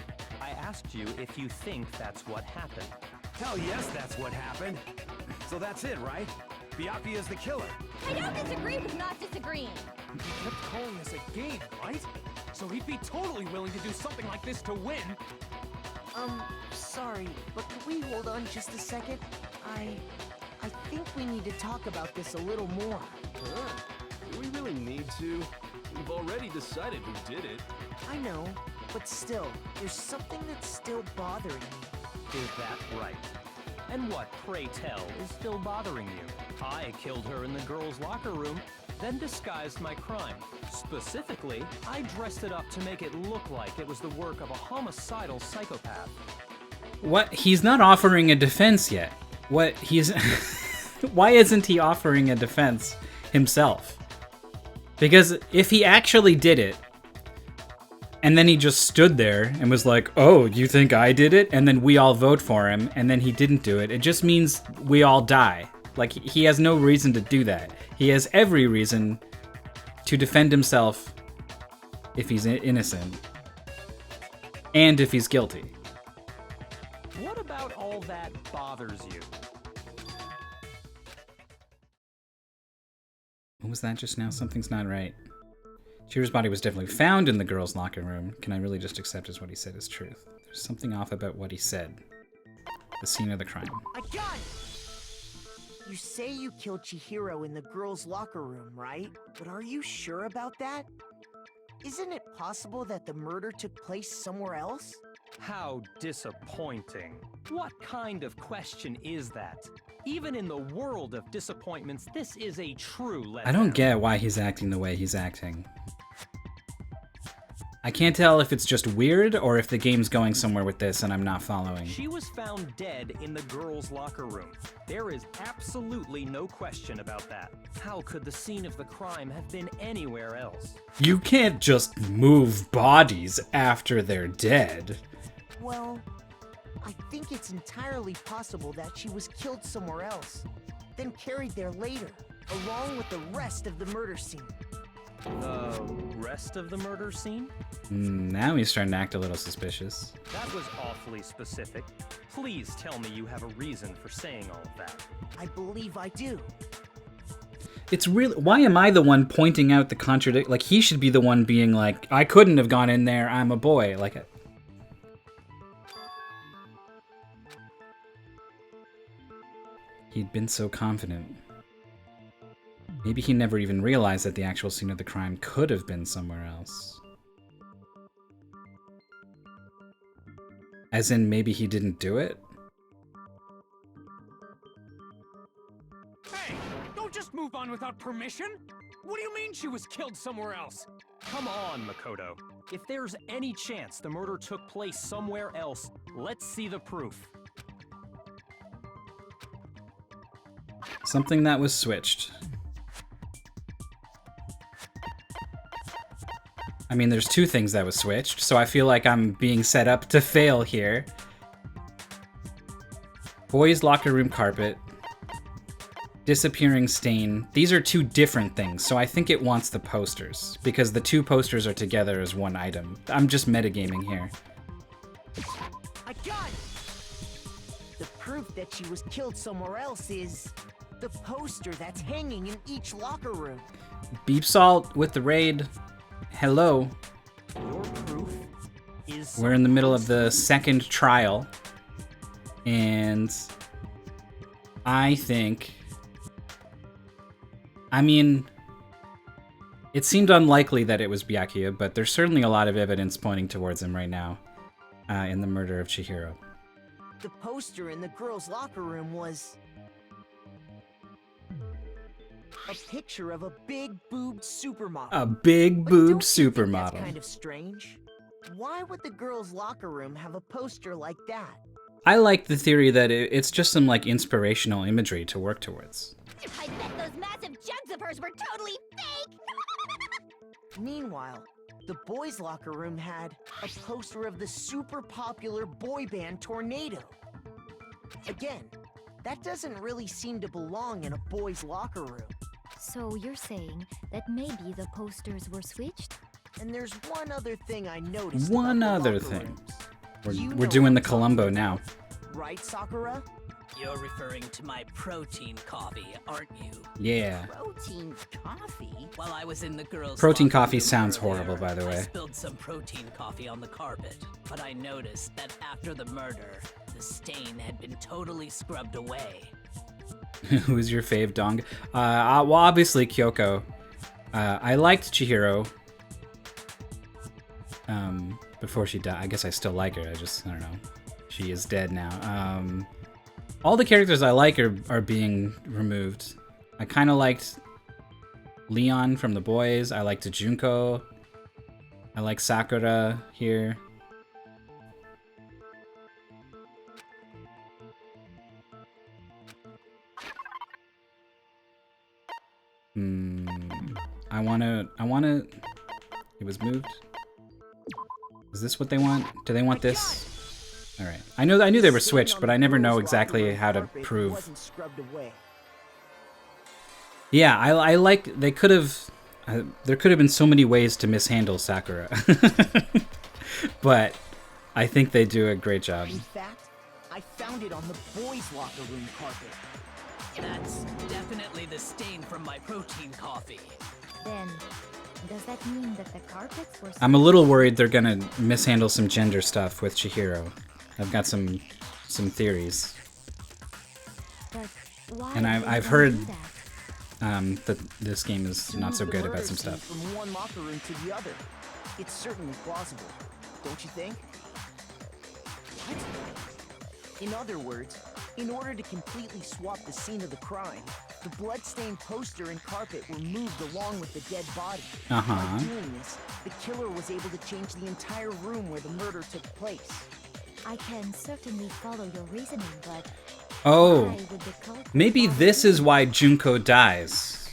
I asked you if you think that's what happened. Hell yes, that's what happened. So that's it, right? Byakuya's the killer. I don't disagree with not disagreeing. He kept calling this a game, right? So he'd be totally willing to do something like this to win. Sorry, but can we hold on just a second? I think we need to talk about this a little more. Do we really need to? We've already decided who did it. I know, but still, there's something that's still bothering me. Is that right? And what, pray tell, is still bothering you? I killed her in the girls' locker room, then disguised my crime. Specifically, I dressed it up to make it look like it was the work of a homicidal psychopath. What? He's not offering a defense yet. What? He's... Why isn't he offering a defense himself? Because if he actually did it, and then he just stood there and was like, oh, you think I did it? And then we all vote for him, and then he didn't do it, it just means we all die. Like, he has no reason to do that. He has every reason to defend himself if he's innocent, and if he's guilty. What about all that bothers you? What was that just now? Something's not right. Chihiro's body was definitely found in the girls' locker room. Can I really just accept as what he said is truth? There's something off about what he said. The scene of the crime. I got it! You say you killed Chihiro in the girls' locker room, right? But are you sure about that? Isn't it possible that the murder took place somewhere else? How disappointing. What kind of question is that? Even in the world of disappointments, this is a true letdown. I don't get why he's acting the way he's acting. I can't tell if it's just weird or if the game's going somewhere with this and I'm not following. She was found dead in the girls' locker room. There is absolutely no question about that. How could the scene of the crime have been anywhere else? You can't just move bodies after they're dead. Well, I think it's entirely possible that she was killed somewhere else, then carried there later. along with the rest of the murder scene. The rest of the murder scene? Now he's starting to act a little suspicious. That was awfully specific. Please tell me you have a reason for saying all of that. I believe I do. It's really, why am I the one pointing out the contradict? Like, he should be the one being like, I couldn't have gone in there, I'm a boy. Like, he'd been so confident. Maybe he never even realized that the actual scene of the crime could have been somewhere else. As in, maybe he didn't do it? Hey, don't just move on without permission! What do you mean she was killed somewhere else? Come on, Makoto. If there's any chance the murder took place somewhere else, let's see the proof. Something that was switched. I mean, there's two things that was switched, so I feel like I'm being set up to fail here. Boys' locker room carpet. Disappearing stain. These are two different things, so I think it wants the posters, because the two posters are together as one item. I'm just metagaming here. I got it! The proof that she was killed somewhere else is the poster that's hanging in each locker room. Beep Salt with the raid. Hello. Your proof is... We're in the middle of the second trial. And I think... I mean, it seemed unlikely that it was Byakuya, but there's certainly a lot of evidence pointing towards him right now in the murder of Chihiro. The poster in the girls' locker room was a picture of a big-boobed supermodel. A big-boobed That's supermodel. kind of strange. Why would the girls' locker room have a poster like that? I like the theory that it's just some like inspirational imagery to work towards. I bet those massive jugs of hers were totally fake! Meanwhile, the boys' locker room had a poster of the super popular boy band Tornado. Again, that doesn't really seem to belong in a boys' locker room. So you're saying that maybe the posters were switched? And there's one other thing I noticed. One about the other locker thing. rooms. We're doing the Columbo now. Right, Sakura? You're referring to my protein coffee, aren't you? Yeah. Protein coffee? While I was in the girls' Protein locker coffee room sounds earlier, horrible, by the I way. spilled some protein coffee on the carpet, but I noticed that after the murder, the stain had been totally scrubbed away. Who's your fave dong? Well, obviously Kyoko. I liked Chihiro. Before she died. I guess I still like her. I don't know. She is dead now. All the characters I like are being removed. I kind of liked Leon from The Boys. I liked Junko. I like Sakura here. I wanna... It was moved. Is this what they want? Do they want this? Alright. I knew they were switched, but I never know exactly how to prove. Yeah, I like... They could have... there could have been so many ways to mishandle Sakura. But I think they do a great job. In fact, I found it on the boys' locker room carpet. That's definitely the stain from my protein coffee. Then, does that mean that the carpets were... I'm a little worried they're gonna mishandle some gender stuff with Chihiro. I've got some theories. But why And would I've they heard do that? that this game is not so Move the good about murder some scene stuff. From one locker room to the other. It's certainly plausible, don't you think? What? In other words, in order to completely swap the scene of the crime, the bloodstained poster and carpet were moved along with the dead body. Uh-huh. By doing this, the killer was able to change the entire room where the murder took place. I can certainly follow your reasoning, but... Oh, why would the culprit maybe follow this is you? why Junko dies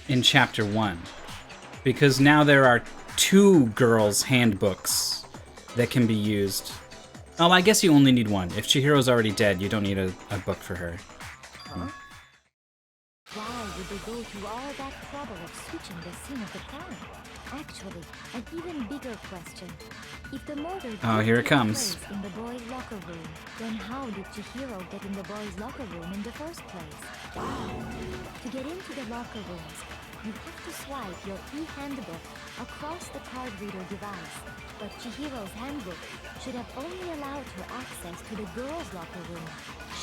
in Chapter 1. Because now there are 2 girls' handbooks that can be used. Oh, I guess you only need one. If Chihiro's already dead, you don't need a book for her. Huh? Why would they go to all that trouble of switching the scene of the crime? Actually, an even bigger question. If the murder here it took comes. place in the boys' locker room, then how did Chihiro get in the boys' locker room in the first place? To get into the locker rooms, you have to swipe your e-handbook across the card reader device. But Chihiro's handbook should have only allowed her access to the girls' locker room.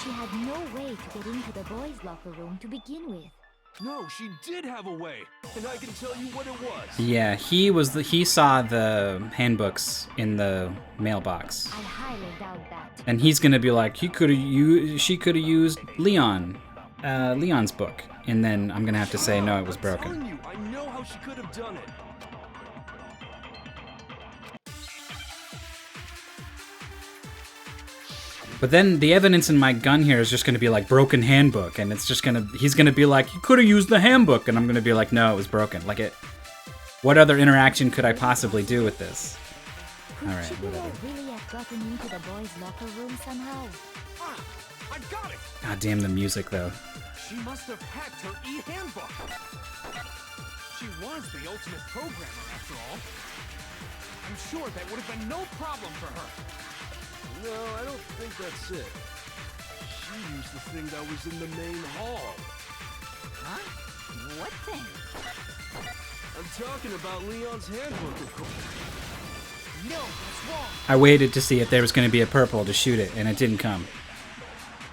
She had no way to get into the boys' locker room to begin with. No, she did have a way, and I can tell you what it was. Yeah, he saw the handbooks in the mailbox. I highly doubt that. And he's gonna be like, she could have used Leon's book. And then I'm gonna have to say, no, it was I'm broken. telling you, I know how she could have done it. But then the evidence in my gun here is just gonna be like broken handbook, and it's just he's gonna be like, you could have used the handbook, and I'm gonna be like, no, it was broken. Like what other interaction could I possibly do with this? Could Alright, Chihiro whatever. really have gotten into the boys' locker room somehow? Ah, I got it! God damn the music though. She must have hacked her e-handbook. She was the ultimate programmer, after all. I'm sure that would have been no problem for her. No, I don't think that's it. She used the thing that was in the main hall. Huh? What thing? I'm talking about Leon's handbook, of course. No, that's wrong. I waited to see if there was gonna be a purple to shoot it, and it didn't come.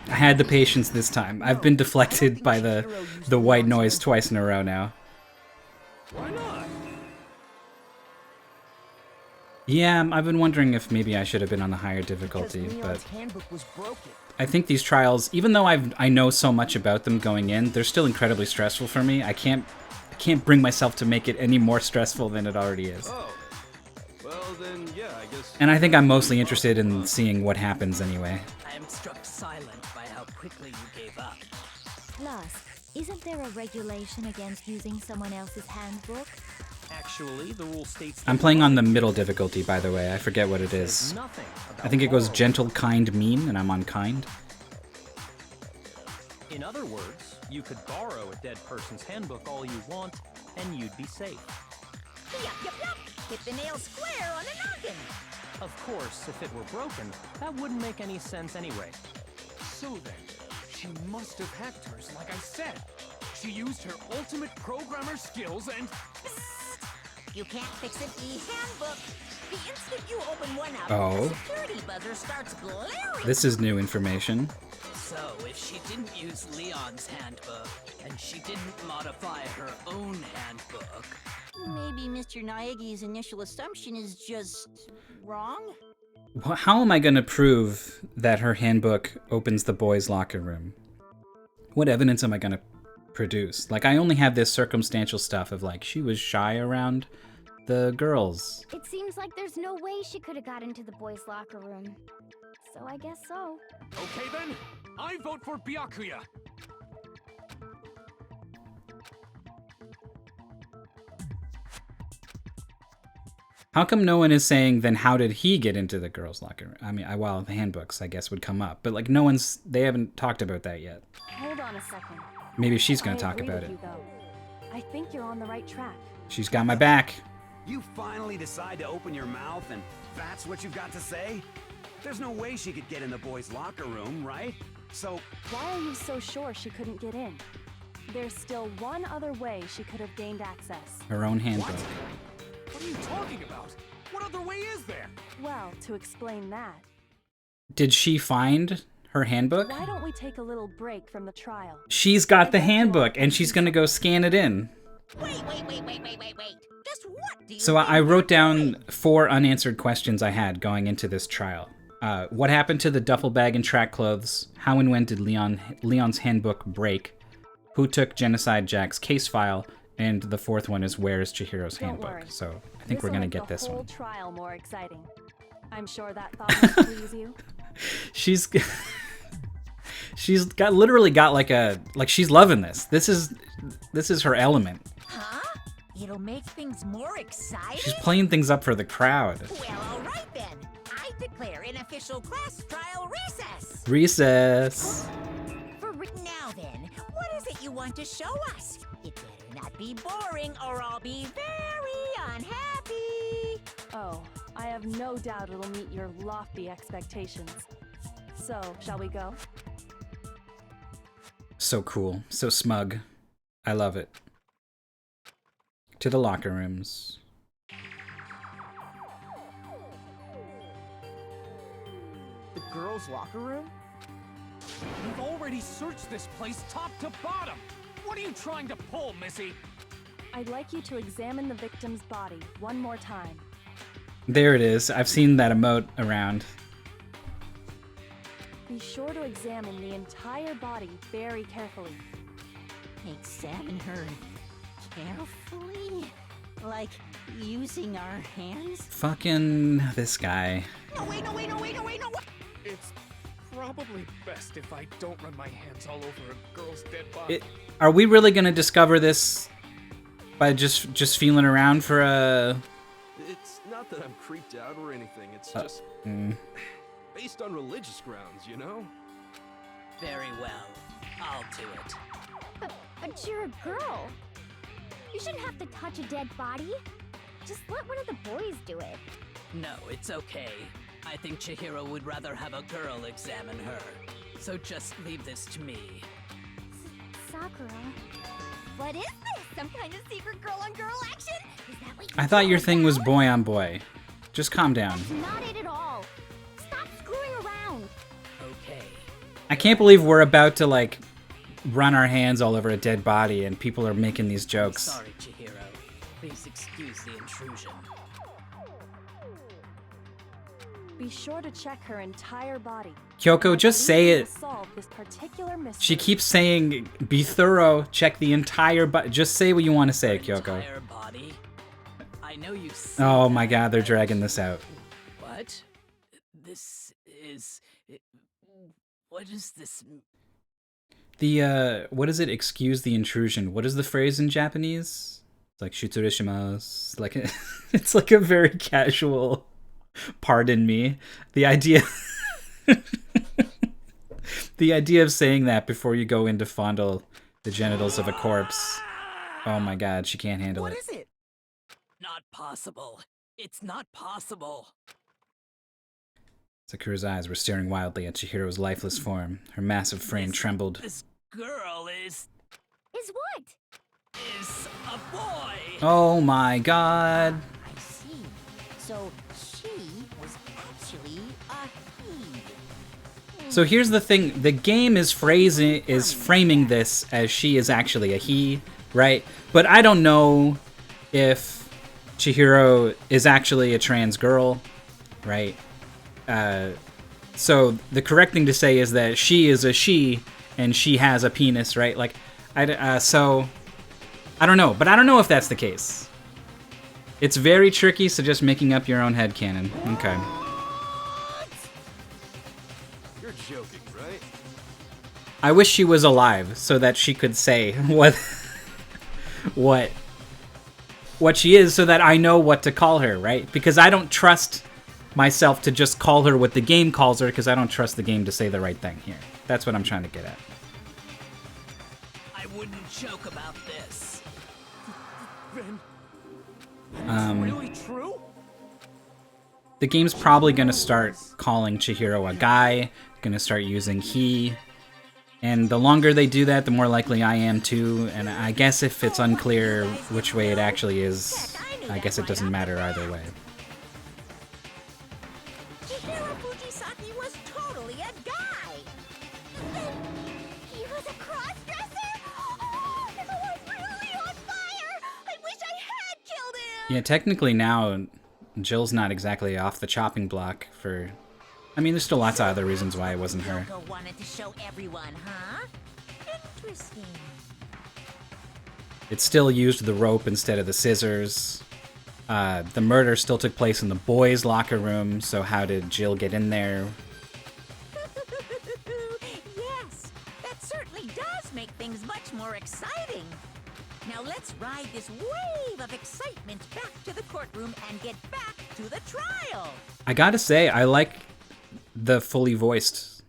I had the patience this time. I've been deflected by the white noise twice in a row now. Why not? Yeah, I've been wondering if maybe I should have been on the higher difficulty, but I think these trials, even though I know so much about them going in, they're still incredibly stressful for me. I can't bring myself to make it any more stressful than it already is. Oh. Well then, yeah, I guess. And I think I'm mostly interested in seeing what happens anyway. I am struck silent by how quickly you gave up. Plus, isn't there a regulation against using someone else's handbook? Actually, the rule states I'm playing on the middle difficulty, by the way. I forget what it is. I think it goes gentle, kind, mean, and I'm on kind. In other words, you could borrow a dead person's handbook all you want, and you'd be safe. Yup, yup, yup. Hit the nail square on the noggin. Of course, if it were broken, that wouldn't make any sense anyway. So then, she must have hacked hers, like I said. She used her ultimate programmer skills and... You can't fix an e-handbook. The instant you open one up, Oh. the security buzzer starts glaring. This is new information. So, if she didn't use Leon's handbook, and she didn't modify her own handbook... Maybe Mr. Naegi's initial assumption is just... wrong? How am I going to prove that her handbook opens the boys' locker room? What evidence am I going to produce? Like, I only have this circumstantial stuff of, like, she was shy around the girls. It seems like there's no way she could have got into the boys' locker room. So I guess so. Okay then, I vote for Byakuya. How come no one is saying, then how did he get into the girls' locker room? I mean, well, the handbooks, I guess, would come up. But, like, they haven't talked about that yet. Hold on a second. Maybe she's going to talk agree about with it. you, though. I think you're on the right track. She's got my back. You finally decide to open your mouth and that's what you've got to say? There's no way she could get in the boys' locker room, right? So... Why are you so sure she couldn't get in? There's still one other way she could have gained access. Her own handbook. What are you talking about? What other way is there? Well, to explain that, Did she find her handbook? why don't we take a little break from the trial? She's got the handbook, and she's going to go scan it in. Wait. Just what do you So I wrote down 4 unanswered questions I had going into this trial. What happened to the duffel bag and track clothes? How and when did Leon's handbook break? Who took Genocide Jack's case file? And the 4th one is, where is Chihiro's Don't handbook? worry. So I think we're going to get this The whole one. trial more exciting. I'm sure that thought must please you. She's literally got like she's loving this. This is her element. Huh? It'll make things more exciting? She's playing things up for the crowd. Well, all right then. I declare an official class trial recess. Recess. Now then, what is it you want to show us? It better not be boring or I'll be very unhappy. Oh, I have no doubt it'll meet your lofty expectations. So, shall we go? So cool. So smug. I love it. To the locker rooms. The girls' locker room? We've already searched this place top to bottom. What are you trying to pull, Missy? I'd like you to examine the victim's body one more time. There it is. I've seen that emote around. Be sure to examine the entire body very carefully. Examine her carefully? Like using our hands? Fucking this guy. No, wait, no, wait, no, wait, no, wait, no, what? It's probably best if I don't run my hands all over a girl's dead body. Are we really gonna discover this by just feeling around for a... It's not that I'm creeped out or anything, it's just based on religious grounds, you know? Very well. I'll do it. But you're a girl. You shouldn't have to touch a dead body. Just let one of the boys do it. No, it's okay. I think Chihiro would rather have a girl examine her. So just leave this to me. Sakura. What is this? Some kind of secret girl-on-girl action? Is that what you I thought your call thing was that? boy on boy. Just calm down. That's not it at all. Stop screwing around. Okay. I can't believe we're about to, like, run our hands all over a dead body and people are making these jokes. Sorry, Chihiro. Please excuse the intrusion. Be sure to check her entire body. Kyoko, just say it. Solve this particular mystery. She keeps saying, be thorough, check the entire body. Just say what you want to say, Kyoko. Entire body? I know you Oh my god, they're dragging this out. What? This is... What is this? The, what is it? Excuse the intrusion. What is the phrase in Japanese? It's like, shuturishimasu. Like, it's like a very casual, pardon me. The idea... the idea of saying that before you go in to fondle the genitals of a corpse. Oh my god, she can't handle it. What is it? Not possible. It's not possible. Sakura's eyes were staring wildly at Chihiro's lifeless form. Her massive frame trembled. This girl is what? Is a boy. Oh my god. I see. So she was actually a he. So here's the thing, the game is framing this as she is actually a he, right? But I don't know if Chihiro is actually a trans girl, right? So the correct thing to say is that she is a she and she has a penis, right? Like, so I don't know, but I don't know if that's the case. It's very tricky, so just making up your own headcanon. Okay. You're joking, right? I wish she was alive so that she could say what she is, so that I know what to call her, right? Because I don't trust myself to just call her what the game calls her, because I don't trust the game to say the right thing here. That's what I'm trying to get at. I wouldn't joke about this. Then, it's really true? The game's probably going to start calling Chihiro a guy, going to start using he, and the longer they do that, the more likely I am too, and I guess if it's unclear which way it actually is, I guess it doesn't matter either way. Chihiro Fujisaki was totally a guy. He was a cross-dresser? Oh, his was really on fire! I wish I had killed him! Yeah, technically now, Jill's not exactly off the chopping block for... I mean, there's still lots of other reasons why it wasn't her. Yoko wanted to show everyone, huh? Interesting. It still used the rope instead of the scissors. The murder still took place in the boys' locker room, so how did Jill get in there? Yes, that certainly does make things much more exciting. Now let's ride this wave of excitement back to the courtroom and get back to the trial. I gotta say, I like the fully voiced.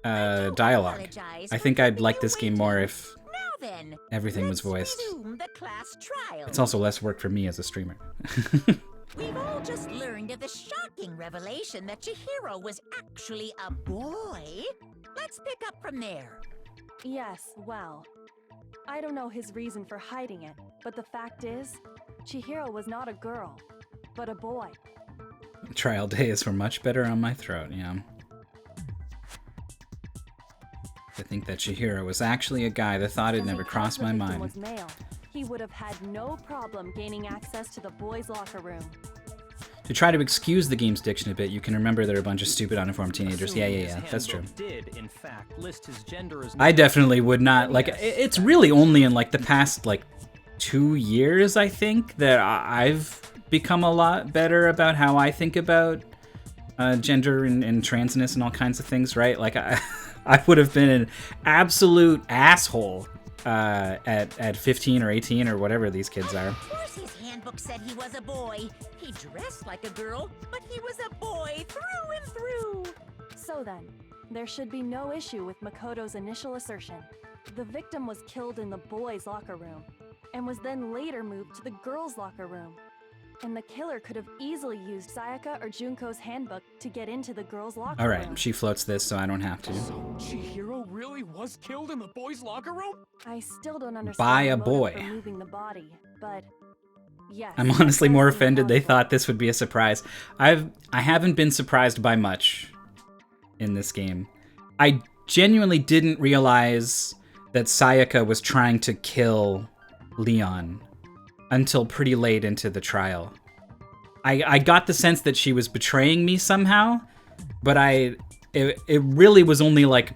dialogue. apologize I for think I'd keeping like you this game waiting. more if Now then, everything was let's voiced. resume the class trial. It's also less work for me as a streamer. We've all just learned of the shocking revelation that Chihiro was actually a boy. Let's pick up from there. Yes, well, I don't know his reason for hiding it, but the fact is, Chihiro was not a girl, but a boy. Trial days were much better on my throat, yeah. To think that Chihiro was actually a guy, the thought had never crossed my mind. Was male, he would have had no problem gaining access to the boys' locker room. To try to excuse the game's diction a bit, you can remember they're a bunch of stupid, uninformed teenagers. Yeah, that's true. Did, in fact, list his gender as I definitely would not, like, it's really only in, like, the past, like, 2 years, I think, that I've become a lot better about how I think about gender and transness and all kinds of things, right? Like, I would have been an absolute asshole at 15 or 18 or whatever these kids are. Of course his handbook said he was a boy. He dressed like a girl, but he was a boy through and through. So then, there should be no issue with Makoto's initial assertion. The victim was killed in the boys' locker room, and was then later moved to the girls' locker room. And the killer could have easily used Sayaka or Junko's handbook to get into the girls' locker room. Alright, she floats this, so I don't have to. So Chihiro really was killed in the boys' locker room? I still don't understand By a the motive boy. for moving the body, but yes. I'm honestly more that does seem offended they possible. thought this would be a surprise. I haven't been surprised by much in this game. I genuinely didn't realize that Sayaka was trying to kill Leon until pretty late into the trial. I got the sense that she was betraying me somehow, but it really was only like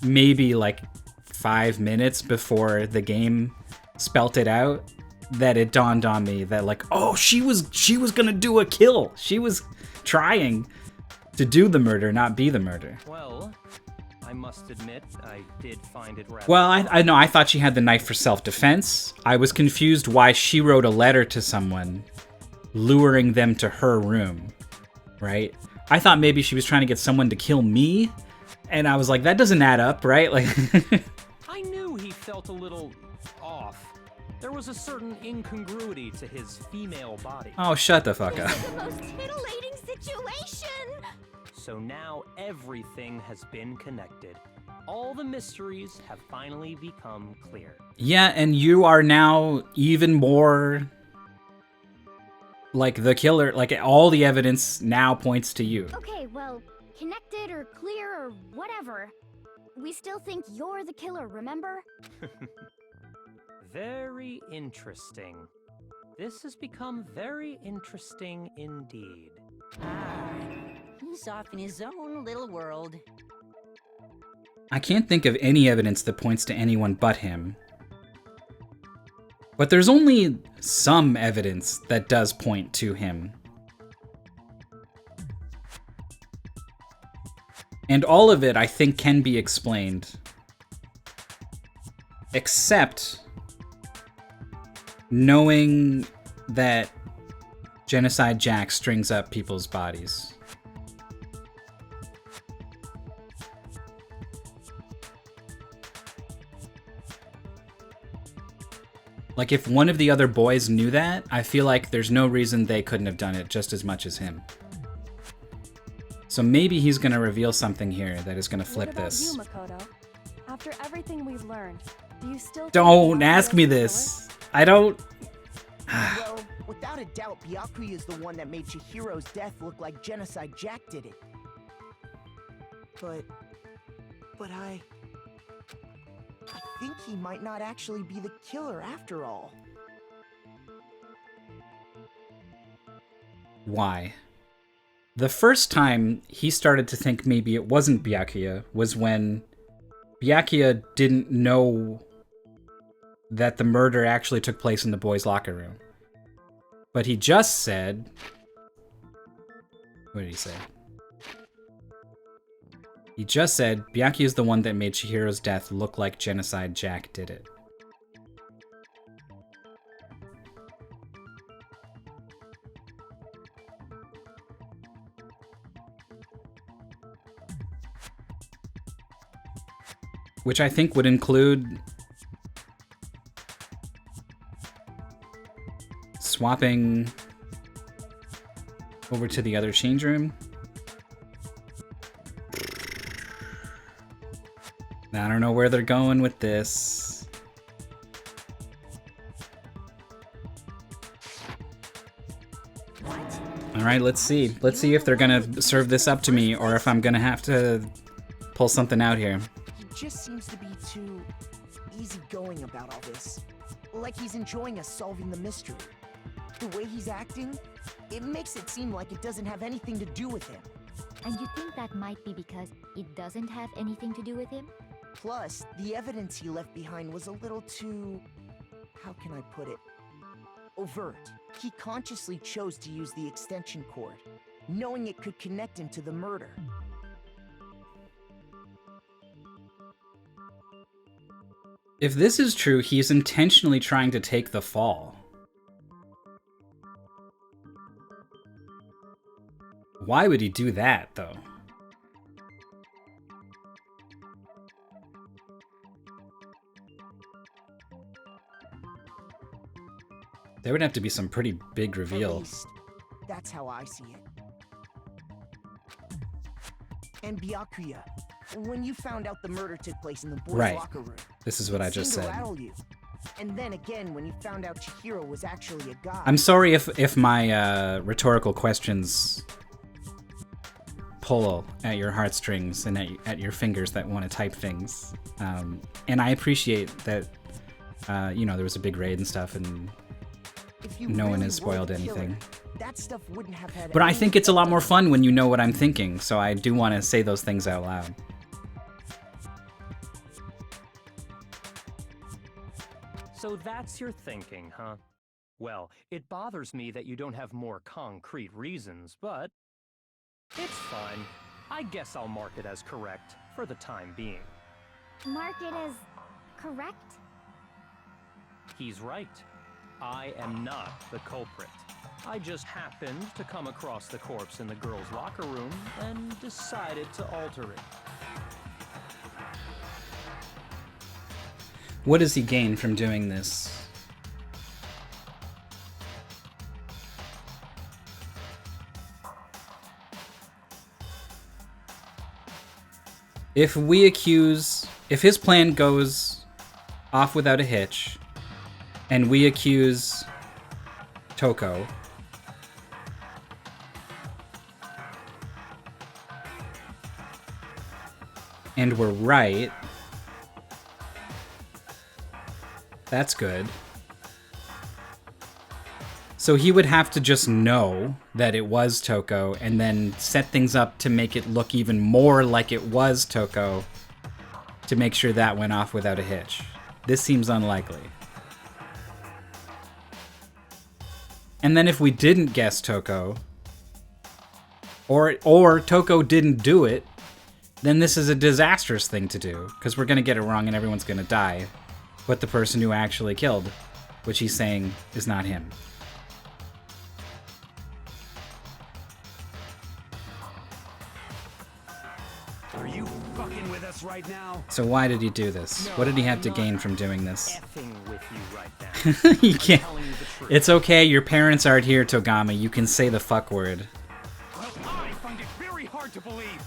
maybe like 5 minutes before the game spelt it out that it dawned on me that, like, oh, she was gonna do a kill. She was trying to do the murder, not be the murder. Well, I must admit, I did find it rather... Well, I know, I thought she had the knife for self-defense. I was confused why she wrote a letter to someone, luring them to her room, right? I thought maybe she was trying to get someone to kill me, and I was like, that doesn't add up, right? Like, I knew he felt a little off. There was a certain incongruity to his female body. oh, shut the fuck up. This is the most titillating situation! So now everything has been connected. All the mysteries have finally become clear. Yeah, and you are now even more like the killer. Like, all the evidence now points to you. Okay, well, connected or clear or whatever. We still think you're the killer, remember? Very interesting. This has become very interesting indeed. He's off in his own little world. I can't think of any evidence that points to anyone but him. But there's only some evidence that does point to him. And all of it, I think, can be explained. Except knowing that Genocide Jack strings up people's bodies. Like, if one of the other boys knew that, I feel like there's no reason they couldn't have done it just as much as him. So maybe he's gonna reveal something here that is gonna flip What about this. you, Makoto? After everything we've learned, do you still think Don't Byakuya ask me is the this. I don't... Well, without a doubt, Byakuya is the one that made Chihiro's death look like Genocide Jack did it. But I think he might not actually be the killer after all. Why? The first time he started to think maybe it wasn't Byakuya was when Byakuya didn't know that the murder actually took place in the boys' locker room. But he just said... What did he say? He just said Byakuya is the one that made Chihiro's death look like Genocide Jack did it. which I think would include swapping over to the other change room. I don't know where they're going with this. All right, let's see. Let's see if they're gonna serve this up to me or if I'm gonna have to pull something out here. He just seems to be too easygoing about all this. Like he's enjoying us solving the mystery. The way he's acting, it makes it seem like it doesn't have anything to do with him. And you think that might be because it doesn't have anything to do with him? Plus, the evidence he left behind was a little too... how can I put it? Overt. He consciously chose to use the extension cord, knowing it could connect him to the murder. If this is true, he's intentionally trying to take the fall. Why would he do that, though? There would have to be some pretty big reveal. At least, that's how I see it. And Byakuya, when you found out the murder took place in the boys' locker room, this is what I just seemed to said. rattle you. And then again, when you found out Chihiro was actually a guy. I'm sorry if my rhetorical questions pull at your heartstrings and at your fingers that want to type things. And I appreciate that, you know, there was a big raid and stuff, and no one has spoiled anything. That stuff wouldn't have had. But I think it's a lot more fun when you know what I'm thinking, so I do want to say those things out loud. So that's your thinking, huh? Well, it bothers me that you don't have more concrete reasons, but it's fine. I guess I'll mark it as correct for the time being. Mark it as correct? He's right. I am not the culprit. I just happened to come across the corpse in the girls' locker room and decided to alter it. What does he gain from doing this? If his plan goes off without a hitch, and we accuse Toko, and we're right, that's good. So he would have to just know that it was Toko and then set things up to make it look even more like it was Toko to make sure that went off without a hitch. This seems unlikely. And then if we didn't guess Toko, or Toko didn't do it, then this is a disastrous thing to do, because we're going to get it wrong and everyone's going to die. But the person who actually killed, which he's saying is not him. Are you fucking with us right now? So why did he do this? No, what did he have I'm to not gain from doing this? Effing with you right now. You can't. I'm telling you the truth. It's okay, your parents aren't here, Togami. You can say the fuck word. Well, I find it very hard to believe.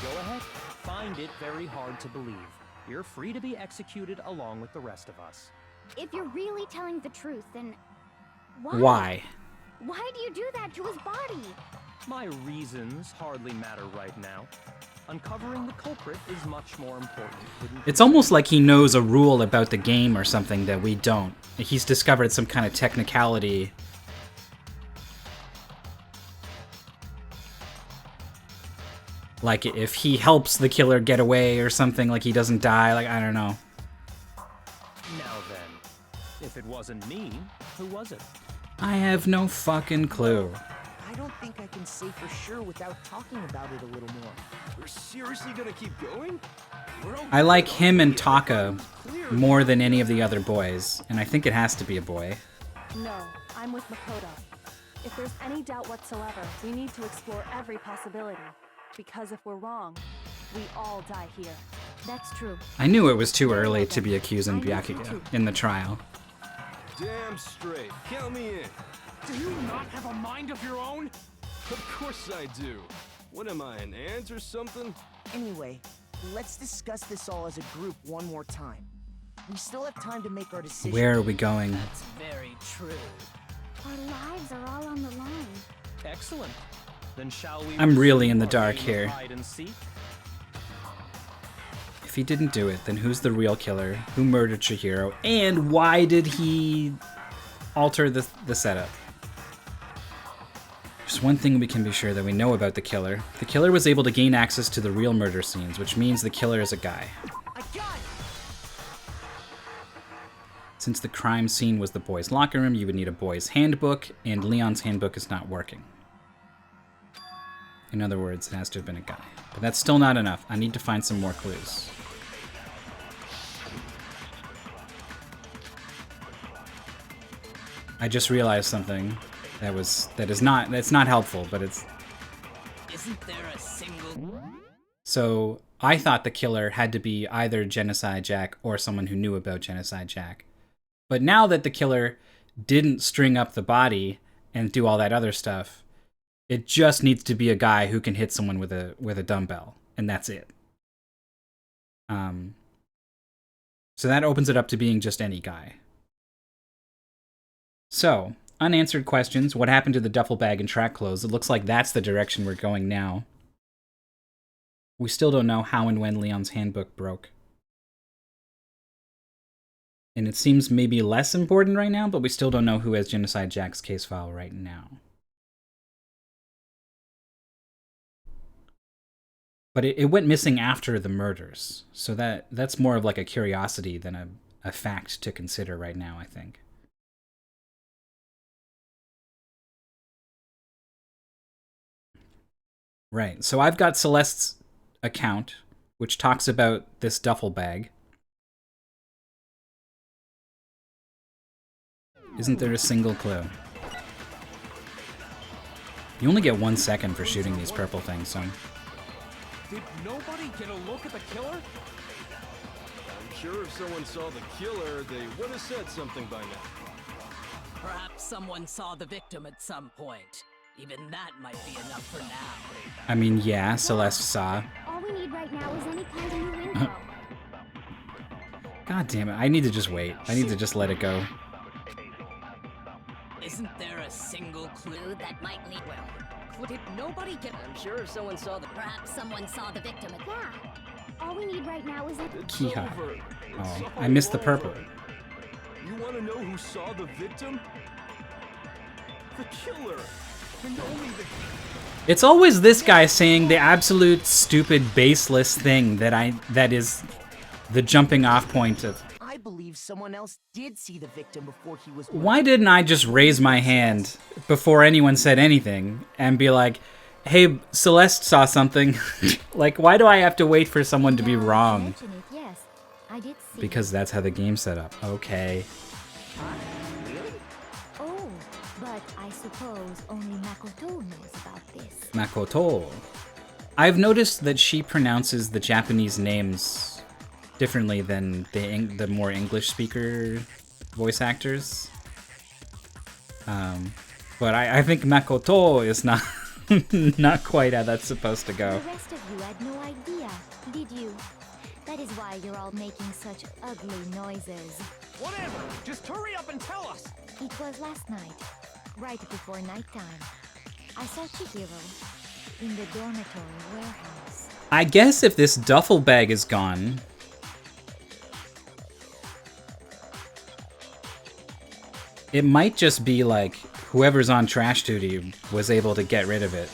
Go ahead. Find it very hard to believe. You're free to be executed along with the rest of us. If you're really telling the truth, then Why? Why do you do that to his body? My reasons hardly matter right now. Uncovering the culprit is much more important. It's almost like he knows a rule about the game or something that we don't. He's discovered some kind of technicality. Like if he helps the killer get away or something, like he doesn't die, like I don't know. Now then, if it wasn't me, who was it? I have no fucking clue. I don't think I can say for sure without talking about it a little more. We're seriously gonna keep going? We're okay. I like him and Taka more than any of the other boys, and I think it has to be a boy. No, I'm with Makoto. If there's any doubt whatsoever, we need to explore every possibility. Because if we're wrong, we all die here. That's true. I knew it was too early to be accusing Byakuya in the trial. Damn straight. Count me in. Do you not have a mind of your own? Of course I do. What am I, an ant or something? Anyway, let's discuss this all as a group one more time. We still have time to make our decision. Where are we going? That's very true. Our lives are all on the line. Excellent. Then shall we? I'm really in the resume dark our game here. of hide and seek? If he didn't do it, then who's the real killer? Who murdered Chihiro? And why did he alter the setup? There's one thing we can be sure that we know about the killer. The killer was able to gain access to the real murder scenes, which means the killer is a guy. Since the crime scene was the boys' locker room, you would need a boys' handbook, and Leon's handbook is not working. In other words, it has to have been a guy. But that's still not enough. I need to find some more clues. I just realized something that's not helpful, but it's... Isn't there a single... So, I thought the killer had to be either Genocide Jack or someone who knew about Genocide Jack. But now that the killer didn't string up the body and do all that other stuff, it just needs to be a guy who can hit someone with a dumbbell, and that's it. So that opens it up to being just any guy. So, unanswered questions. What happened to the duffel bag and track clothes? It looks like that's the direction we're going now. We still don't know how and when Leon's handbook broke. And it seems maybe less important right now, but we still don't know who has Genocide Jack's case file right now. But it went missing after the murders, so that's more of like a curiosity than a fact to consider right now, I think. Right, so I've got Celeste's account, which talks about this duffel bag. Isn't there a single clue? You only get 1 second for shooting these purple things, so... Did nobody get a look at the killer? I'm sure if someone saw the killer, they would have said something by now. Perhaps someone saw the victim at some point. Even that might be enough for now. I mean, yeah, Celeste saw. All we need right now is any kind of new info. God damn it, I need to just wait. I need to just let it go. Isn't there a single clue that might lead well? Did nobody get... I'm sure if someone saw the... Perhaps someone saw the victim at... Yeah. All we need right now is... Kiha. Oh, I missed the purple. You want to know who saw the victim? The killer. And only the... It's always this guy saying the absolute stupid baseless thing that is the jumping off point of... I believe someone else did see the victim before he was... Why didn't I just raise my hand before anyone said anything and be like, hey, Celeste saw something? Like, why do I have to wait for someone to be wrong? Yes, I did see. Because that's how the game's set up. Okay. Oh, but I suppose only Makoto knows about this. Makoto. I've noticed that she pronounces the Japanese names differently than the more English speaker voice actors. But I think Makoto is not not quite how that's supposed to go. The rest of you had no idea, did you? That is why you're all making such ugly noises. Whatever! Just hurry up and tell us! It was last night, right before nighttime. I saw Chihiro in the dormitory warehouse. I guess if this duffel bag is gone... It might just be like whoever's on trash duty was able to get rid of it.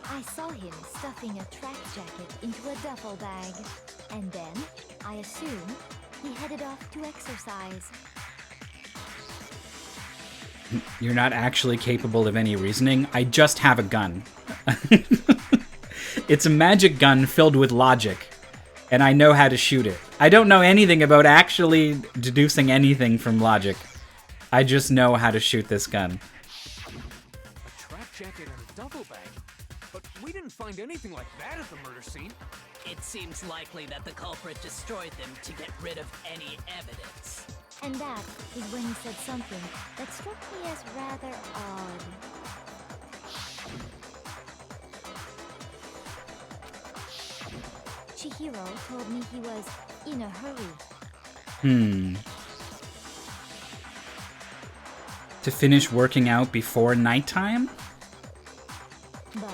I saw him stuffing a track jacket into a duffel bag. And then, I assume, he headed off to exercise. You're not actually capable of any reasoning. I just have a gun. It's a magic gun filled with logic. And I know how to shoot it. I don't know anything about actually deducing anything from logic. I just know how to shoot this gun. A track jacket and a duffel bag? But we didn't find anything like that at the murder scene. It seems likely that the culprit destroyed them to get rid of any evidence. And that is when he said something that struck me as rather odd. Chihiro told me he was in a hurry. To finish working out before nighttime? But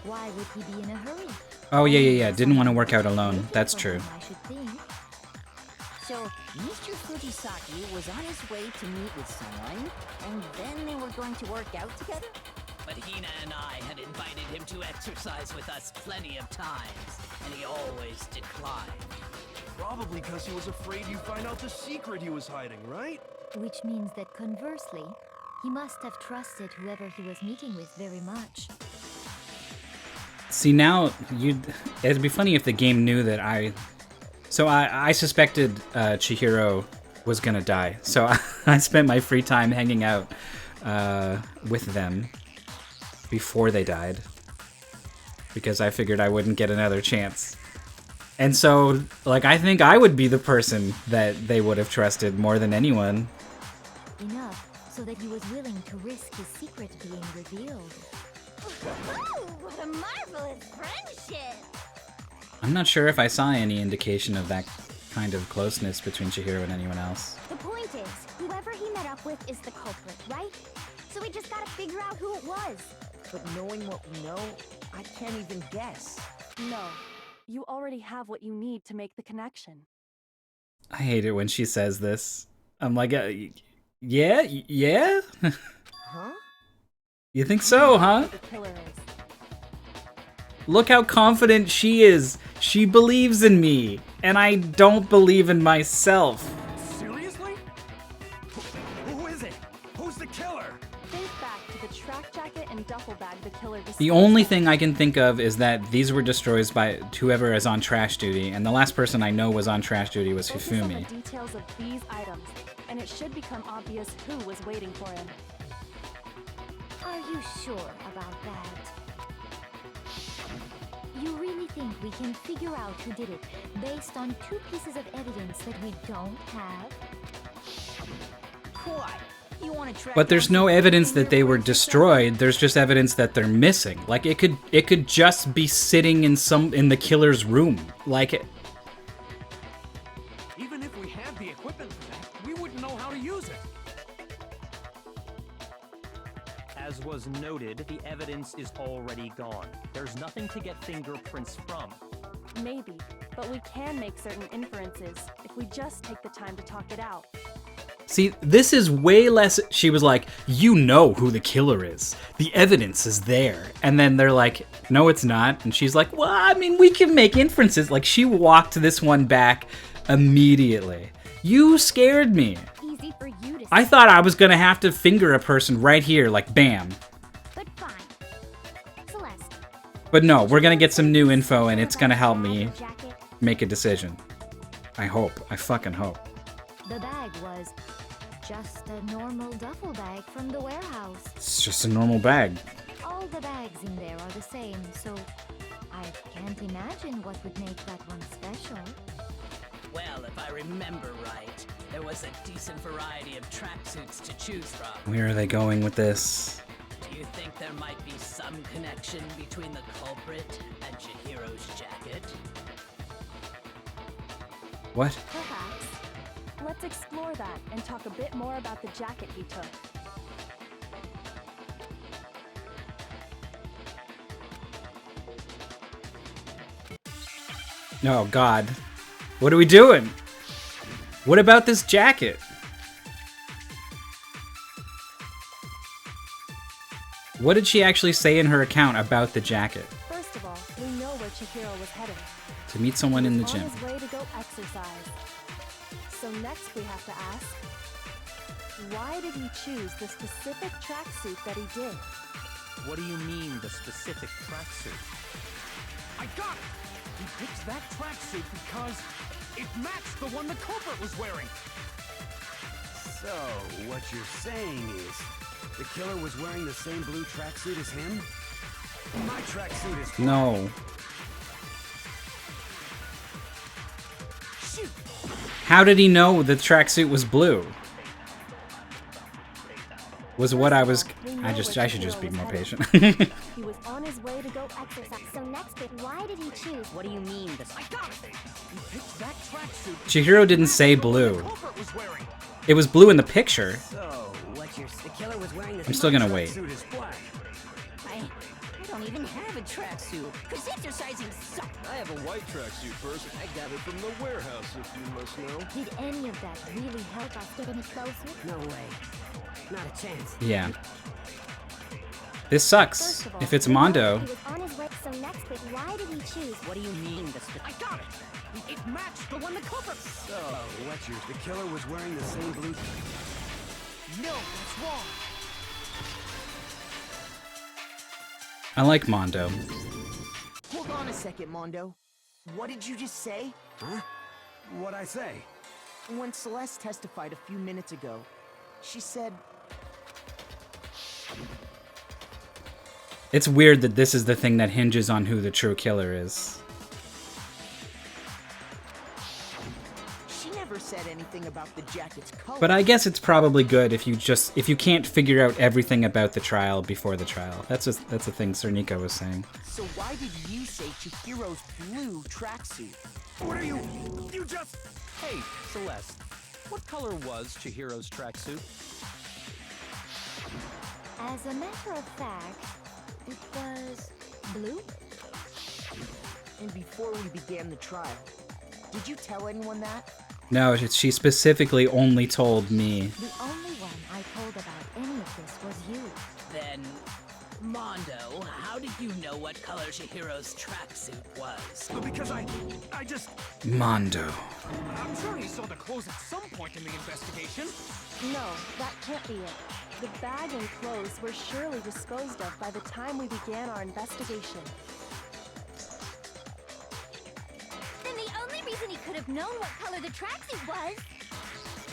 why would he be in a hurry? Oh, yeah. Didn't want to work out alone. That's true. I should think. So, Mr. Fujisaki was on his way to meet with someone, and then they were going to work out together? But Hina and I had invited him to exercise with us plenty of times, and he always declined. Probably because he was afraid you'd find out the secret he was hiding, right? Which means that conversely, he must have trusted whoever he was meeting with very much. See, now, it'd be funny if the game knew that So I suspected Chihiro was gonna die. So I spent my free time hanging out with them before they died. Because I figured I wouldn't get another chance. And so, like, I think I would be the person that they would have trusted more than anyone. Enough so that he was willing to risk his secret being revealed. What a marvelous friendship! I'm not sure if I saw any indication of that kind of closeness between Chihiro and anyone else. The point is, whoever he met up with is the culprit, right? So we just gotta figure out who it was. But knowing what we know, I can't even guess. No, you already have what you need to make the connection. I hate it when she says this. I'm like, yeah? Huh? You think so, huh? The killer is. Look how confident she is. She believes in me, and I don't believe in myself. Seriously? Who is it? Who's the killer? Think back to the track jacket and duffel bag the killer disposed The only thing I can think of is that these were destroyed by whoever is on trash duty, and the last person I know was on trash duty was Focus on the Hifumi. details of these items, and it should become obvious who was waiting for him. Are you sure about that? You really think we can figure out who did it based on two pieces of evidence that we don't have? What? You want to track But there's down no some evidence that they were fingerprints or destroyed. There's just evidence that they're missing. Like it could just be sitting in the killer's room. Like Even if we had the equipment for that, we wouldn't know how to use it. As was noted, the evidence is already gone. There's nothing to get fingerprints from. Maybe, but we can make certain inferences if we just take the time to talk it out. See, this is way less. She was like, you know who the killer is. The evidence is there. And then they're like, no, it's not. And she's like, well, I mean, we can make inferences. Like, she walked this one back immediately. You scared me. Easy for you to I thought I was going to have to finger a person right here, like, bam. But fine. Celeste. But no, we're going to get some new info, and it's going to help me Jacket. make a decision. I hope. I fucking hope. The bag was just a normal duffel bag from the warehouse. It's just a normal bag. All the bags in there are the same, so I can't imagine what would make that one special. Well, if I remember right, there was a decent variety of tracksuits to choose from. Where are they going with this? Do you think there might be some connection between the culprit and Chihiro's jacket? What? Perhaps. Let's explore that and talk a bit more about the jacket he took. Oh, God. What are we doing? What about this jacket? What did she actually say in her account about the jacket? First of all, we know where Chihiro was heading. To meet someone in the On gym. his way to go exercise. So next we have to ask, why did he choose the specific tracksuit that he did? What do you mean, the specific tracksuit? I got it! He picked that tracksuit because it matched the one the culprit was wearing. So, what you're saying is, the killer was wearing the same blue tracksuit as him? My tracksuit is No. Shoot. How did he know the tracksuit was blue? Was what I was. I should just be more patient. He was on his way to go exercise. So next bit, why did he choose? What do you mean, the I got it! He picked that tracksuit. Chihiro didn't say blue. The culprit was wearing. It was blue in the picture. So, what's your... The killer was wearing this... I'm still gonna wait. Tracksuit is black. I don't even have a tracksuit, because exercising sucks. I have a white tracksuit first. I got it from the warehouse, if you must know. Did any of that really help us get any closer? No way. Not a chance. Yeah. This sucks. If it's Mondo. He was on his way. So next bit, why did he choose? What do you mean, the... I got it! It matched the one the culprit... So, what's yours? The killer was wearing the same blue... No, that's wrong. I like Mondo. Hold on a second, Mondo. What did you just say? Huh? What'd I say? When Celeste testified a few minutes ago, she said... It's weird that this is the thing that hinges on who the true killer is. She never said anything about the jacket's color. But I guess it's probably good if you can't figure out everything about the trial before the trial. That's a thing Sir Nico was saying. So why did you say Chihiro's blue tracksuit? What are you... You just... Hey, Celeste, what color was Chihiro's tracksuit? As a matter of fact, it was blue. And before we began the trial, did you tell anyone that? No, she specifically only told me. The only one I told about any of this was you. Then, Mondo, how did you know what color Chihiro's tracksuit was? Because I just... Mondo. I'm sure he saw the clothes at some point in the investigation. No, that can't be it. The bag and clothes were surely disposed of by the time we began our investigation. Then the only reason he could have known what color the tracksuit was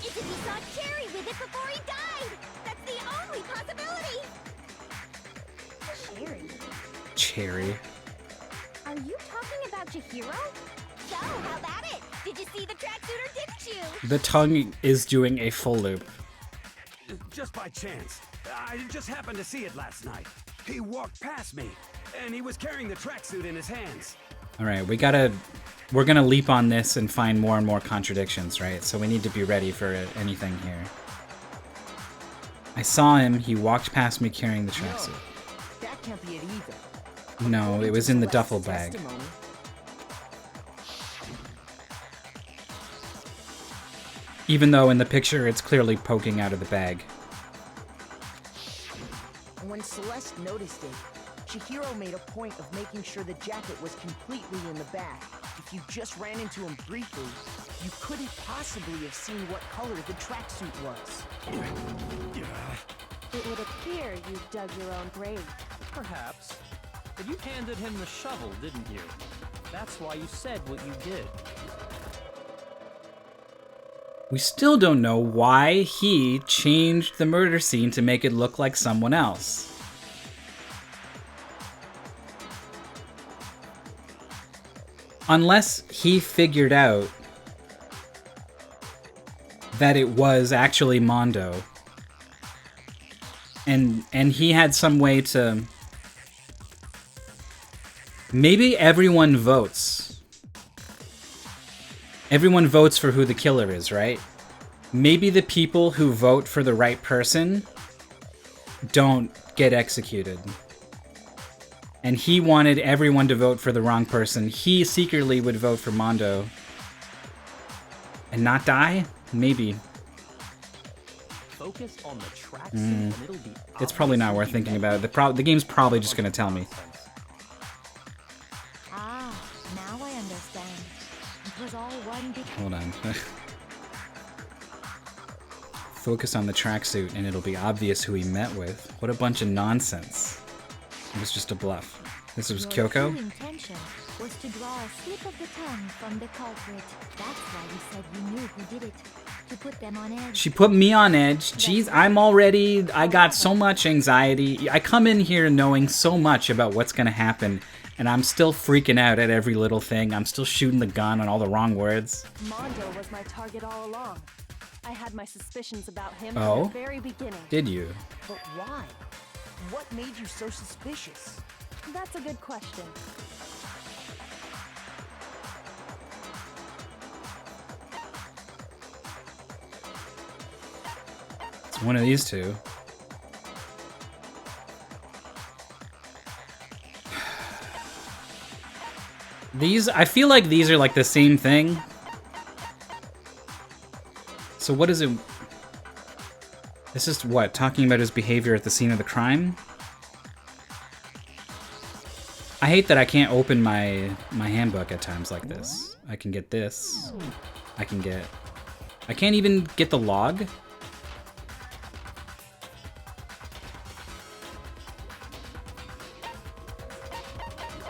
is if he saw Cherry with it before he died. That's the only possibility. Cherry. Cherry. Are you talking about Chihiro? So, how about it? Did you see the tracksuit or didn't you? The tongue is doing a full loop. Just by chance. I just happened to see it last night. He walked past me, and he was carrying the tracksuit in his hands. Alright, we're gonna leap on this and find more and more contradictions, right? So we need to be ready for anything here. I saw him, he walked past me carrying the tracksuit. No, that can't be it either. No, it was in the duffel bag. Testimony, Even though in the picture it's clearly poking out of the bag. when Celeste noticed it, Chihiro made a point of making sure the jacket was completely in the bag. If you just ran into him briefly, you couldn't possibly have seen what color the tracksuit was. It would appear you dug your own grave. Perhaps. But you handed him the shovel, didn't you? That's why you said what you did. We still don't know why he changed the murder scene to make it look like someone else. Unless he figured out that it was actually Mondo. And he had some way to... Maybe everyone votes. Everyone votes for who the killer is, right? Maybe the people who vote for the right person don't get executed. And he wanted everyone to vote for the wrong person. He secretly would vote for Mondo. And not die? Maybe. Focus on the tracksuit and it'll be It's probably not worth thinking about. The game's probably just gonna tell me. Ah, now I understand. It was all one big... Hold on. Focus on the tracksuit and it'll be obvious who he met with. What a bunch of nonsense. It was just a bluff. This was Your Kyoko? true intention was to draw a slip of the tongue from the culprit. That's why you said you knew who did it. To to put them on edge. She put me on edge. Jeez, I got so much anxiety. I come in here knowing so much about what's gonna happen, and I'm still freaking out at every little thing. I'm still shooting the gun on all the wrong words. Mondo was my target all along. I had my suspicions about him Oh? from the very beginning. Did you? But why? What made you so suspicious? That's a good question. It's one of these two. These, I feel like these are like the same thing. So what is it? This is what? Talking about his behavior at the scene of the crime? I hate that I can't open my handbook at times like this. I can get this. I can't even get the log.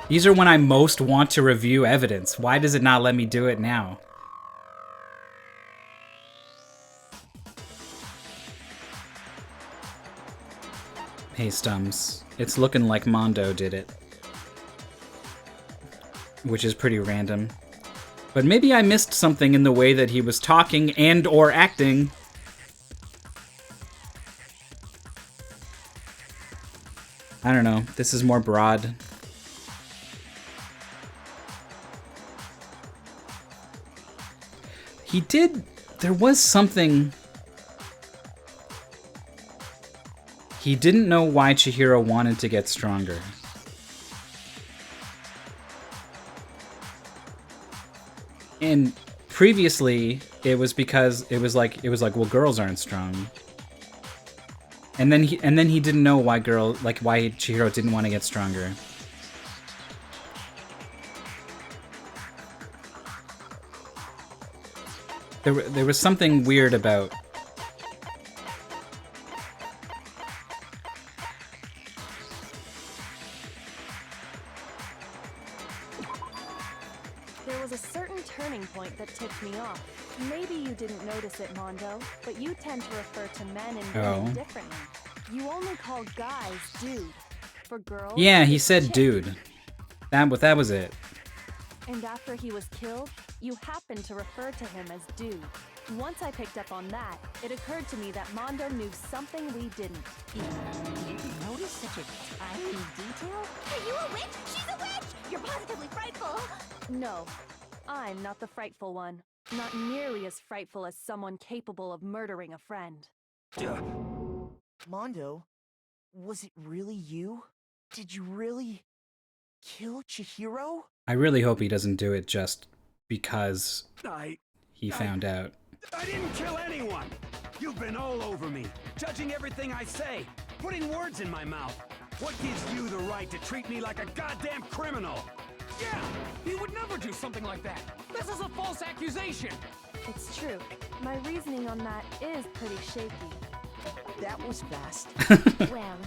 These are when I most want to review evidence. Why does it not let me do it now? Hey Stums, it's looking like Mondo did it. Which is pretty random. But maybe I missed something in the way that he was talking and or acting. I don't know, this is more broad. He did... There was something... He didn't know why Chihiro wanted to get stronger. And previously, it was because it was like, well, girls aren't strong. And then he didn't know why why Chihiro didn't want to get stronger. There was something weird about... There was a certain turning point that tipped me off. Maybe you didn't notice it, Mondo, but you tend to refer to men and women differently. You only call guys dude. For girls... Yeah, he it's said chick. dude. That was it. And after he was killed, you happened to refer to him as dude. Once I picked up on that, it occurred to me that Mondo knew something we didn't. You notice such a tiny detail? Are you a witch? She's a witch! You're positively frightful! No, I'm not the frightful one. Not nearly as frightful as someone capable of murdering a friend. Mondo, was it really you? Did you really kill Chihiro? I really hope he doesn't do it just because he found out. I didn't kill anyone! You've been all over me, judging everything I say, putting words in my mouth. What gives you the right to treat me like a goddamn criminal? Yeah, he would never do something like that. This is a false accusation. It's true. My reasoning on that is pretty shaky. That was fast. Well,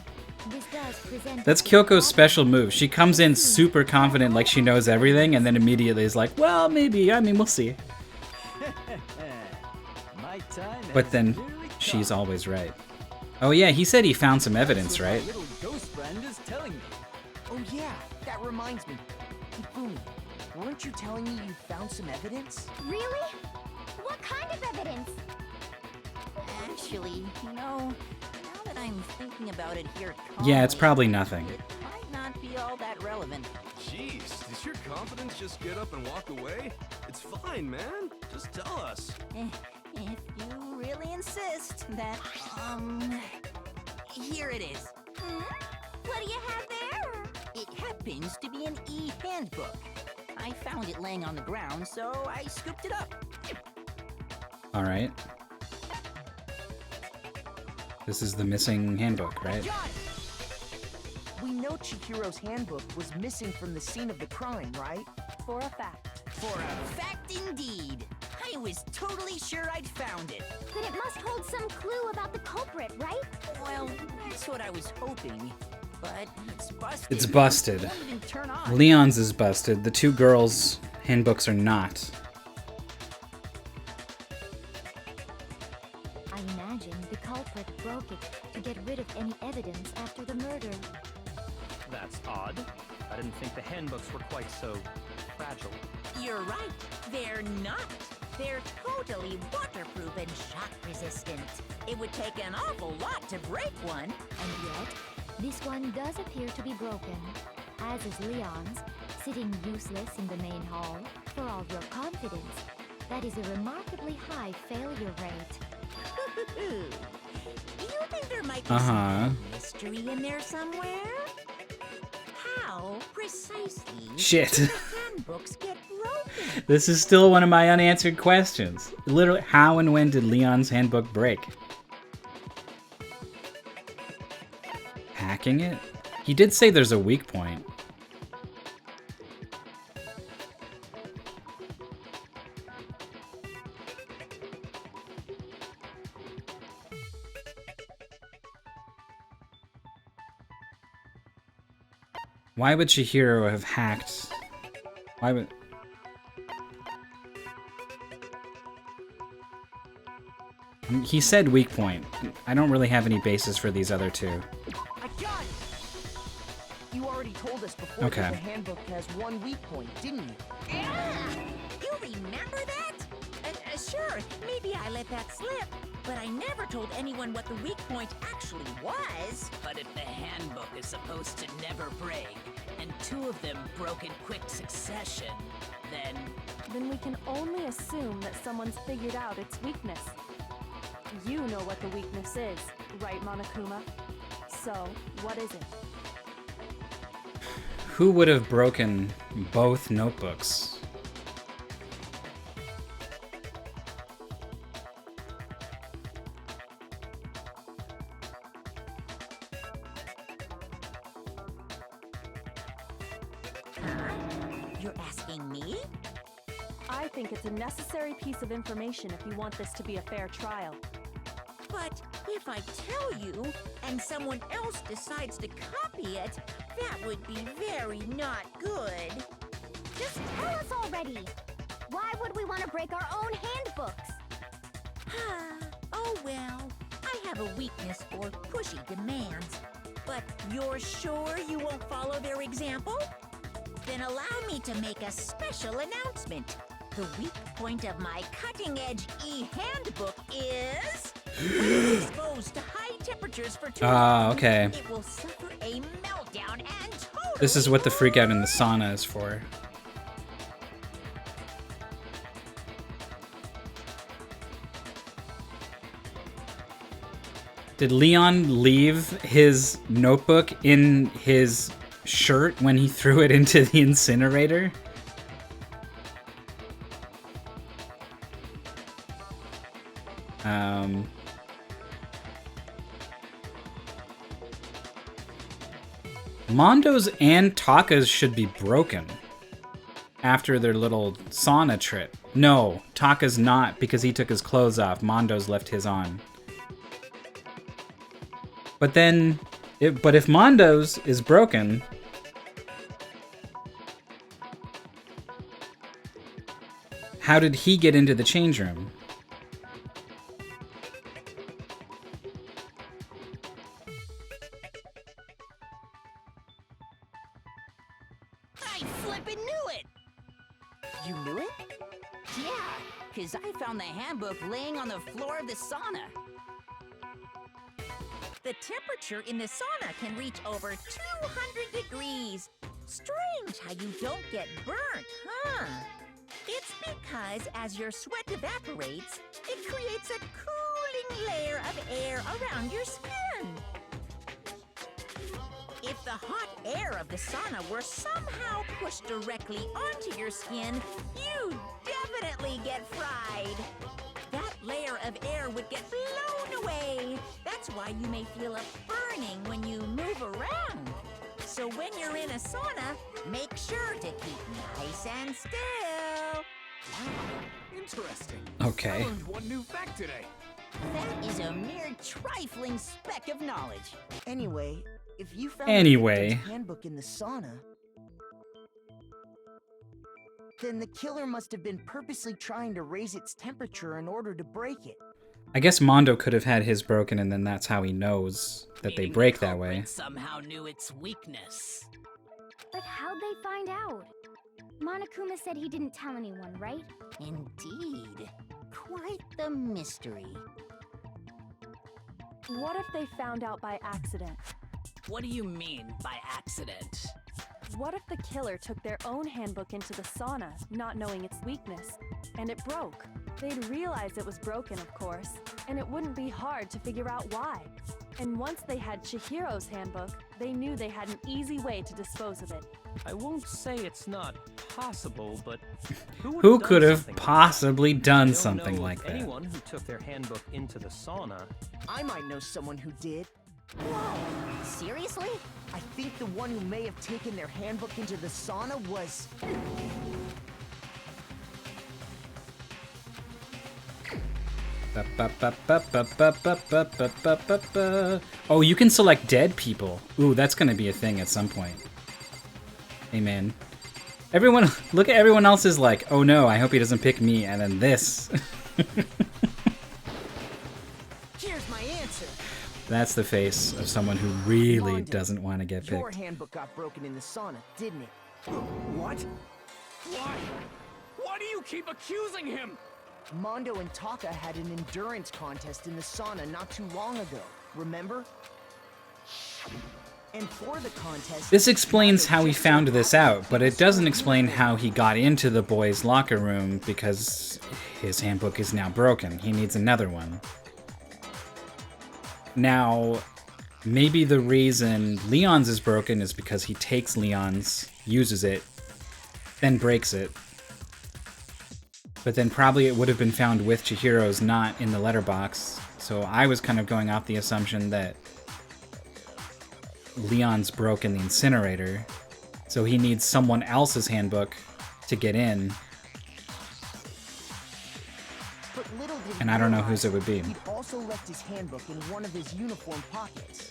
this does present... That's Kyoko's special move. She comes in super confident like she knows everything and then immediately is like, well, maybe, I mean, we'll see. But then she's always right. Oh yeah, he said he found some evidence, right? Oh yeah, that reminds me. Hifumi, weren't you telling me you found some evidence? Really? What kind of evidence? Actually, now that I'm thinking about it here Yeah, it's calmly, probably nothing. it might not be all that relevant. Jeez, does your confidence just get up and walk away? It's fine, man. Just tell us. If you really insist, that, here it is. What do you have there? It happens to be an e-handbook. I found it laying on the ground, so I scooped it up. Alright. This is the missing handbook, right? We know Chihiro's handbook was missing from the scene of the crime, right? For a fact. For a fact indeed. I was totally sure I'd found it. Then it must hold some clue about the culprit, right? Well, that's what I was hoping. But it's busted. It's busted. It won't even turn on. Leon's is busted. The two girls' handbooks are not. I imagine the culprit broke it to get rid of any evidence after the murder. That's odd. I didn't think the handbooks were quite so fragile. You're right. They're not. They're totally waterproof and shock resistant. It would take an awful lot to break one. And yet, this one does appear to be broken, as is Leon's, sitting useless in the main hall. For all your confidence, that is a remarkably high failure rate. You think there might be some mystery in there somewhere? How precisely Shit. do the handbooks get broken? This is still one of my unanswered questions. Literally, how and when did Leon's handbook break? Hacking it? He did say there's a weak point. Why would Chihiro have hacked? Why would... He said weak point. I don't really have any basis for these other two. I got it! You already told us before that the handbook has one weak point, didn't you? Yeah! You remember that? Sure, maybe I let that slip, but I never told anyone what the weak point actually was. But if the handbook is supposed to never break, and two of them broke in quick succession, then we can only assume that someone's figured out its weakness. You know what the weakness is, right, Monokuma? So, what is it? Who would have broken both notebooks? You're asking me? I think it's a necessary piece of information if you want this to be a fair trial. But if I tell you, and someone else decides to copy it, that would be very not good. Just tell us already! Why would we want to break our own handbooks? Oh well, I have a weakness for pushy demands. But you're sure you won't follow their example? Then allow me to make a special announcement. The weak point of my cutting-edge e-handbook is... when it's exposed to high temperatures for too long, okay. it will suffer a meltdown and totally... This is what the freak out in the sauna is for. Did Leon leave his notebook in his shirt when he threw it into the incinerator? Mondo's and Taka's should be broken after their little sauna trip. No, Taka's not because he took his clothes off. Mondo's left his on. But then, but if Mondo's is broken, how did he get into the change room? I flippin' knew it! You knew it? Yeah, because I found the handbook laying on the floor of the sauna. The temperature in the sauna can reach over 200 degrees. Strange how you don't get burnt, huh? It's because as your sweat evaporates, it creates a cooling layer of air around your skin. If the hot air of the sauna were somehow pushed directly onto your skin, you'd definitely get fried. That layer of air would get blown away. That's why you may feel a burning when you move around. So when you're in a sauna, make sure to keep nice and still. Interesting. Okay. I learned one new fact today. That is a mere trifling speck of knowledge. Anyway, if you found the victim's handbook in the sauna, then the killer must have been purposely trying to raise its temperature in order to break it. I guess Mondo could have had his broken, and then that's how he knows that they Meaning break the that way. culprit somehow knew its weakness. But how'd they find out? Monokuma said he didn't tell anyone, right? Indeed. Quite the mystery. What if they found out by accident? What do you mean by accident? What if the killer took their own handbook into the sauna, not knowing its weakness, and it broke? They'd realize it was broken, of course, and it wouldn't be hard to figure out why. And once they had Chihiro's handbook, they knew they had an easy way to dispose of it. I won't say it's not possible, but Who could have possibly done I don't something know like of that? anyone who took their handbook into the sauna. I might know someone who did. Whoa! Seriously? I think the one who may have taken their handbook into the sauna was... Oh, you can select dead people. Ooh, that's gonna be a thing at some point. Hey, man. Everyone, look at everyone else's like, oh no, I hope he doesn't pick me, and then this. Here's my answer. That's the face of someone who really Mondo, doesn't want to get Your picked. handbook got broken in the sauna, didn't it? What? Why? Why do you keep accusing him? Mondo and Taka had an endurance contest in the sauna not too long ago, remember? And for the contest... This explains how he found this out, but it doesn't explain how he got into the boys' locker room because his handbook is now broken. He needs another one. Now, maybe the reason Leon's is broken is because he takes Leon's, uses it, then breaks it. But then probably it would have been found with Chihiro's, not in the letterbox. So I was kind of going off the assumption that Leon's broken the incinerator, so he needs someone else's handbook to get in. But little did And I don't know whose it would be. He'd also left his handbook in one of his uniform pockets.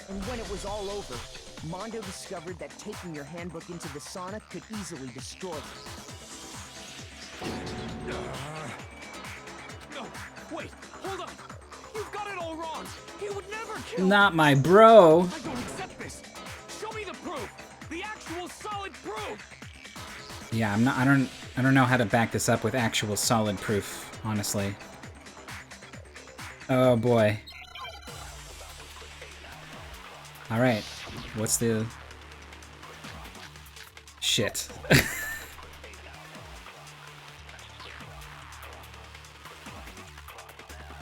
And when it was all over, Mondo discovered that taking your handbook into the sauna could easily destroy it. No, wait, hold on. You've got it all wrong. He would never kill. Not my bro. I don't accept this. Show me the proof. The actual solid proof. Yeah, I don't know how to back this up with actual solid proof, honestly. Oh boy. All right. What's the shit?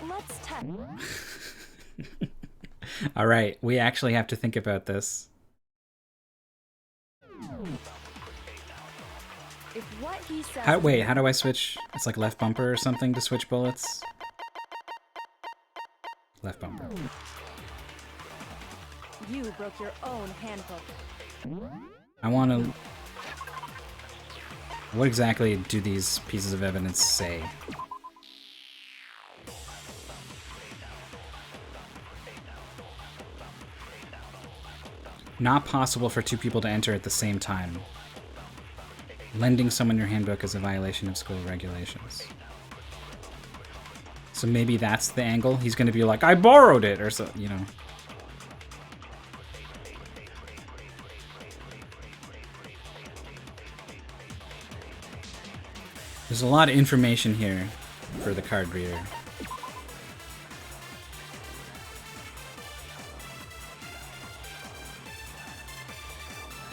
Let's test. All right, we actually have to think about this. If what he says Wait, how do I switch? It's like left bumper or something to switch bullets? Left bumper. You broke your own handbook. I want to... What exactly do these pieces of evidence say? Not possible for two people to enter at the same time. Lending someone your handbook is a violation of school regulations. So maybe that's the angle? He's going to be like, I borrowed it, or so, you know. There's a lot of information here for the card reader.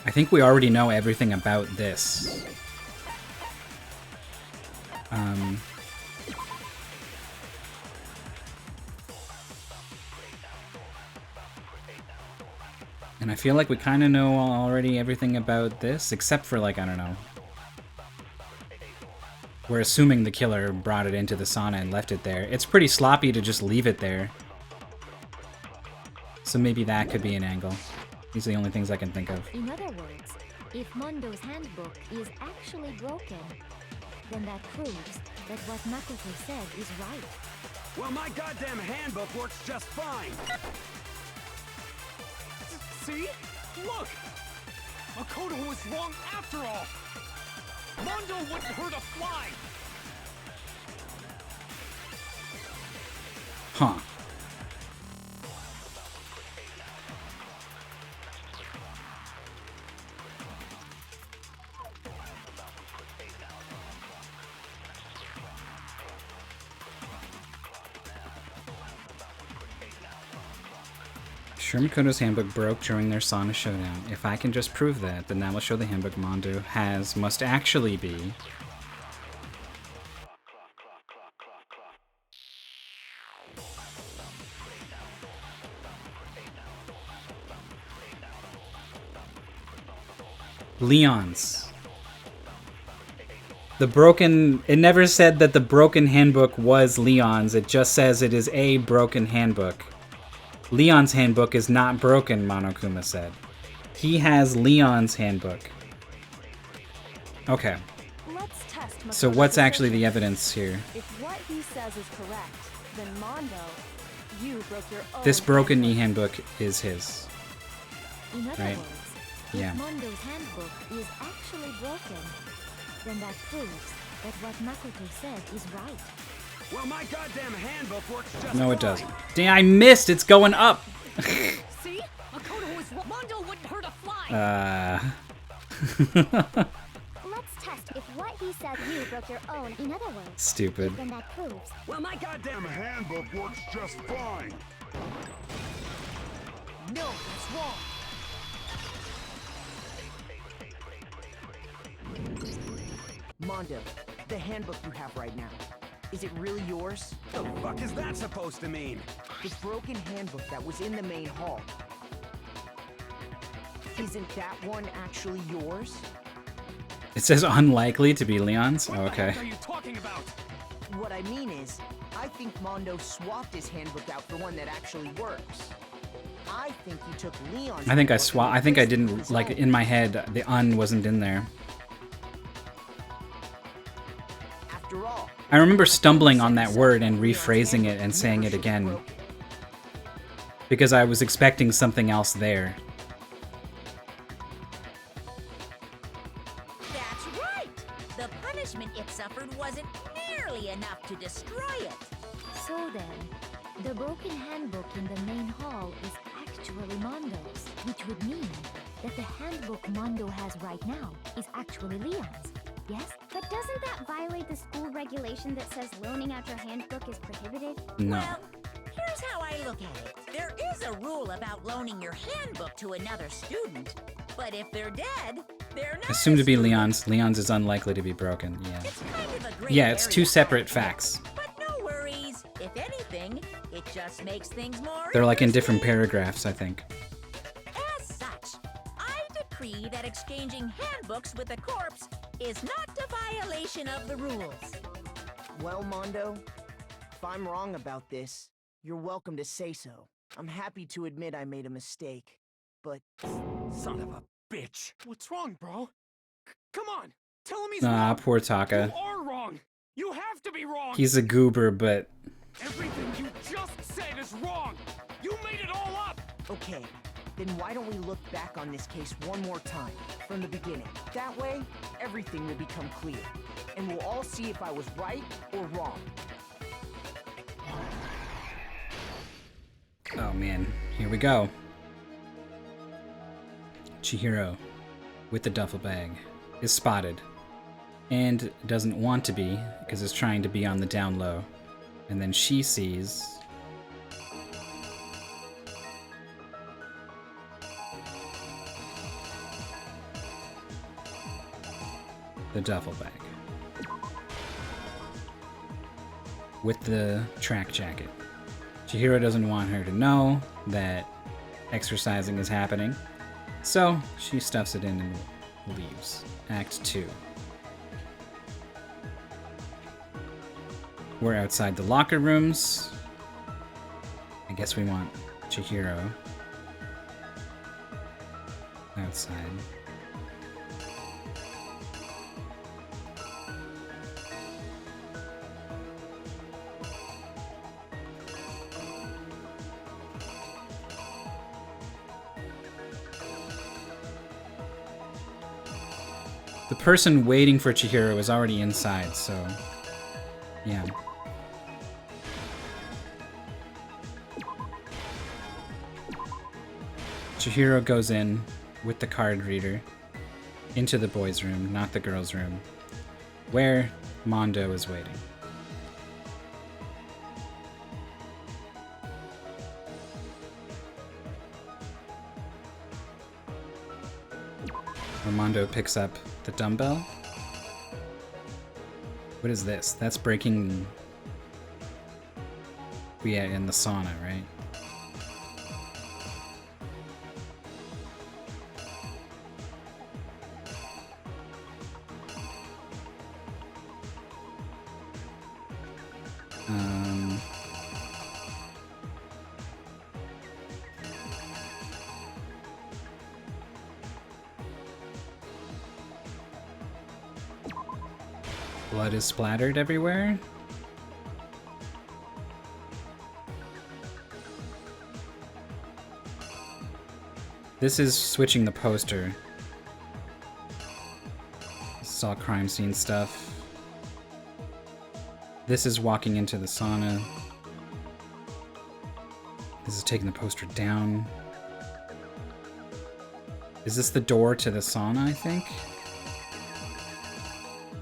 I think we already know everything about this. And I feel like we kind of know already everything about this, except for, like, I don't know. We're assuming the killer brought it into the sauna and left it there. It's pretty sloppy to just leave it there. So maybe that could be an angle. These are the only things I can think of. In other words, if Mondo's handbook is actually broken, then that proves that what Makoto said is right. Well, my goddamn handbook works just fine. See? Look! Makoto was wrong after all! Mondo wouldn't hurt a fly! Huh. Sure, Makoto's handbook broke during their sauna showdown. If I can just prove that, then that will show the handbook Mondo has must actually be Leon's. It never said that the broken handbook was Leon's, it just says it is a broken handbook. Leon's handbook is not broken, Monokuma said. He has Leon's handbook. Okay. Let's test Makoto's So what's actually the assertion. evidence here? If what he says is correct, then Mondo, you broke your own. This broken e-handbook is his. In other Right. words, Yeah. if Mondo's handbook is actually broken, then that proves that what Makoto said is right. Well, my goddamn handbook works just No, it fine. doesn't. Damn, I missed! It's going up! See? Makoto is Mondo wouldn't hurt a fly. Let's test if what he said you broke your own. In other words, Stupid. then that proves. Well, my goddamn handbook works just fine. No, that's wrong. Mondo, the handbook you have right now, is it really yours? The fuck is that supposed to mean? The broken handbook that was in the main hall. Isn't that one actually yours? It says unlikely to be Leon's? Oh, okay. What are you talking about? What I mean is, I think Mondo swapped his handbook out for one that actually works. I think he took Leon's I think I handbook and I think I replaced it with didn't, his like, own. in my head, the wasn't in there. After all, I remember stumbling on that word and rephrasing it and saying it again. Because I was expecting something else there. That's right! The punishment it suffered wasn't nearly enough to destroy it. So then, the broken handbook in the main hall is actually Mondo's, which would mean that the handbook Mondo has right now is actually Leon's. Yes? But doesn't that violate the school regulation that says loaning out your handbook is prohibited? No. Well, here's how I look at it. There is a rule about loaning your handbook to another student, but if they're dead, they're not. Assumed to be a student. Leon's. Leon's is unlikely to be broken, yeah. It's kind of a gray Yeah, it's two area, separate I admit. facts. But no worries. If anything, it just makes things more They're like in different interesting. paragraphs, I think. As such, I decree that exchanging handbooks with a corpse is not a violation of the rules. Well, Mondo, if I'm wrong about this, you're welcome to say so. I'm happy to admit I made a mistake, but... Son of a bitch. What's wrong, bro? Come on. Tell him he's Ah, wrong. poor Taka. You are wrong. You have to be wrong. He's a goober, but Everything you just said is wrong. You made it all up. Okay, then why don't we look back on this case one more time, from the beginning? That way, everything will become clear, and we'll all see if I was right or wrong. oh man, here we go. Chihiro, with the duffel bag, is spotted. And doesn't want to be, because it's trying to be on the down low. And then she sees... the duffel bag. With the track jacket. Chihiro doesn't want her to know that exercising is happening, so she stuffs it in and leaves. Act 2. We're outside the locker rooms. I guess we want Chihiro outside. The person waiting for Chihiro is already inside, so yeah. Chihiro goes in with the card reader into the boys' room, not the girls' room, where Mondo is waiting. Mondo picks up the dumbbell. What is this? That's breaking... Yeah, in the sauna, right? Blood is splattered everywhere. This is switching the poster. This is all crime scene stuff. This is walking into the sauna. This is taking the poster down. Is this the door to the sauna, I think?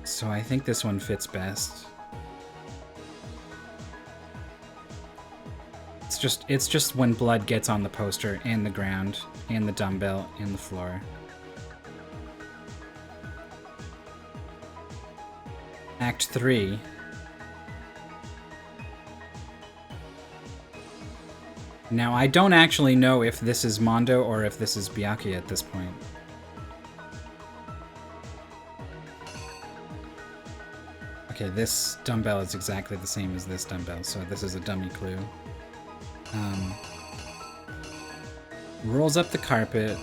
So I think this one fits best. It's just when blood gets on the poster and the ground and the dumbbell and the floor. Act 3. Now I don't actually know if this is Mondo or if this is Byakuya at this point. Okay, this dumbbell is exactly the same as this dumbbell, so this is a dummy clue. Rolls up the carpet.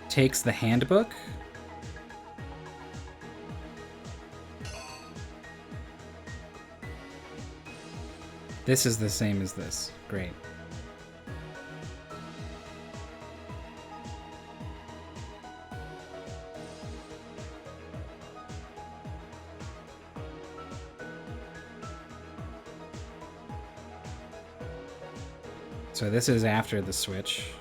Takes the handbook. This is the same as this. Great. So this is after the switch.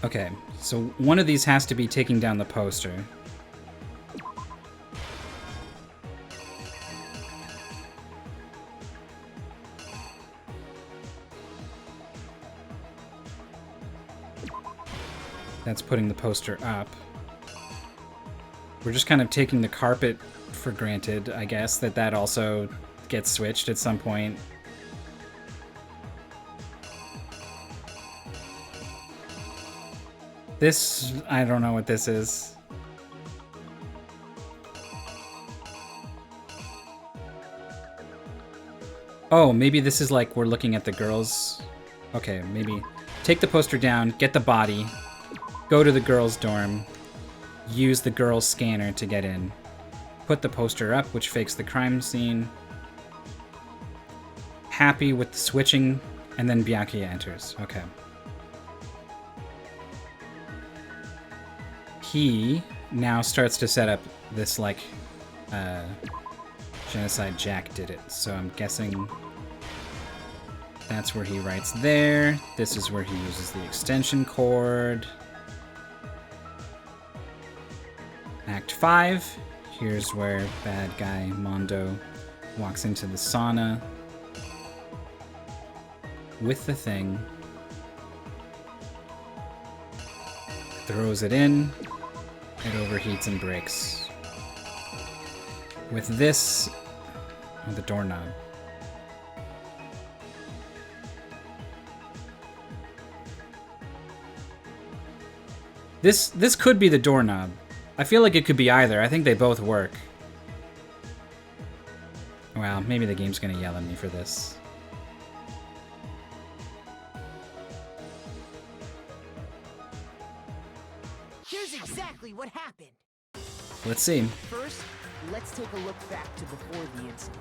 Okay, so one of these has to be taking down the poster. That's putting the poster up. We're just kind of taking the carpet for granted, I guess, that also gets switched at some point. This, I don't know what this is. Oh, maybe this is like we're looking at the girls. Okay, maybe take the poster down, get the body, go to the girls' dorm, use the girls' scanner to get in, put the poster up, which fakes the crime scene. Happy with the switching, and then Byakuya enters. Okay. He now starts to set up this, like, Genocide Jack did it. So I'm guessing that's where he writes there. This is where he uses the extension cord. Act 5. Here's where bad guy Mondo walks into the sauna with the thing, throws it in, it overheats and breaks. With this, oh, the doorknob. This could be the doorknob. I feel like it could be either. I think they both work. Well, maybe the game's gonna yell at me for this. exactly what happened. Let's see. First, let's take a look back to before the incident.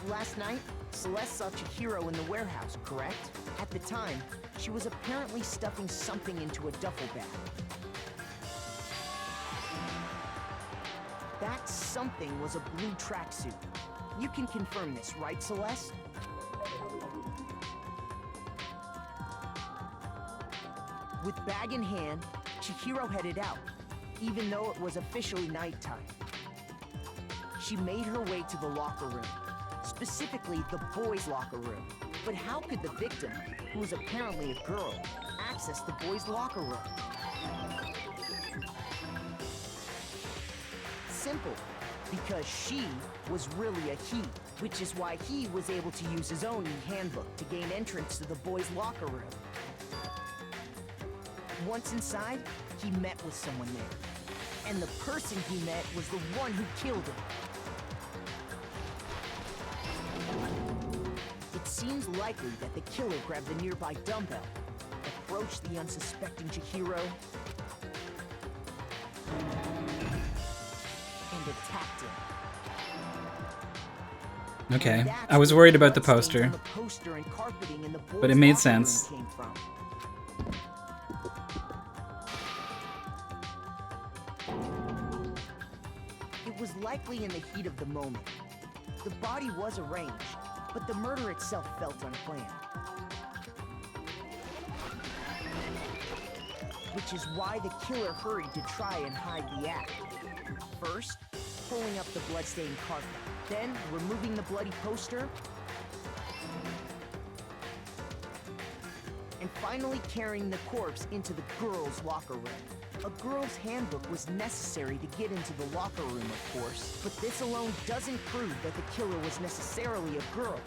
Last night, Celeste saw Chihiro in the warehouse, correct? At the time, she was apparently stuffing something into a duffel bag. That something was a blue tracksuit. You can confirm this, right, Celeste? With bag in hand, Chihiro headed out, even though it was officially nighttime. She made her way to the locker room, specifically the boys' locker room. But how could the victim, who was apparently a girl, access the boys' locker room? Simple, because she was really a he, which is why he was able to use his own e-handbook to gain entrance to the boys' locker room. Once inside, he met with someone there. And the person he met was the one who killed him. It seems likely that the killer grabbed the nearby dumbbell, approached the unsuspecting Chihiro, and attacked him. Okay, I was worried about the poster, but it made sense. It was likely in the heat of the moment. The body was arranged, but the murder itself felt unplanned. Which is why the killer hurried to try and hide the act. First, pulling up the bloodstained carpet, then removing the bloody poster, and finally carrying the corpse into the girls' locker room. A girl's handbook was necessary to get into the locker room, of course, but this alone doesn't prove that the killer was necessarily a girl.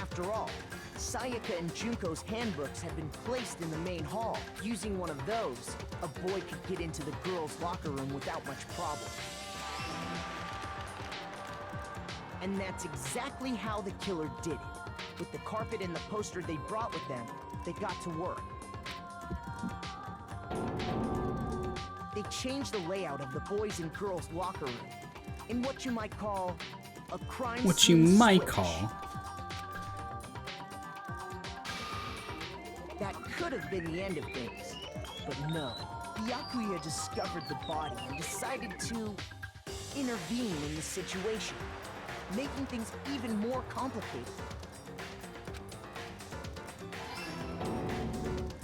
After all, Sayaka and Junko's handbooks had been placed in the main hall. Using one of those, a boy could get into the girls' locker room without much problem. And that's exactly how the killer did it. With the carpet and the poster they brought with them, they got to work. They changed the layout of the boys' and girls' locker room in what you might call a crime What you scene might switch. call. That could have been the end of things, but no. Byakuya discovered the body and decided to intervene in the situation, making things even more complicated.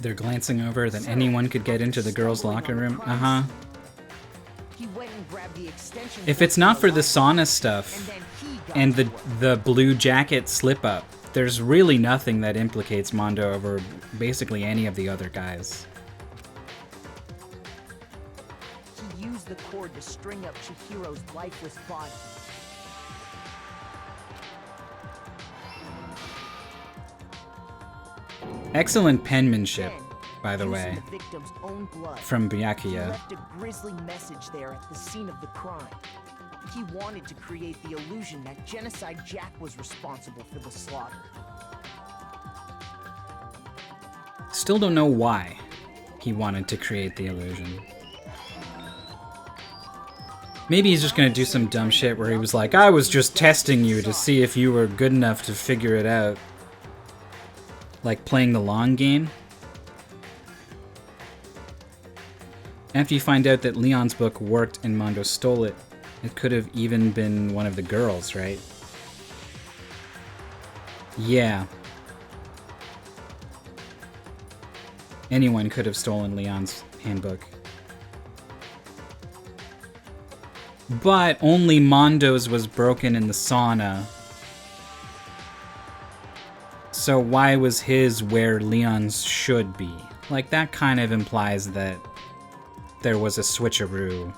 They're glancing over that anyone could get into the girls' locker room. Uh-huh. He went and grabbed the extension If it's not for the sauna stuff and the blue jacket slip-up, there's really nothing that implicates Mondo over basically any of the other guys. He used the cord to string up Chihiro's lifeless body. Excellent penmanship, by the Using way, the victim's own blood, from he Byakuya. left a grisly message there at the scene of the crime. He wanted to create the illusion that Genocide Jack was responsible for the slaughter. Still don't know why he wanted to create the illusion. Maybe he's just gonna do some dumb shit where he was like, I was just testing you to see if you were good enough to figure it out. Like playing the long game. After you find out that Leon's book worked and Mondo stole it, it could have even been one of the girls, right? Yeah. Anyone could have stolen Leon's handbook. But only Mondo's was broken in the sauna. So why was his where Leon's should be? Like, that kind of implies that there was a switcheroo.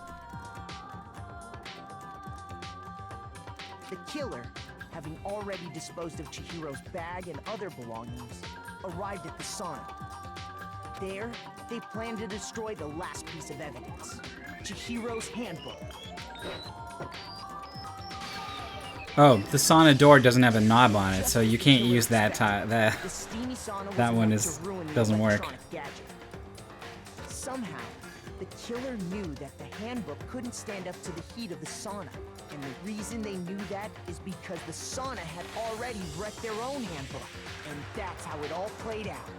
The killer, having already disposed of Chihiro's bag and other belongings, arrived at the sauna. There, they planned to destroy the last piece of evidence, Chihiro's handbook. Oh, the sauna door doesn't have a knob on it, so you can't use that. That one doesn't work. Somehow, the killer knew that the handbook couldn't stand up to the heat of the sauna. And the reason they knew that is because the sauna had already wrecked their own handbook. And that's how it all played out.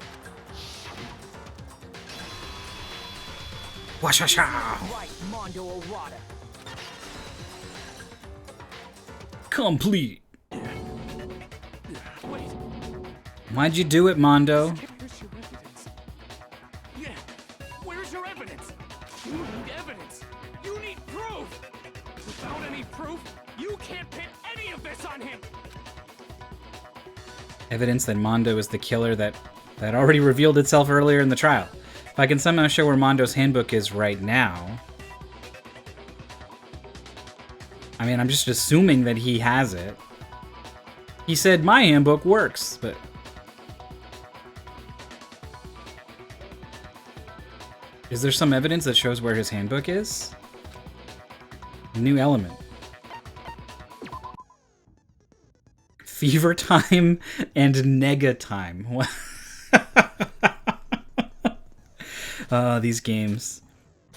Washasha! Right, Mondo Errata. Complete. Why'd you do it, Mondo? Where's your evidence? Yeah, where's your evidence? You need evidence. You need proof. Without any proof, you can't pin any of this on him. Evidence that Mondo is the killer that already revealed itself earlier in the trial. If I can somehow show where Mondo's handbook is right now... I mean, I'm just assuming that he has it. He said, my handbook works, but... Is there some evidence that shows where his handbook is? New element. Fever time and nega time. These games.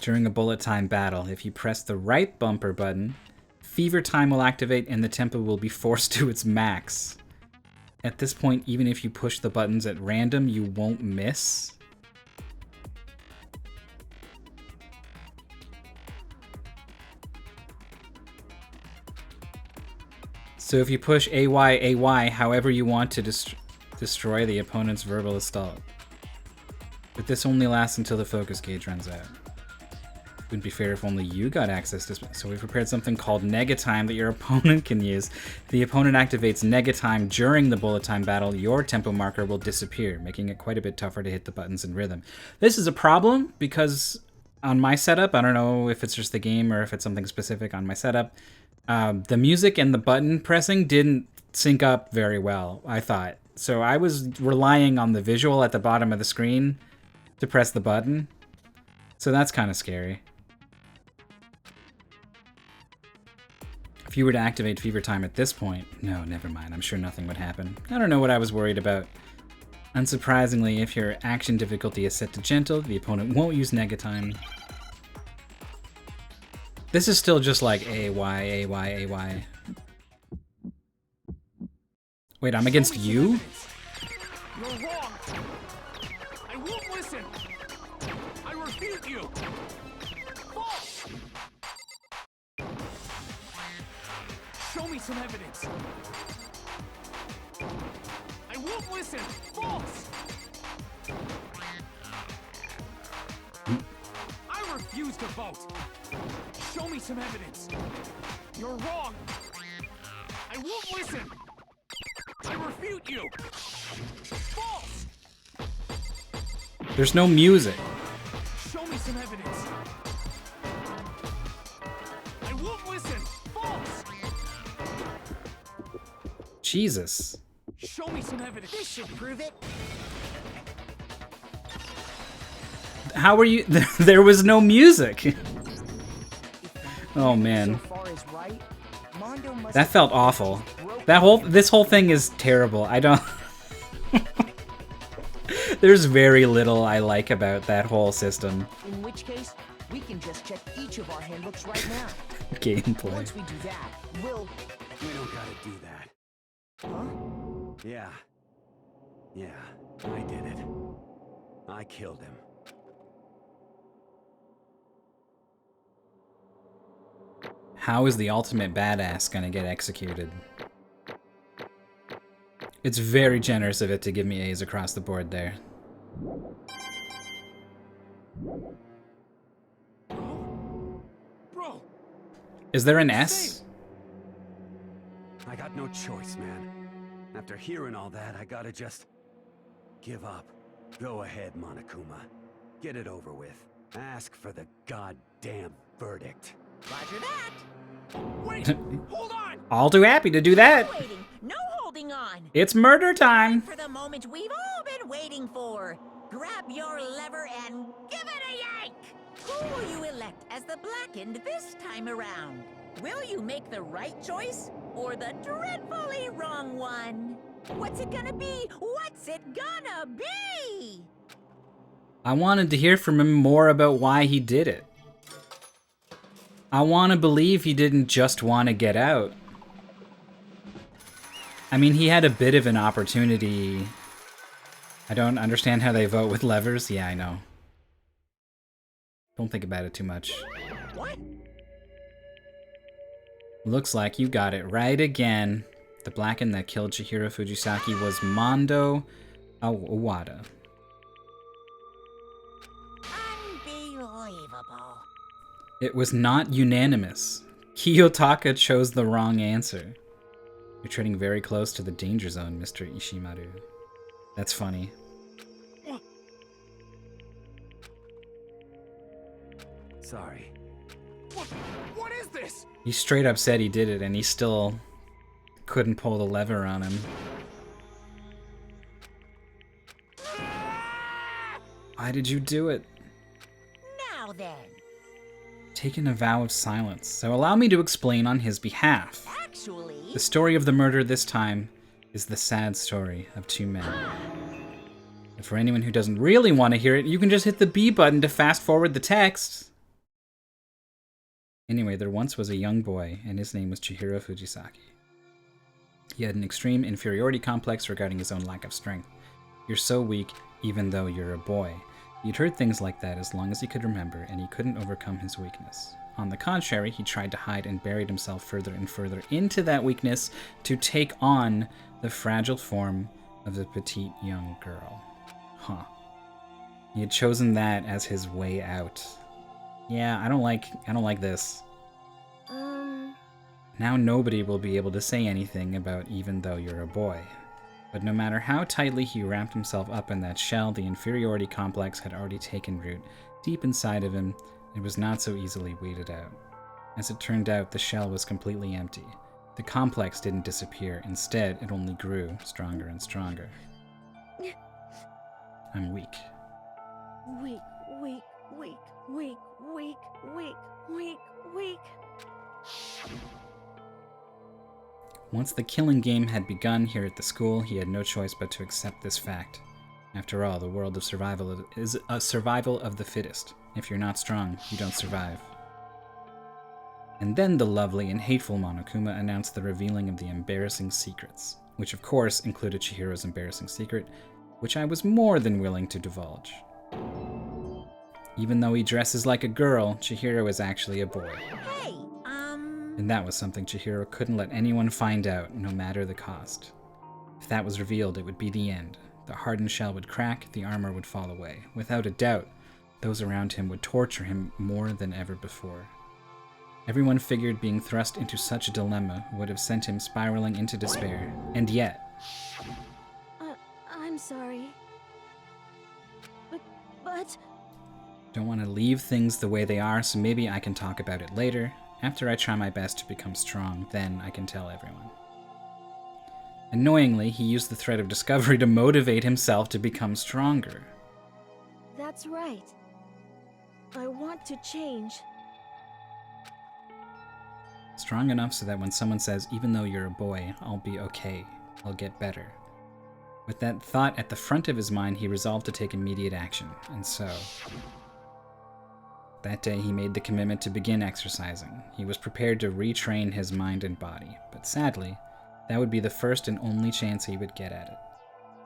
During a bullet time battle, if you press the right bumper button, fever time will activate and the tempo will be forced to its max. At this point, even if you push the buttons at random, you won't miss. So if you push AY, however you want to destroy the opponent's verbal assault. But this only lasts until the focus gauge runs out. Wouldn't be fair if only you got access to... So we prepared something called Nega Time that your opponent can use. If the opponent activates Nega Time during the bullet time battle, your tempo marker will disappear, making it quite a bit tougher to hit the buttons in rhythm. This is a problem because on my setup, I don't know if it's just the game or if it's something specific on my setup, the music and the button pressing didn't sync up very well, I thought. So I was relying on the visual at the bottom of the screen to press the button. So that's kind of scary. If you were to activate Fever Time at this point... No, never mind. I'm sure nothing would happen. I don't know what I was worried about. Unsurprisingly, if your action difficulty is set to gentle, the opponent won't use Nega Time. This is still just like AY. Wait, I'm against you? You're wrong. I won't listen. I refute you. False. Show me some evidence. I won't listen. False. I refuse to vote. Show me some evidence. You're wrong. I won't listen. I refute you. False. There's no music. Show me some evidence. I won't listen. False. Jesus. Show me some evidence. This should prove it. How were you? There was no music. Oh man. That felt awful. This whole thing is terrible. I don't... There's very little I like about that whole system. In which case, we can just check each of our handbooks right now. Gameplay. Once we do that, we'll... We don't gotta do that. Huh? Yeah, I did it. I killed him. How is the ultimate badass gonna get executed? It's very generous of it to give me A's across the board there. Bro. Is there an S? I got no choice, man. After hearing all that, I gotta just... give up. Go ahead, Monokuma. Get it over with. Ask for the goddamn verdict. Roger that. Wait, hold on. All too happy to do that. No waiting, no holding on. It's murder time. For the moment we've all been waiting for. Grab your lever and give it a yank. Who will you elect as the Blackened this time around? Will you make the right choice or the dreadfully wrong one? What's it gonna be? What's it gonna be? I wanted to hear from him more about why he did it. I want to believe he didn't just want to get out. I mean, he had a bit of an opportunity. I don't understand how they vote with levers. Yeah, I know. Don't think about it too much. What? Looks like you got it right again. The Blacken that killed Chihiro Fujisaki was Mondo Awada. Unbelievable. It was not unanimous. Kiyotaka chose the wrong answer. You're treading very close to the danger zone, Mr. Ishimaru. That's funny. Sorry. What is this? He straight up said he did it, and he still couldn't pull the lever on him. Why did you do it? Now then. Taken a vow of silence, so allow me to explain on his behalf. Actually... The story of the murder this time is the sad story of two men. And for anyone who doesn't really want to hear it, you can just hit the B button to fast forward the text. Anyway, there once was a young boy, and his name was Chihiro Fujisaki. He had an extreme inferiority complex regarding his own lack of strength. You're so weak, even though you're a boy. He'd heard things like that as long as he could remember, and he couldn't overcome his weakness. On the contrary, he tried to hide and buried himself further and further into that weakness to take on the fragile form of a petite young girl. Huh. He had chosen that as his way out. Yeah, I don't like this. Now nobody will be able to say anything about even though you're a boy. But no matter how tightly he wrapped himself up in that shell, the inferiority complex had already taken root deep inside of him. It was not so easily weeded out. As it turned out, the shell was completely empty. The complex didn't disappear. Instead, it only grew stronger and stronger. I'm weak. Weak, weak, weak, weak, weak, weak, weak, weak. Once the killing game had begun here at the school, he had no choice but to accept this fact. After all, the world of survival is a survival of the fittest. If you're not strong, you don't survive. And then the lovely and hateful Monokuma announced the revealing of the embarrassing secrets, which of course included Chihiro's embarrassing secret, which I was more than willing to divulge. Even though he dresses like a girl, Chihiro is actually a boy. Hey, And that was something Chihiro couldn't let anyone find out, no matter the cost. If that was revealed, it would be the end. The hardened shell would crack, the armor would fall away. Without a doubt, those around him would torture him more than ever before. Everyone figured being thrust into such a dilemma would have sent him spiraling into despair, and yet... I'm sorry. But... Don't want to leave things the way they are, so maybe I can talk about it later. After I try my best to become strong, then I can tell everyone. Annoyingly, he used the thread of discovery to motivate himself to become stronger. That's right. I want to change. Strong enough so that when someone says, even though you're a boy, I'll be okay, I'll get better. With that thought at the front of his mind, he resolved to take immediate action, and so... That day, he made the commitment to begin exercising. He was prepared to retrain his mind and body, but sadly, that would be the first and only chance he would get at it.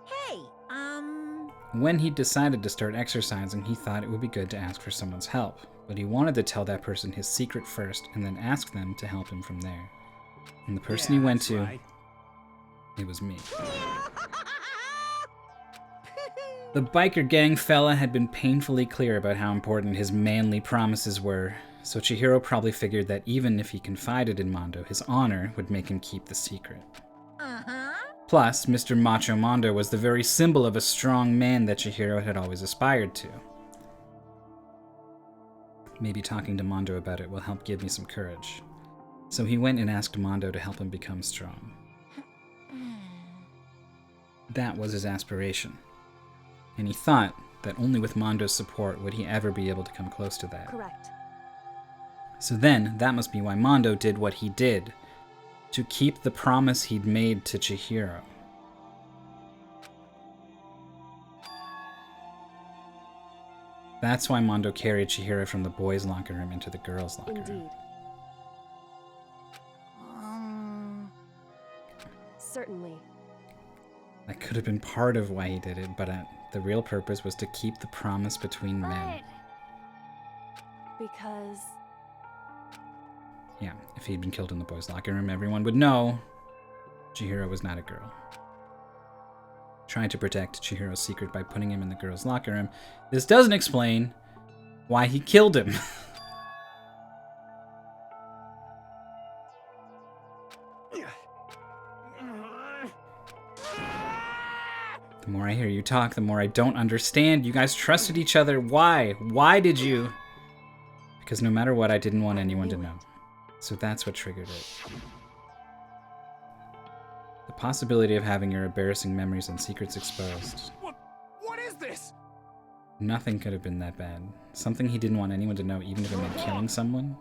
hey, When he decided to start exercising, he thought it would be good to ask for someone's help, but he wanted to tell that person his secret first and then ask them to help him from there. And the person he went to, it was me. The biker gang fella had been painfully clear about how important his manly promises were, so Chihiro probably figured that even if he confided in Mondo, his honor would make him keep the secret. Plus, Mr. Macho Mondo was the very symbol of a strong man that Chihiro had always aspired to. Maybe talking to Mondo about it will help give me some courage. So he went and asked Mondo to help him become strong. That was his aspiration. And he thought that only with Mondo's support would he ever be able to come close to that. Correct. So then, that must be why Mondo did what he did. To keep the promise he'd made to Chihiro. That's why Mondo carried Chihiro from the boys' locker room into the girls' locker room. Indeed. Certainly. That could have been part of why he did it, but the real purpose was to keep the promise between men. Because... Yeah, if he'd been killed in the boys' locker room, everyone would know Chihiro was not a girl. Trying to protect Chihiro's secret by putting him in the girls' locker room, this doesn't explain why he killed him. The more I hear you talk, the more I don't understand. You guys trusted each other. Why? Why did you? Because no matter what, I didn't want anyone to know. So that's what triggered it. The possibility of having your embarrassing memories and secrets exposed. What is this? Nothing could have been that bad. Something he didn't want anyone to know, even if it meant killing someone.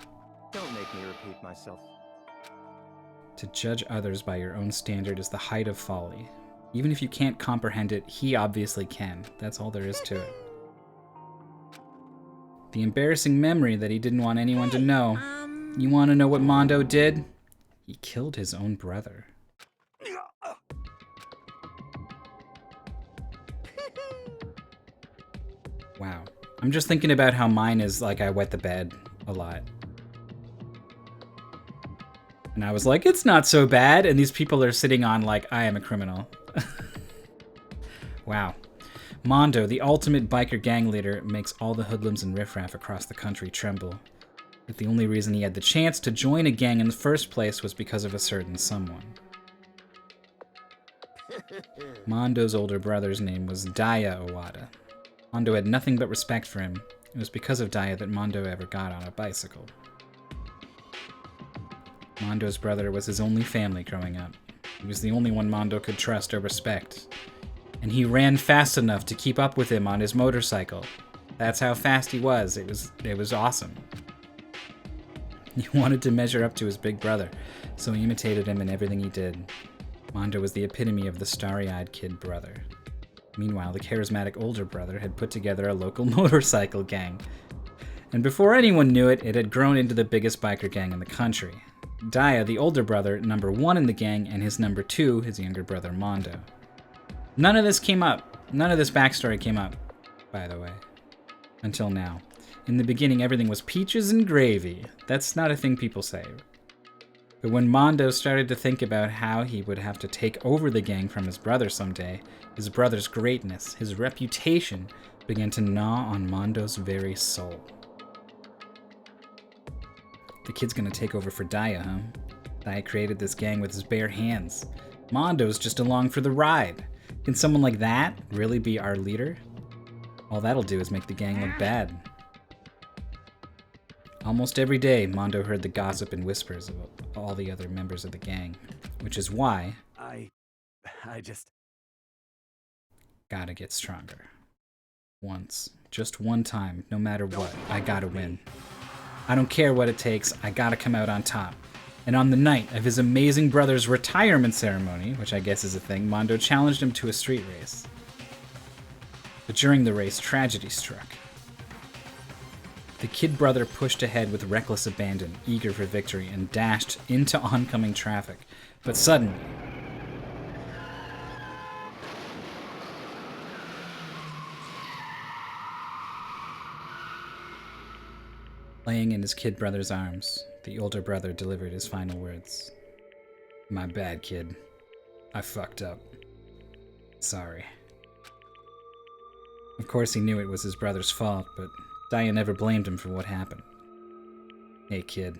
Don't make me repeat myself. To judge others by your own standard is the height of folly. Even if you can't comprehend it, he obviously can. That's all there is to it. The embarrassing memory that he didn't want anyone to know. You want to know what Mondo did? He killed his own brother. Wow. I'm just thinking about how mine is like I wet the bed a lot. And I was like, it's not so bad. And these people are sitting on like, I am a criminal. Wow. Mondo, the ultimate biker gang leader, makes all the hoodlums and riffraff across the country tremble. But the only reason he had the chance to join a gang in the first place was because of a certain someone. Mondo's older brother's name was Daya Owada. Mondo had nothing but respect for him. It was because of Daya that Mondo ever got on a bicycle. Mondo's brother was his only family growing up. He was the only one Mondo could trust or respect. And he ran fast enough to keep up with him on his motorcycle. That's how fast he was. It was awesome. He wanted to measure up to his big brother, so he imitated him in everything he did. Mondo was the epitome of the starry-eyed kid brother. Meanwhile, the charismatic older brother had put together a local motorcycle gang. And before anyone knew it, it had grown into the biggest biker gang in the country. Daya, the older brother, number 1 in the gang, and his number 2, his younger brother Mondo. None of this came up. None of this backstory came up, by the way. Until now. In the beginning, everything was peaches and gravy. That's not a thing people say. But when Mondo started to think about how he would have to take over the gang from his brother someday, his brother's greatness, his reputation, began to gnaw on Mondo's very soul. The kid's gonna take over for Daya, huh? Daya created this gang with his bare hands. Mondo's just along for the ride. Can someone like that really be our leader? All that'll do is make the gang look bad. Almost every day, Mondo heard the gossip and whispers of all the other members of the gang, which is why I just gotta get stronger. Once, just one time, no matter what, I gotta win. I don't care what it takes, I gotta come out on top. And on the night of his amazing brother's retirement ceremony, which I guess is a thing, Mondo challenged him to a street race. But during the race, tragedy struck. The kid brother pushed ahead with reckless abandon, eager for victory, and dashed into oncoming traffic. But suddenly, laying in his kid brother's arms, the older brother delivered his final words. My bad, kid. I fucked up. Sorry. Of course he knew it was his brother's fault, but Daya never blamed him for what happened. Hey kid,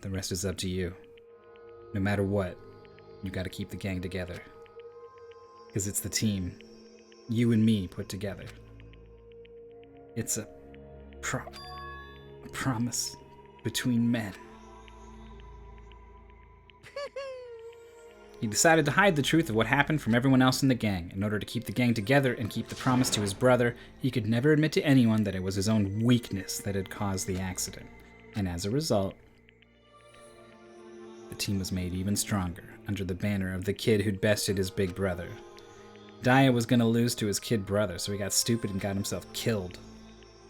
the rest is up to you. No matter what, you gotta keep the gang together. Because it's the team, you and me put together. It's a promise between men. He decided to hide the truth of what happened from everyone else in the gang. In order to keep the gang together and keep the promise to his brother, he could never admit to anyone that it was his own weakness that had caused the accident. And as a result, the team was made even stronger under the banner of the kid who'd bested his big brother. Daya was going to lose to his kid brother, so he got stupid and got himself killed.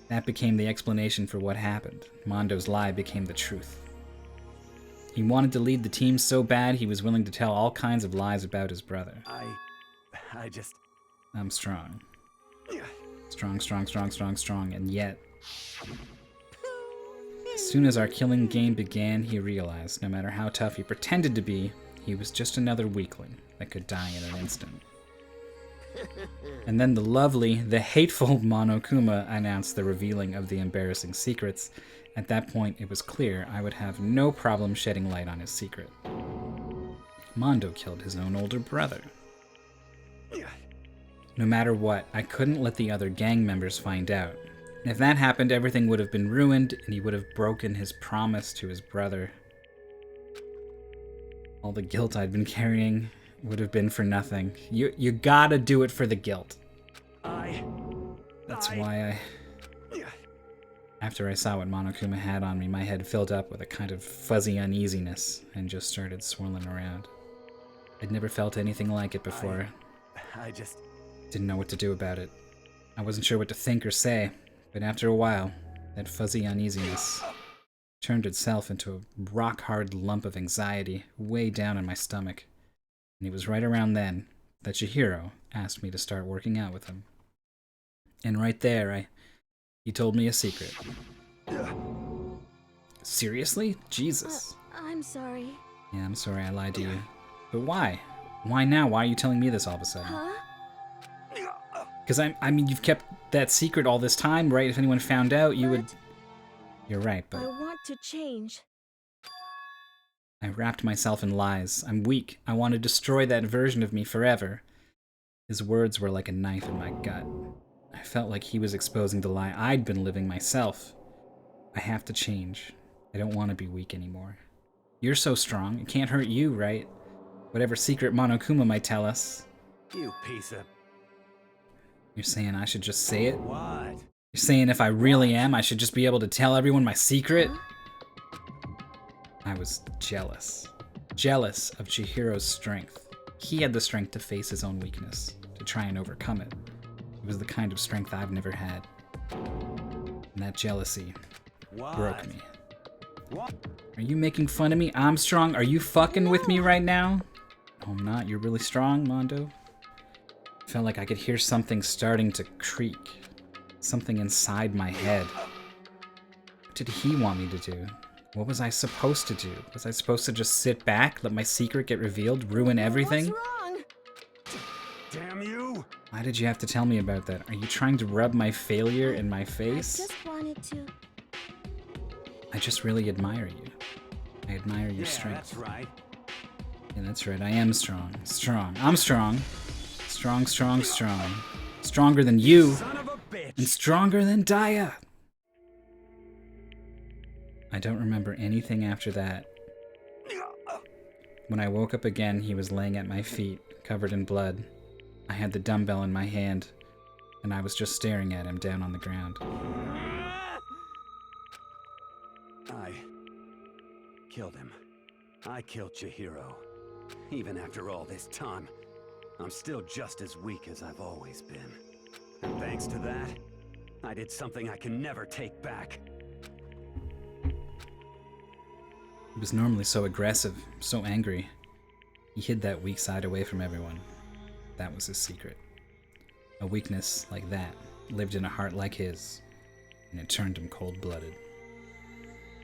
That became the explanation for what happened. Mondo's lie became the truth. He wanted to lead the team so bad he was willing to tell all kinds of lies about his brother. I'm strong. Strong, and yet... As soon as our killing game began, he realized, no matter how tough he pretended to be, he was just another weakling that could die in an instant. And then the hateful Monokuma announced the revealing of the embarrassing secrets. At that point, it was clear I would have no problem shedding light on his secret. Mondo killed his own older brother. No matter what, I couldn't let the other gang members find out. If that happened, everything would have been ruined, and he would have broken his promise to his brother. All the guilt I'd been carrying would have been for nothing. You gotta do it for the guilt. That's why after I saw what Monokuma had on me, my head filled up with a kind of fuzzy uneasiness and just started swirling around. I'd never felt anything like it before. I just didn't know what to do about it. I wasn't sure what to think or say, but after a while, that fuzzy uneasiness turned itself into a rock-hard lump of anxiety way down in my stomach. And it was right around then that Chihiro asked me to start working out with him. And right there, he told me a secret. Seriously? Jesus. I'm sorry. Yeah, I'm sorry I lied to you. But why? Why now? Why are you telling me this all of a sudden? Huh? Because I mean, you've kept that secret all this time, right? If anyone found out, you would... You're right, but... I want to change. I wrapped myself in lies. I'm weak. I want to destroy that version of me forever. His words were like a knife in my gut. I felt like he was exposing the lie I'd been living myself. I have to change. I don't want to be weak anymore. You're so strong. It can't hurt you, right? Whatever secret Monokuma might tell us. You piece of... You're saying I should just say it? What? You're saying if I really am, I should just be able to tell everyone my secret? I was jealous. Jealous of Chihiro's strength. He had the strength to face his own weakness, to try and overcome it. It was the kind of strength I've never had. And that jealousy broke me. What? Are you making fun of me? I'm strong? Are you fucking with me right now? No, I'm not. You're really strong, Mondo. Felt like I could hear something starting to creak. Something inside my head. What did he want me to do? What was I supposed to do? Was I supposed to just sit back, let my secret get revealed, ruin everything? What's wrong? Damn you! Why did you have to tell me about that? Are you trying to rub my failure in my face? I just wanted to. I just really admire you. I admire your strength. That's right. Yeah, that's right. I am strong. Strong. I'm strong. Strong. Stronger than you. Son of a bitch. And stronger than Daya. I don't remember anything after that. When I woke up again, he was laying at my feet, covered in blood. I had the dumbbell in my hand, and I was just staring at him down on the ground. I killed him. I killed Chihiro. Even after all this time, I'm still just as weak as I've always been. And thanks to that, I did something I can never take back. He was normally so aggressive, so angry. He hid that weak side away from everyone. That was his secret. A weakness like that lived in a heart like his, and it turned him cold-blooded.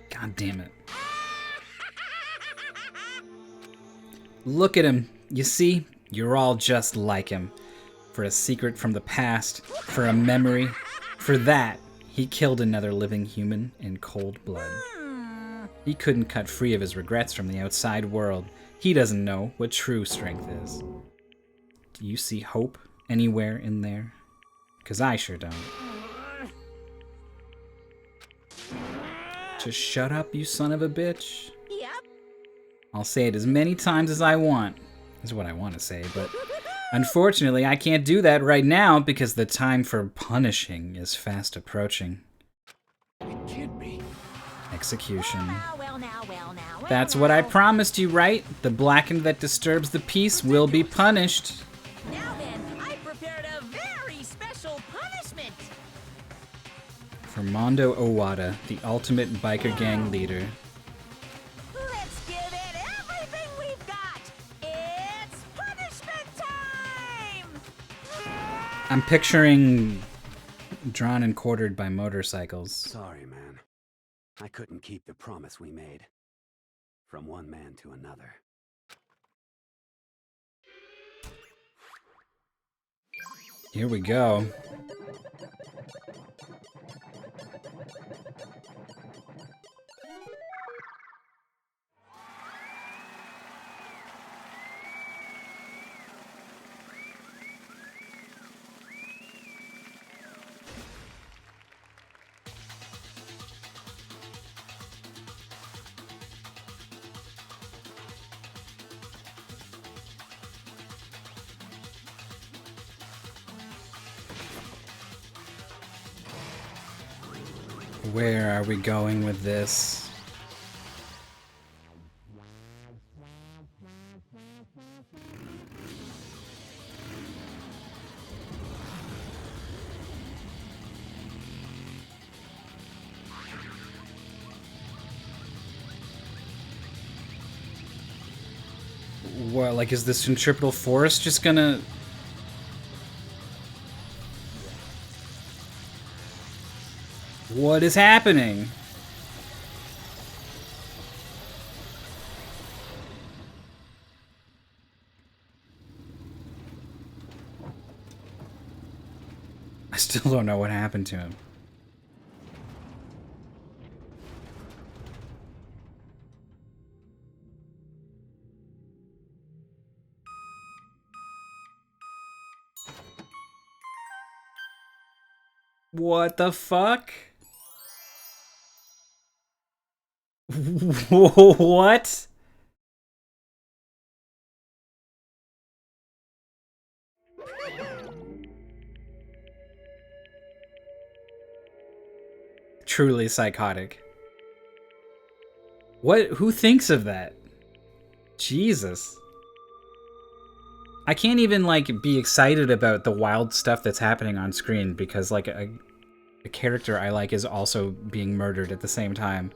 God damn it. Look at him. You see? You're all just like him. For a secret from the past, for a memory, for that, he killed another living human in cold blood. He couldn't cut free of his regrets from the outside world. He doesn't know what true strength is. Do you see hope anywhere in there? 'Cause I sure don't. Just shut up, you son of a bitch. Yep. I'll say it as many times as I want, is what I want to say, but unfortunately I can't do that right now because the time for punishing is fast approaching. It can't be. execution. Well now. That's what I promised you, right? The blackened that disturbs the peace will be punished. Now then, I prepared a very special punishment. For Mondo Owada, the ultimate biker gang leader. Let's give it everything we've got. It's punishment time. I'm picturing drawn and quartered by motorcycles. Sorry, man. I couldn't keep the promise we made. From one man to another. Here we go. Where are we going with this? What, like, is the centripetal force just gonna... What is happening? I still don't know what happened to him. What the fuck? What? Truly psychotic. What? Who thinks of that? Jesus. I can't even, like, be excited about the wild stuff that's happening on screen because, like, a character I like is also being murdered at the same time.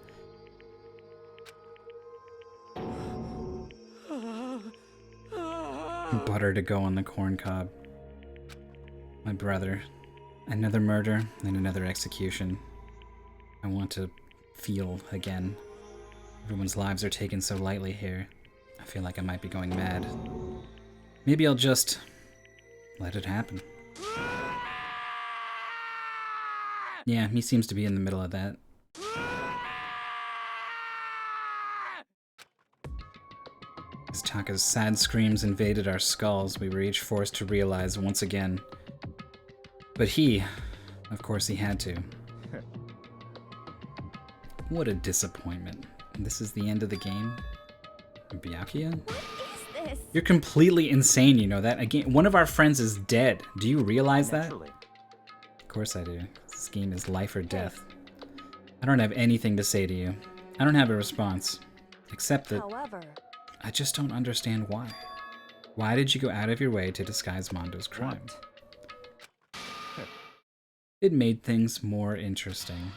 Butter to go on the corn cob. My brother. Another murder and another execution. I want to feel again. Everyone's lives are taken so lightly here. I feel like I might be going mad. Maybe I'll just let it happen. Yeah, he seems to be in the middle of that. As Taka's sad screams invaded our skulls, we were each forced to realize once again. But he, of course he had to. What a disappointment. This is the end of the game? Byakuya? You're completely insane, you know that? Again, one of our friends is dead. Do you realize that? Of course I do. This game is life or death. I don't have anything to say to you. I don't have a response. Except that I just don't understand why. Why did you go out of your way to disguise Mondo's crime? It made things more interesting.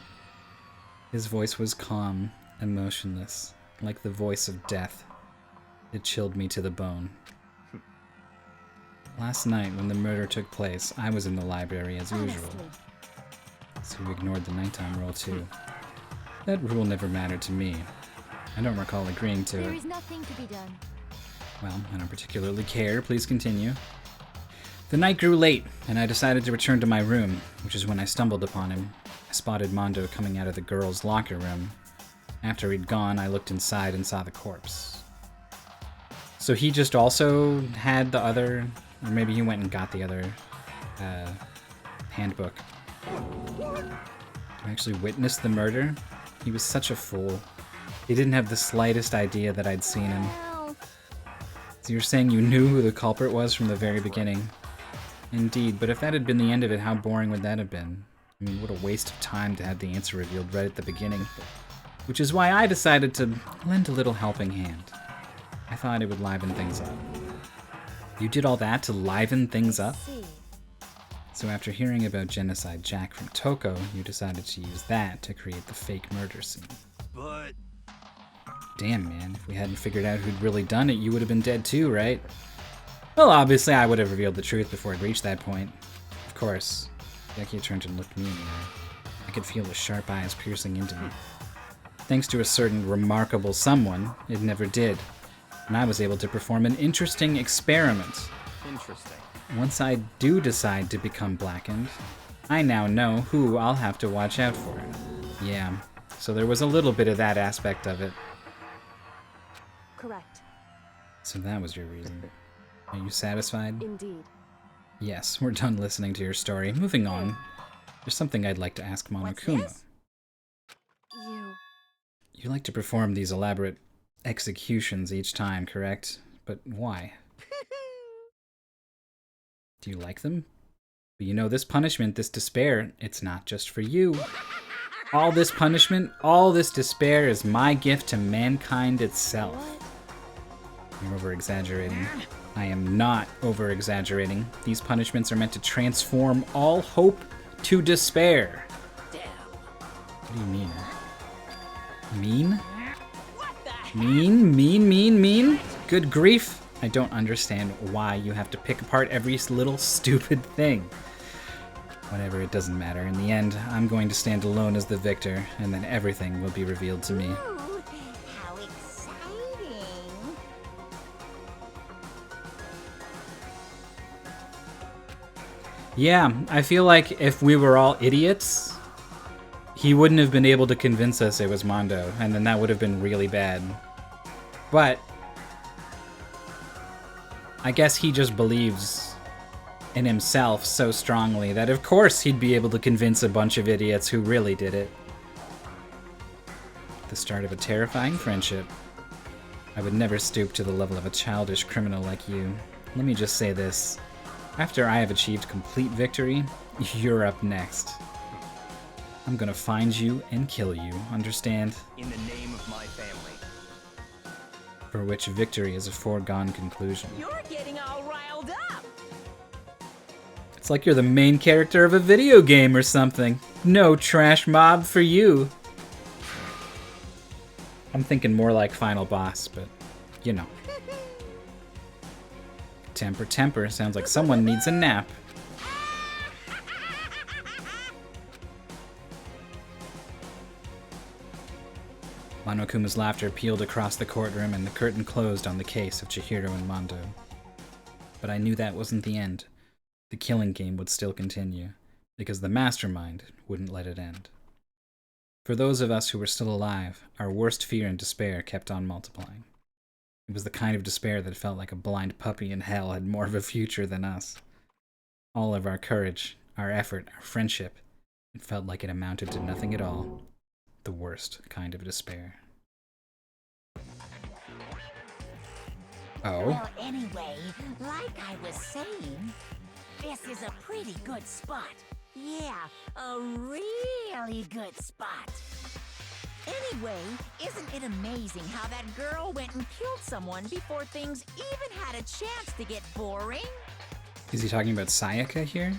His voice was calm, emotionless, like the voice of death. It chilled me to the bone. Last night, when the murder took place, I was in the library as usual. So you ignored the nighttime rule too. That rule never mattered to me. I don't recall agreeing to it. There is nothing to be done. Well, I don't particularly care. Please continue. The night grew late, and I decided to return to my room, which is when I stumbled upon him. I spotted Mondo coming out of the girls' locker room. After he'd gone, I looked inside and saw the corpse. So he just also had the other, or maybe he went and got the other handbook. I actually witnessed the murder. He was such a fool. He didn't have the slightest idea that I'd seen him. So you're saying you knew who the culprit was from the very beginning? Indeed, but if that had been the end of it, how boring would that have been? I mean, what a waste of time to have the answer revealed right at the beginning. Which is why I decided to lend a little helping hand. I thought it would liven things up. You did all that to liven things up? So after hearing about Genocide Jack from Toko, you decided to use that to create the fake murder scene. But... Damn, man, if we hadn't figured out who'd really done it, you would have been dead too, right? Well, obviously I would have revealed the truth before it reached that point. Of course. Becky turned and looked me in the eye. I could feel the sharp eyes piercing into me. Thanks to a certain remarkable someone, it never did. And I was able to perform an interesting experiment. Interesting. Once I do decide to become blackened, I now know who I'll have to watch out for. Yeah, so there was a little bit of that aspect of it. Correct. So that was your reason. Are you satisfied? Indeed. Yes, we're done listening to your story. Moving on. There's something I'd like to ask Monokuma. You like to perform these elaborate executions each time, correct? But why? Do you like them? But you know, this punishment, this despair, it's not just for you. All this punishment, all this despair is my gift to mankind itself. You're over-exaggerating. I am not over-exaggerating. These punishments are meant to transform all hope to despair. Damn. What do you mean? Mean? Mean? Good grief. I don't understand why you have to pick apart every little stupid thing. Whatever, it doesn't matter. In the end, I'm going to stand alone as the victor, and then everything will be revealed to me. Ooh, how exciting! Yeah, I feel like if we were all idiots, he wouldn't have been able to convince us it was Mondo, and then that would have been really bad. But I guess he just believes in himself so strongly that of course he'd be able to convince a bunch of idiots who really did it. The start of a terrifying friendship. I would never stoop to the level of a childish criminal like you. Let me just say this. After I have achieved complete victory, you're up next. I'm gonna find you and kill you, understand? In the name of my family. For which victory is a foregone conclusion. You're getting all riled up! It's like you're the main character of a video game or something. No trash mob for you. I'm thinking more like Final Boss, but you know. Temper, sounds like someone needs a nap. Monokuma's laughter peeled across the courtroom and the curtain closed on the case of Chihiro and Mondo. But I knew that wasn't the end. The killing game would still continue, because the mastermind wouldn't let it end. For those of us who were still alive, our worst fear and despair kept on multiplying. It was the kind of despair that felt like a blind puppy in hell had more of a future than us. All of our courage, our effort, our friendship, it felt like it amounted to nothing at all. The worst kind of despair. Oh? Well, anyway, like I was saying, this is a pretty good spot. Yeah, a really good spot. Anyway, isn't it amazing how that girl went and killed someone before things even had a chance to get boring? Is he talking about Sayaka here?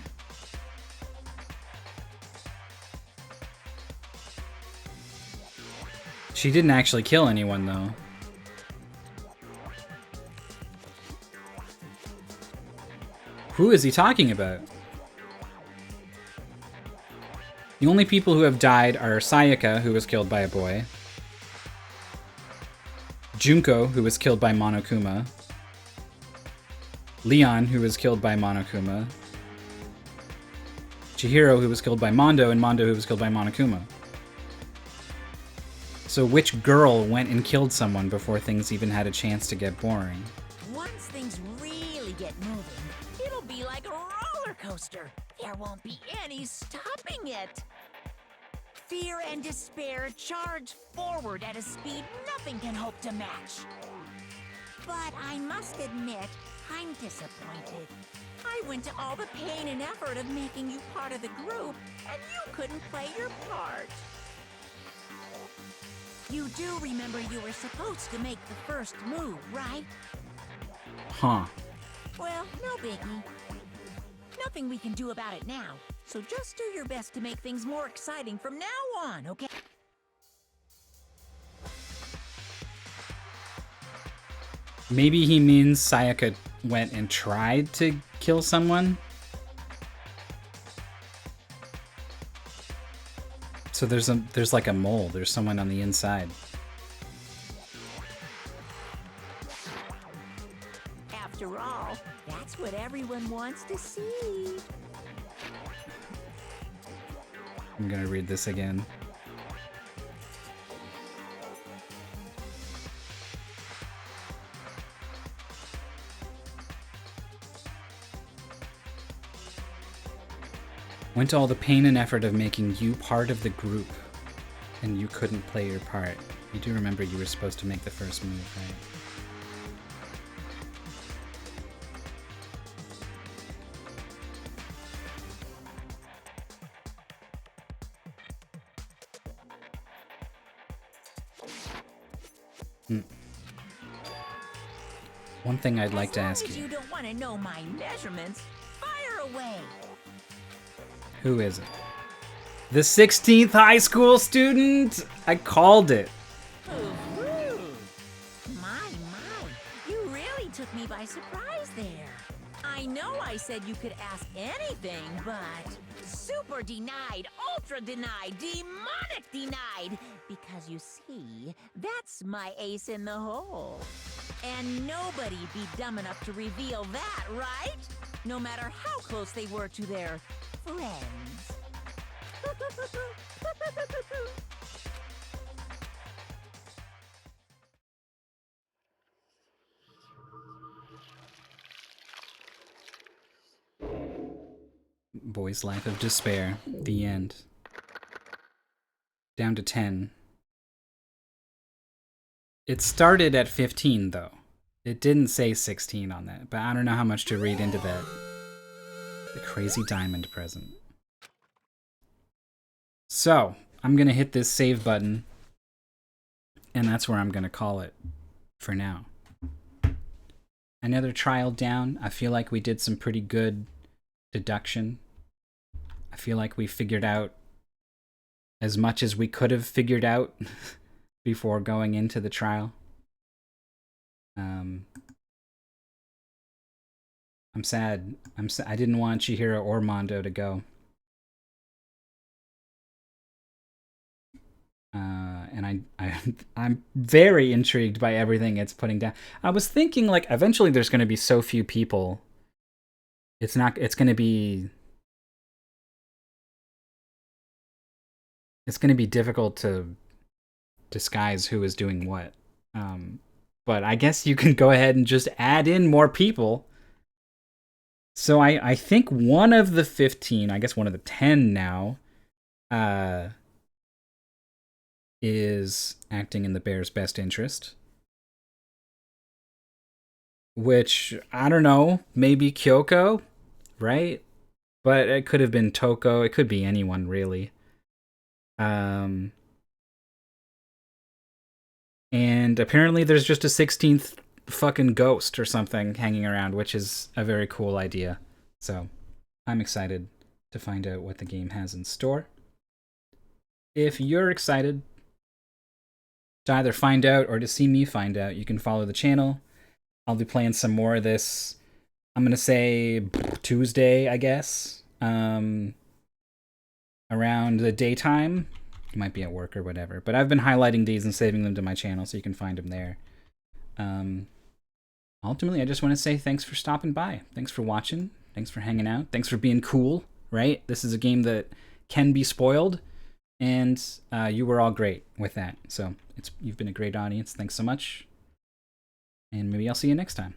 She didn't actually kill anyone, though. Who is he talking about? The only people who have died are Sayaka, who was killed by a boy, Junko, who was killed by Monokuma, Leon, who was killed by Monokuma, Chihiro, who was killed by Mondo, and Mondo, who was killed by Monokuma. So which girl went and killed someone before things even had a chance to get boring? Once things really get moving, it'll be like a roller coaster. There won't be any stopping it. Fear and despair charge forward at a speed nothing can hope to match. But I must admit, I'm disappointed. I went to all the pain and effort of making you part of the group, and you couldn't play your part. You do remember you were supposed to make the first move, right? Huh. Well, no biggie. Nothing we can do about it now. So just do your best to make things more exciting from now on, okay? Maybe he means Sayaka went and tried to kill someone? So there's like a mole. There's someone on the inside. After all, that's what everyone wants to see. I'm gonna read this again. Went to all the pain and effort of making you part of the group, and you couldn't play your part. You do remember you were supposed to make the first move, right? One thing I'd like to ask As you. you don't want to know my measurements, fire away. Who is it? The 16th high school student? I called it. My, you really took me by surprise there. I know I said you could ask anything, but super denied, ultra denied, demonic denied. Because you see, that's my ace in the hole. And nobody'd be dumb enough to reveal that, right? No matter how close they were to their friends. Boy's Life of Despair. The end. Down to 10. It started at 15, though. It didn't say 16 on that, but I don't know how much to read into that. The crazy diamond present. So, I'm gonna hit this save button, and that's where I'm gonna call it for now. Another trial down. I feel like we did some pretty good deduction. I feel like we figured out as much as we could have figured out before going into the trial. I'm sad. I didn't want Chihiro or Mondo to go. And I'm very intrigued by everything it's putting down. I was thinking, like, eventually there's going to be so few people. It's going to be difficult to disguise who is doing what. But I guess you can go ahead and just add in more people. So I think one of the 15, I guess one of the 10 now, is acting in the bear's best interest. Which, I don't know, maybe Kyoko, right? But it could have been Toko, it could be anyone, really. And apparently there's just a 16th fucking ghost or something hanging around, which is a very cool idea. So, I'm excited to find out what the game has in store. If you're excited to either find out or to see me find out, you can follow the channel. I'll be playing some more of this, I'm going to say Tuesday, I guess. Around the daytime. You might be at work or whatever. But I've been highlighting these and saving them to my channel so you can find them there. Ultimately, I just want to say thanks for stopping by. Thanks for watching. Thanks for hanging out. Thanks for being cool, right? This is a game that can be spoiled. And you were all great with that. So you've been a great audience. Thanks so much. And maybe I'll see you next time.